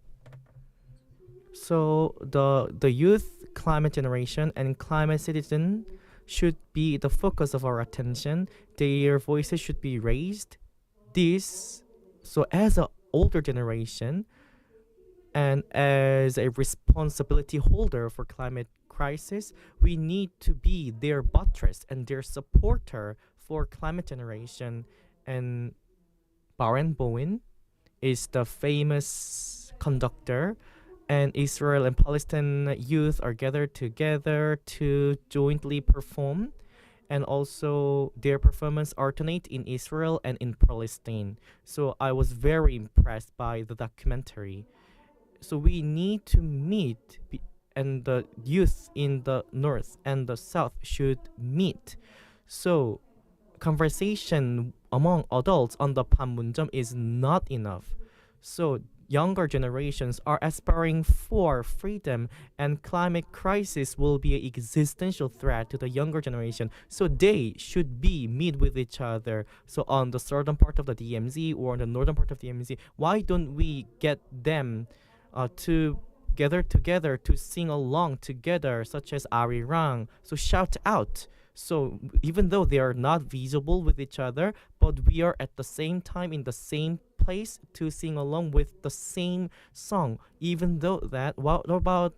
S5: So the youth, climate generation, and climate citizen should be the focus of our attention. Their voices should be raised. So as an older generation and as a responsibility holder for climate crisis, we need to be their buttress and their supporter for climate generation. And Barenboim is the famous conductor, and Israel and Palestine youth are gathered together to jointly perform, and also their performance alternate in Israel and in Palestine. So I was very impressed by the documentary. So we need to meet, and the youth in the north and the south should meet. So conversation among adults on the Panmunjom is not enough. So younger generations are aspiring for freedom, and climate crisis will be an existential threat to the younger generation. So they should be meet with each other. So on the southern part of the DMZ or on the northern part of the DMZ, why don't we get them to gather together to sing along together, such as Arirang? So shout out. So even though they are not visible with each other, but we are at the same time in the same place to sing along with the same song. Even though that, what about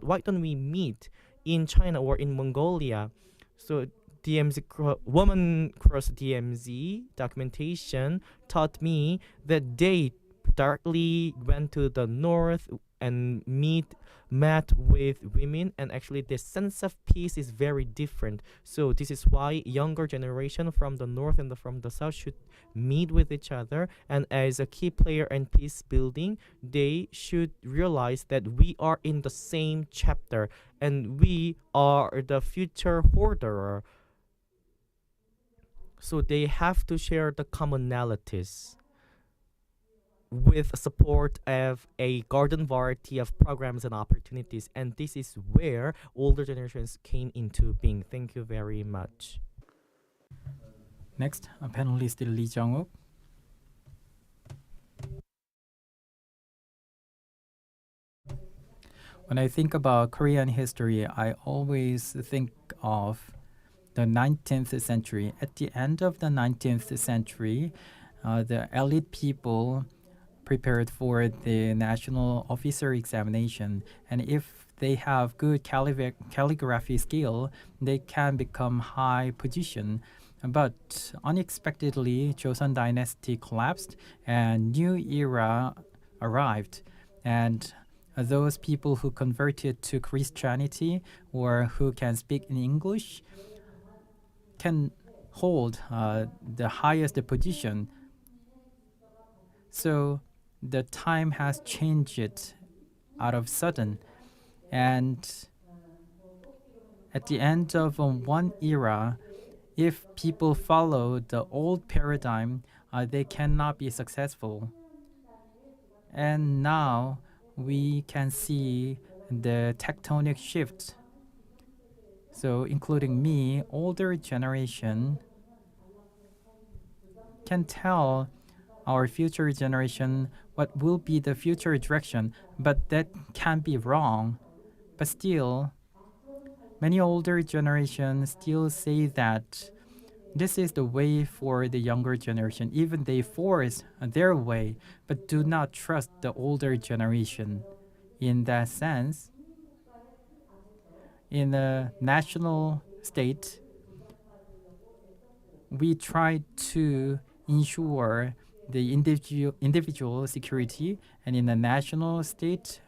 S5: why don't we meet in China or in Mongolia? So Woman Cross DMZ documentation taught me that they directly went to the north and met with women, and actually the sense of peace is very different. So this is why younger generation from the north and from the south should meet with each other, and as a key player in peace building, they should realize that we are in the same chapter and we are the future hoarder. So they have to share the commonalities with support of a garden variety of programs and opportunities. And this is where older generations came into being. Thank you very much.
S2: Next, panelist Lee Jung-wook. When I think about Korean history, I always think of the 19th century. At the end of the 19th century, the elite people prepared for the national officer examination, and if they have good calligraphy skill, they can become high position. But unexpectedly, Joseon dynasty collapsed and new era arrived, and those people who converted to Christianity or who can speak in English can hold the highest position. So the time has changed out of sudden. And at the end of one era, if people follow the old paradigm, they cannot be successful. And now we can see the tectonic shift. So including me, older generation can tell our future generation what will be the future direction, but that can be wrong. But still, many older generations still say that this is the way for the younger generation. Even they force their way, but do not trust the older generation. In that sense, in a national state, we try to ensure the individual security, and in the national state,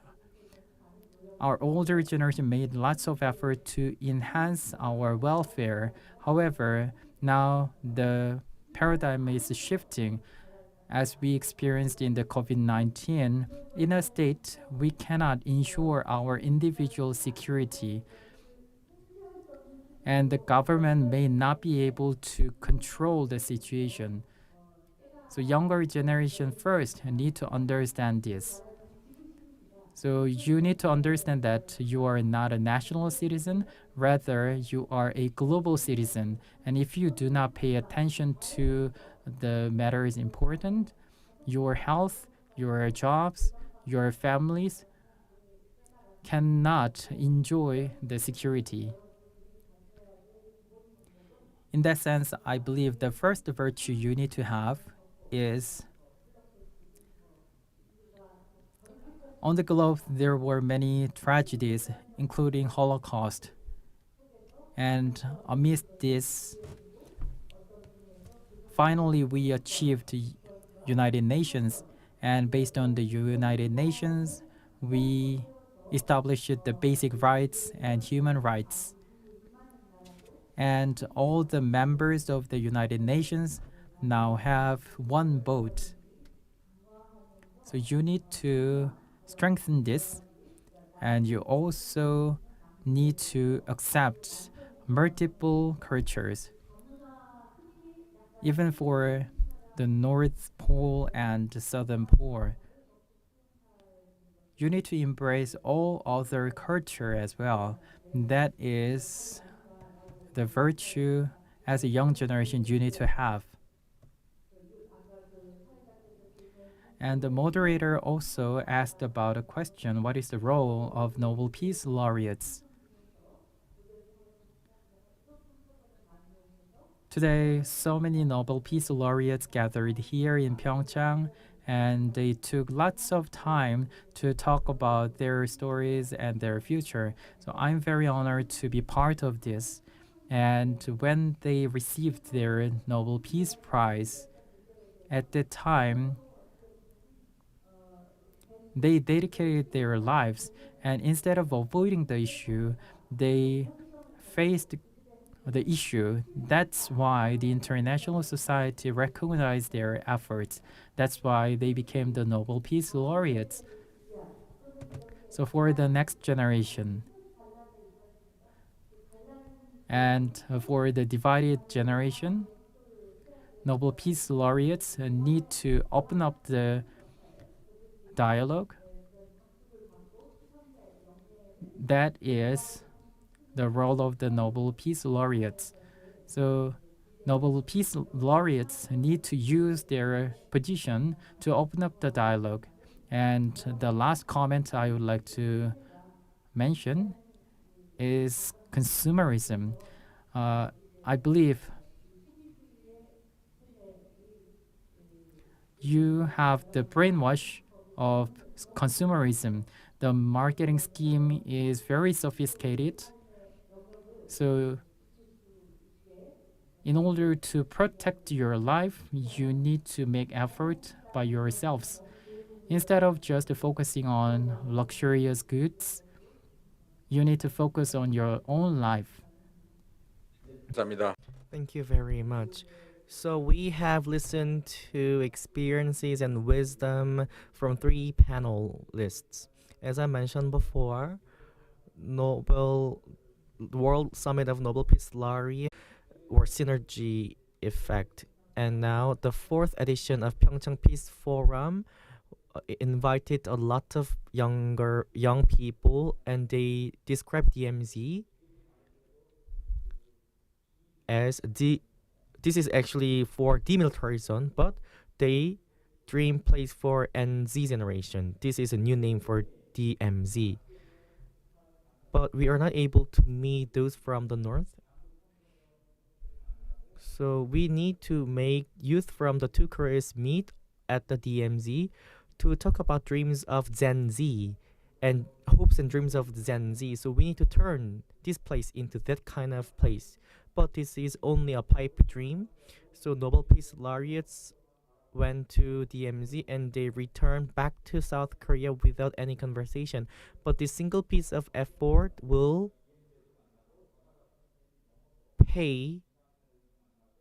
S2: our older generation made lots of effort to enhance our welfare. However, now the paradigm is shifting as we experienced in the COVID-19. In a state, we cannot ensure our individual security, and the government may not be able to control the situation. So younger generation first need to understand this. So you need to understand that you are not a national citizen, rather you are a global citizen. And if you do not pay attention to the matters important, your health, your jobs, your families cannot enjoy the security. In that sense, I believe the first virtue you need to have is, on the globe, there were many tragedies, including Holocaust. And amidst this, finally we achieved United Nations. And based on the United Nations, we established the basic rights and human rights. And all the members of the United Nations now have one vote. So you need to strengthen this, and you also need to accept multiple cultures. Even for the North Pole and the Southern Pole, you need to embrace all other culture as well. That is the virtue as a young generation you need to have. And the moderator also asked about a question: what is the role of Nobel Peace Laureates? Today, so many Nobel Peace Laureates gathered here in Pyeongchang, and they took lots of time to talk about their stories and their future. So I'm very honored to be part of this. And when they received their Nobel Peace Prize, at the time, they dedicated their lives, and instead of avoiding the issue, they faced the issue. That's why the international society recognized their efforts. That's why they became the Nobel Peace Laureates. So for the next generation, and for the divided generation, Nobel Peace Laureates need to open up the dialogue. That is the role of the Nobel Peace Laureates. So Nobel Peace Laureates need to use their position to open up the dialogue. And the last comment I would like to mention is consumerism. I believe you have the brainwash of consumerism. The marketing scheme is very sophisticated. So in order to protect your life, you need to make effort by yourselves. Instead of just focusing on luxurious goods, you need to focus on your own life.
S5: Thank you very much. So we have listened to experiences and wisdom from 3 panelists. As I mentioned before, Nobel World Summit of Nobel Peace Laureates or synergy effect. And now the 4th edition of Pyeongchang Peace Forum invited a lot of young people, and they described DMZ as this is actually for demilitarized zone, but they dream place for NZ generation. This is a new name for DMZ. But we are not able to meet those from the north. So we need to make youth from the 2 Koreas meet at the DMZ to talk about dreams of Gen Z and hopes and dreams of Gen Z. So we need to turn this place into that kind of place. But this is only a pipe dream. So Nobel Peace Laureates went to DMZ and they returned back to South Korea without any conversation. But this single piece of effort will pay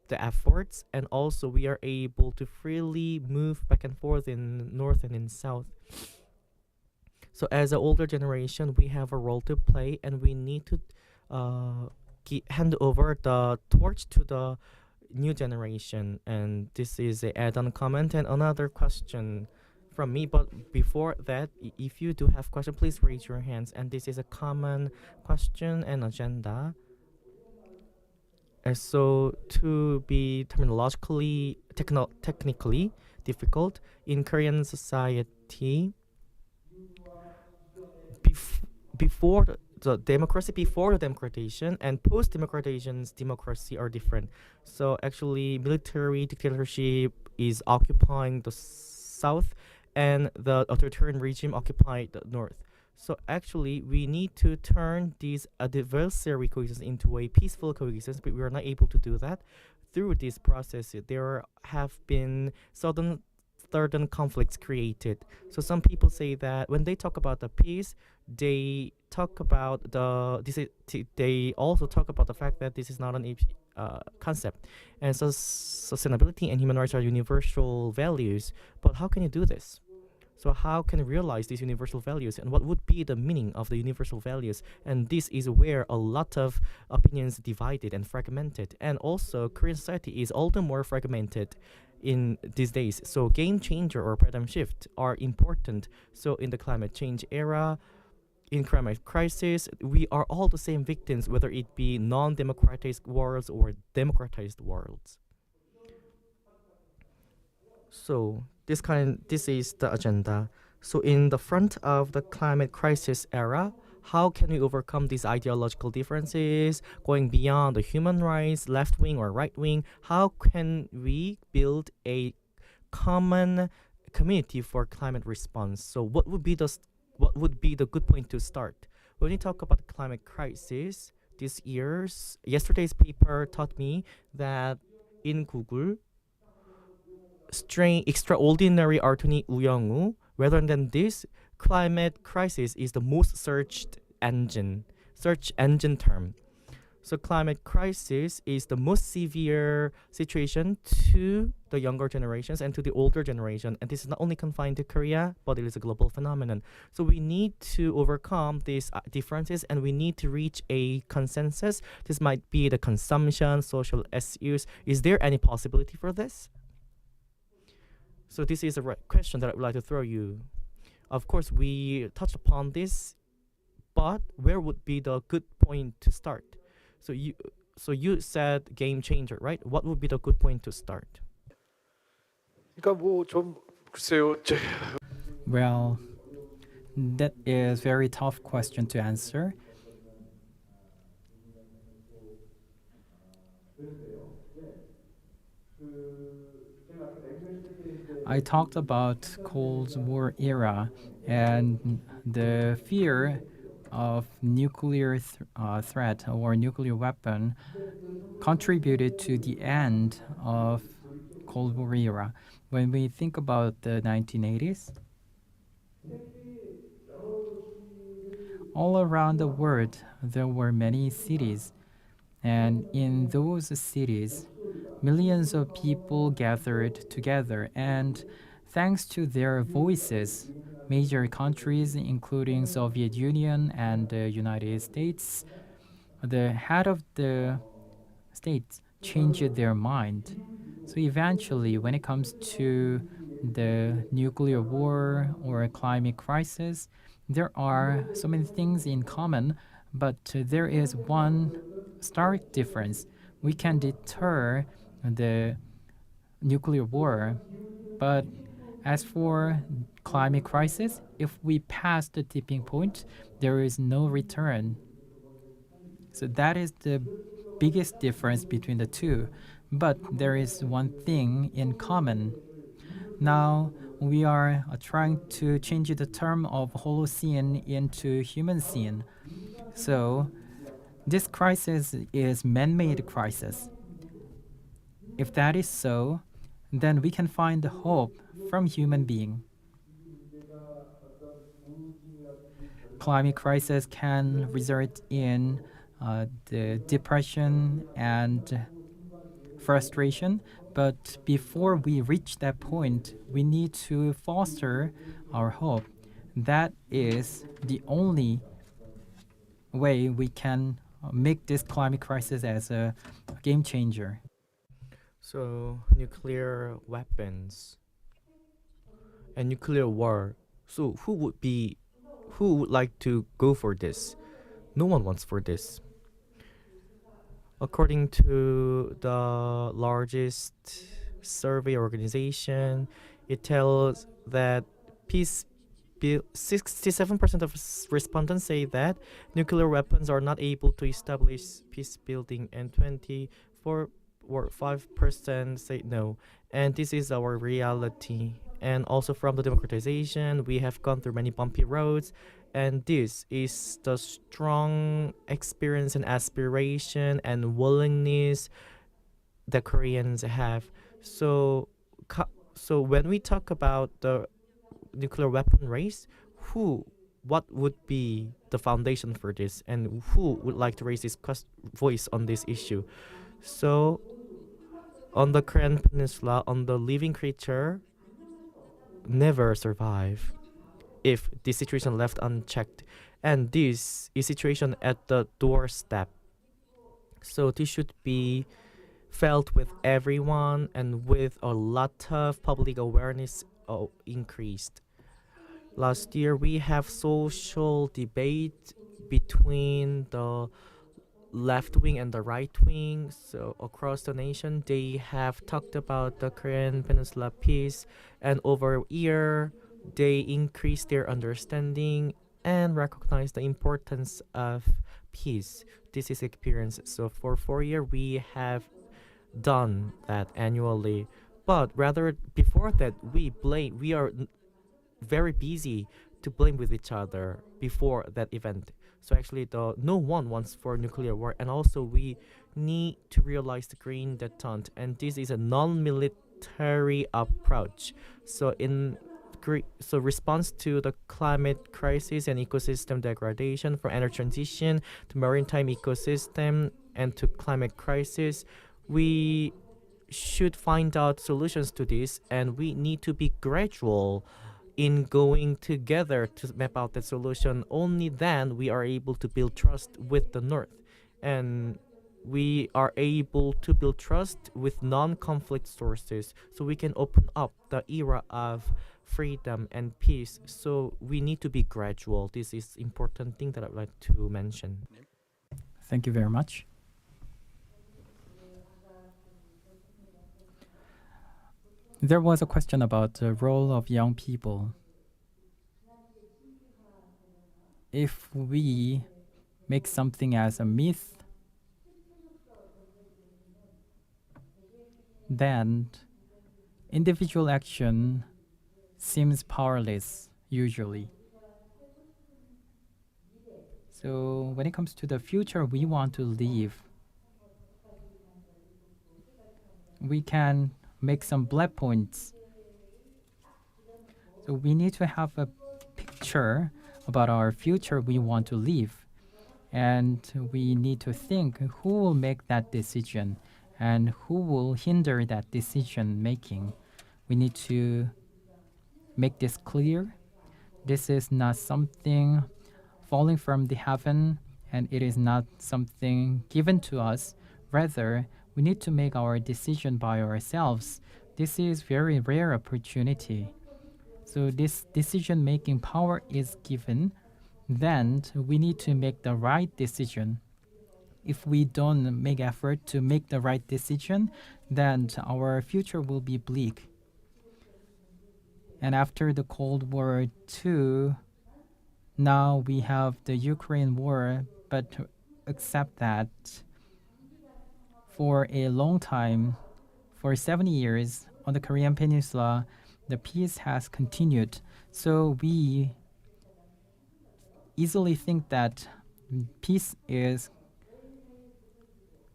S5: the efforts, and also we are able to freely move back and forth in north and in south. So as an older generation, we have a role to play, and we need to hand over the torch to the new generation. And this is an add-on comment and another question from me. But before that, if you do have question, please raise your hands. And this is a common question and agenda. So to be terminologically, technically difficult in Korean society, before the democracy, before the democratization and post-democratization's democracy are different. So actually, military dictatorship is occupying the south, and the authoritarian regime occupied the north. So actually, we need to turn these adversary coexistence into a peaceful coexistence, but we are not able to do that. Through this process, there have been certain conflicts created. So some people say that when they talk about the peace, they talk about they also talk about the fact that this is not an concept. And so sustainability and human rights are universal values. But how can you do this? So how can you realize these universal values, and what would be the meaning of the universal values? And this is where a lot of opinions divided and fragmented. And also, Korean society is all the more fragmented in these days. So game changer or paradigm shift are important. So in the climate change era, in climate crisis, we are all the same victims, whether it be non-democratized worlds or democratized worlds. So this is the agenda. So in the front of the climate crisis era, how can we overcome these ideological differences, going beyond the human rights, left wing or right wing? How can we build a common community for climate response? So what would be the good point to start? When we talk about the climate crisis, yesterday's paper taught me that in Google, extraordinary Artuni Uyongu, rather than this, climate crisis is the most search engine term. So climate crisis is the most severe situation to the younger generations and to the older generation. And this is not only confined to Korea, but it is a global phenomenon. So we need to overcome these differences, and we need to reach a consensus. This might be the consumption, social issues. Is there any possibility for this? So this is a question that I would like to throw you. Of course, we touched upon this, but where would be the good point to start? So you said game changer, right? What would be the good point to start?
S2: Well, that is very tough question to answer. I talked about Cold War era and the fear of nuclear threat or nuclear weapon contributed to the end of Cold War era. When we think about the 1980s, all around the world there were many cities, and in those cities millions of people gathered together, and thanks to their voices, major countries, including Soviet Union and the United States, the head of the states changed their mind. So eventually, when it comes to the nuclear war or a climate crisis, there are so many things in common, but there is one stark difference. We can deter the nuclear war, but as for climate crisis, if we pass the tipping point, there is no return. So that is the biggest difference between the two. But there is one thing in common. Now we are trying to change the term of Holocene into human scene. So this crisis is man-made crisis. If that is so, then we can find hope from human being. Climate crisis can result in the depression and frustration, but before we reach that point, we need to foster our hope. That is the only way we can make this climate crisis as a game changer.
S5: So nuclear weapons and nuclear war. So who would like to go for this? No one wants for this. According to the largest survey organization, it tells that 67% of respondents say that nuclear weapons are not able to establish peace building, and 24 or 5% say no. And this is our reality. And also from the democratization, we have gone through many bumpy roads, and this is the strong experience and aspiration and willingness that Koreans have. So when we talk about the nuclear weapon race, what would be the foundation for this, and who would like to raise this voice on this issue? So on the Korean Peninsula, on the living creature never survive if this situation left unchecked, and this is situation at the doorstep. So this should be felt with everyone and with a lot of public awareness increased. Last year we have social debate between the left wing and the right wing. So across the nation, they have talked about the Korean Peninsula peace, and over a year, they increased their understanding and recognize the importance of peace. This is experience. So for 4 years, we have done that annually. But rather before that, we are very busy to blame with each other before that event. So actually, no one wants for nuclear war, and also we need to realize the green detente, and this is a non-military approach. So response to the climate crisis and ecosystem degradation, from energy transition to maritime ecosystem and to climate crisis, we should find out solutions to this, and we need to be gradual in going together to map out that solution. Only then we are able to build trust with the North, and we are able to build trust with non-conflict sources, so we can open up the era of freedom and peace. So we need to be gradual. This is important thing that I'd like to mention.
S2: Thank you very much. There was a question about the role of young people. If we make something as a myth, then individual action seems powerless usually. So when it comes to the future we want to live, we can make some bullet points. So we need to have a picture about our future we want to live, and we need to think who will make that decision, and who will hinder that decision making. We need to make this clear. This is not something falling from the heaven, and it is not something given to us. Rather, we need to make our decision by ourselves. This is very rare opportunity. So this decision making power is given, then we need to make the right decision. If we don't make effort to make the right decision, then our future will be bleak. And after the Cold War II, now we have the Ukraine war, but accept that for a long time, for 70 years on the Korean Peninsula, the peace has continued. So we easily think that peace is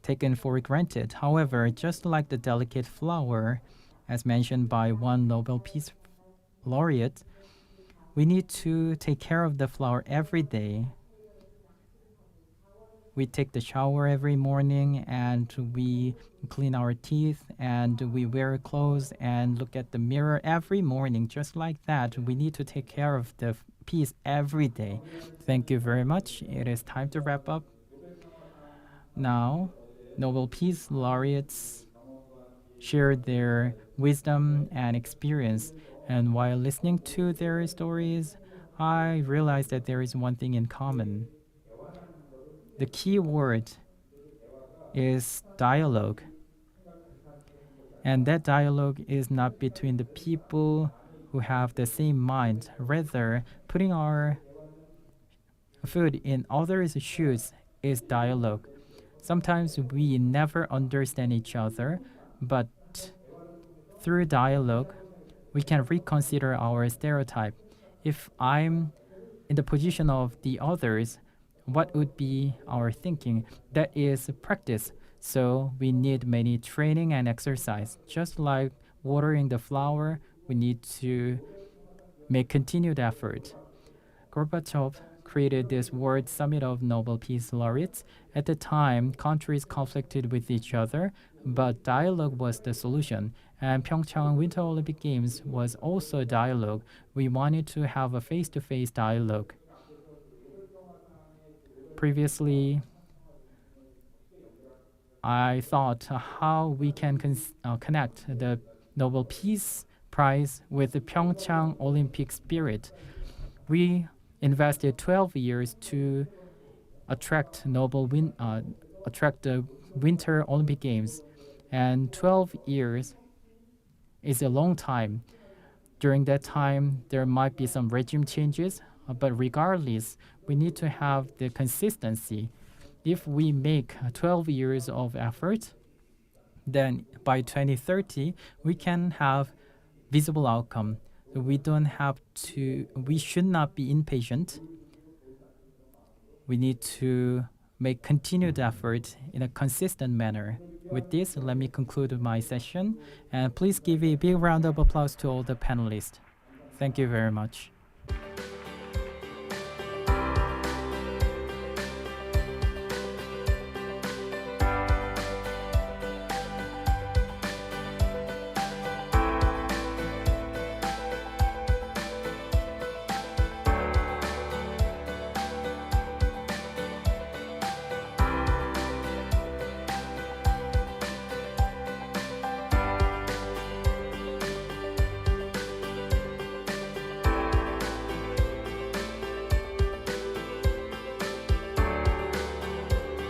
S2: taken for granted. However, just like the delicate flower, as mentioned by one Nobel Peace Laureate, we need to take care of the flower every day. We take the shower every morning, and we clean our teeth, and we wear clothes and look at the mirror every morning. Just like that, we need to take care of the peace every day. Thank you very much. It is time to wrap up. Now, Nobel Peace Laureates share their wisdom and experience. And while listening to their stories, I realized that there is one thing in common. The key word is dialogue. And that dialogue is not between the people who have the same mind. Rather, putting our foot in others' shoes is dialogue. Sometimes we never understand each other, but through dialogue, we can reconsider our stereotype. If I'm in the position of the others, what would be our thinking? That is practice. So we need many training and exercise. Just like watering the flower, we need to make continued effort. Gorbachev created this World Summit of Nobel Peace Laureates. At the time, countries conflicted with each other, but dialogue was the solution. And Pyeongchang Winter Olympic Games was also a dialogue. We wanted to have a face-to-face dialogue. Previously, I thought how we can connect the Nobel Peace Prize with the Pyeongchang Olympic spirit. We invested 12 years to attract the Winter Olympic Games, and 12 years is a long time. During that time, there might be some regime changes, but regardless, we need to have the consistency. If we make 12 years of effort, then by 2030, we can have visible outcome. We should not be impatient. We need to make continued effort in a consistent manner. With this, let me conclude my session, and please give a big round of applause to all the panelists. Thank you very much.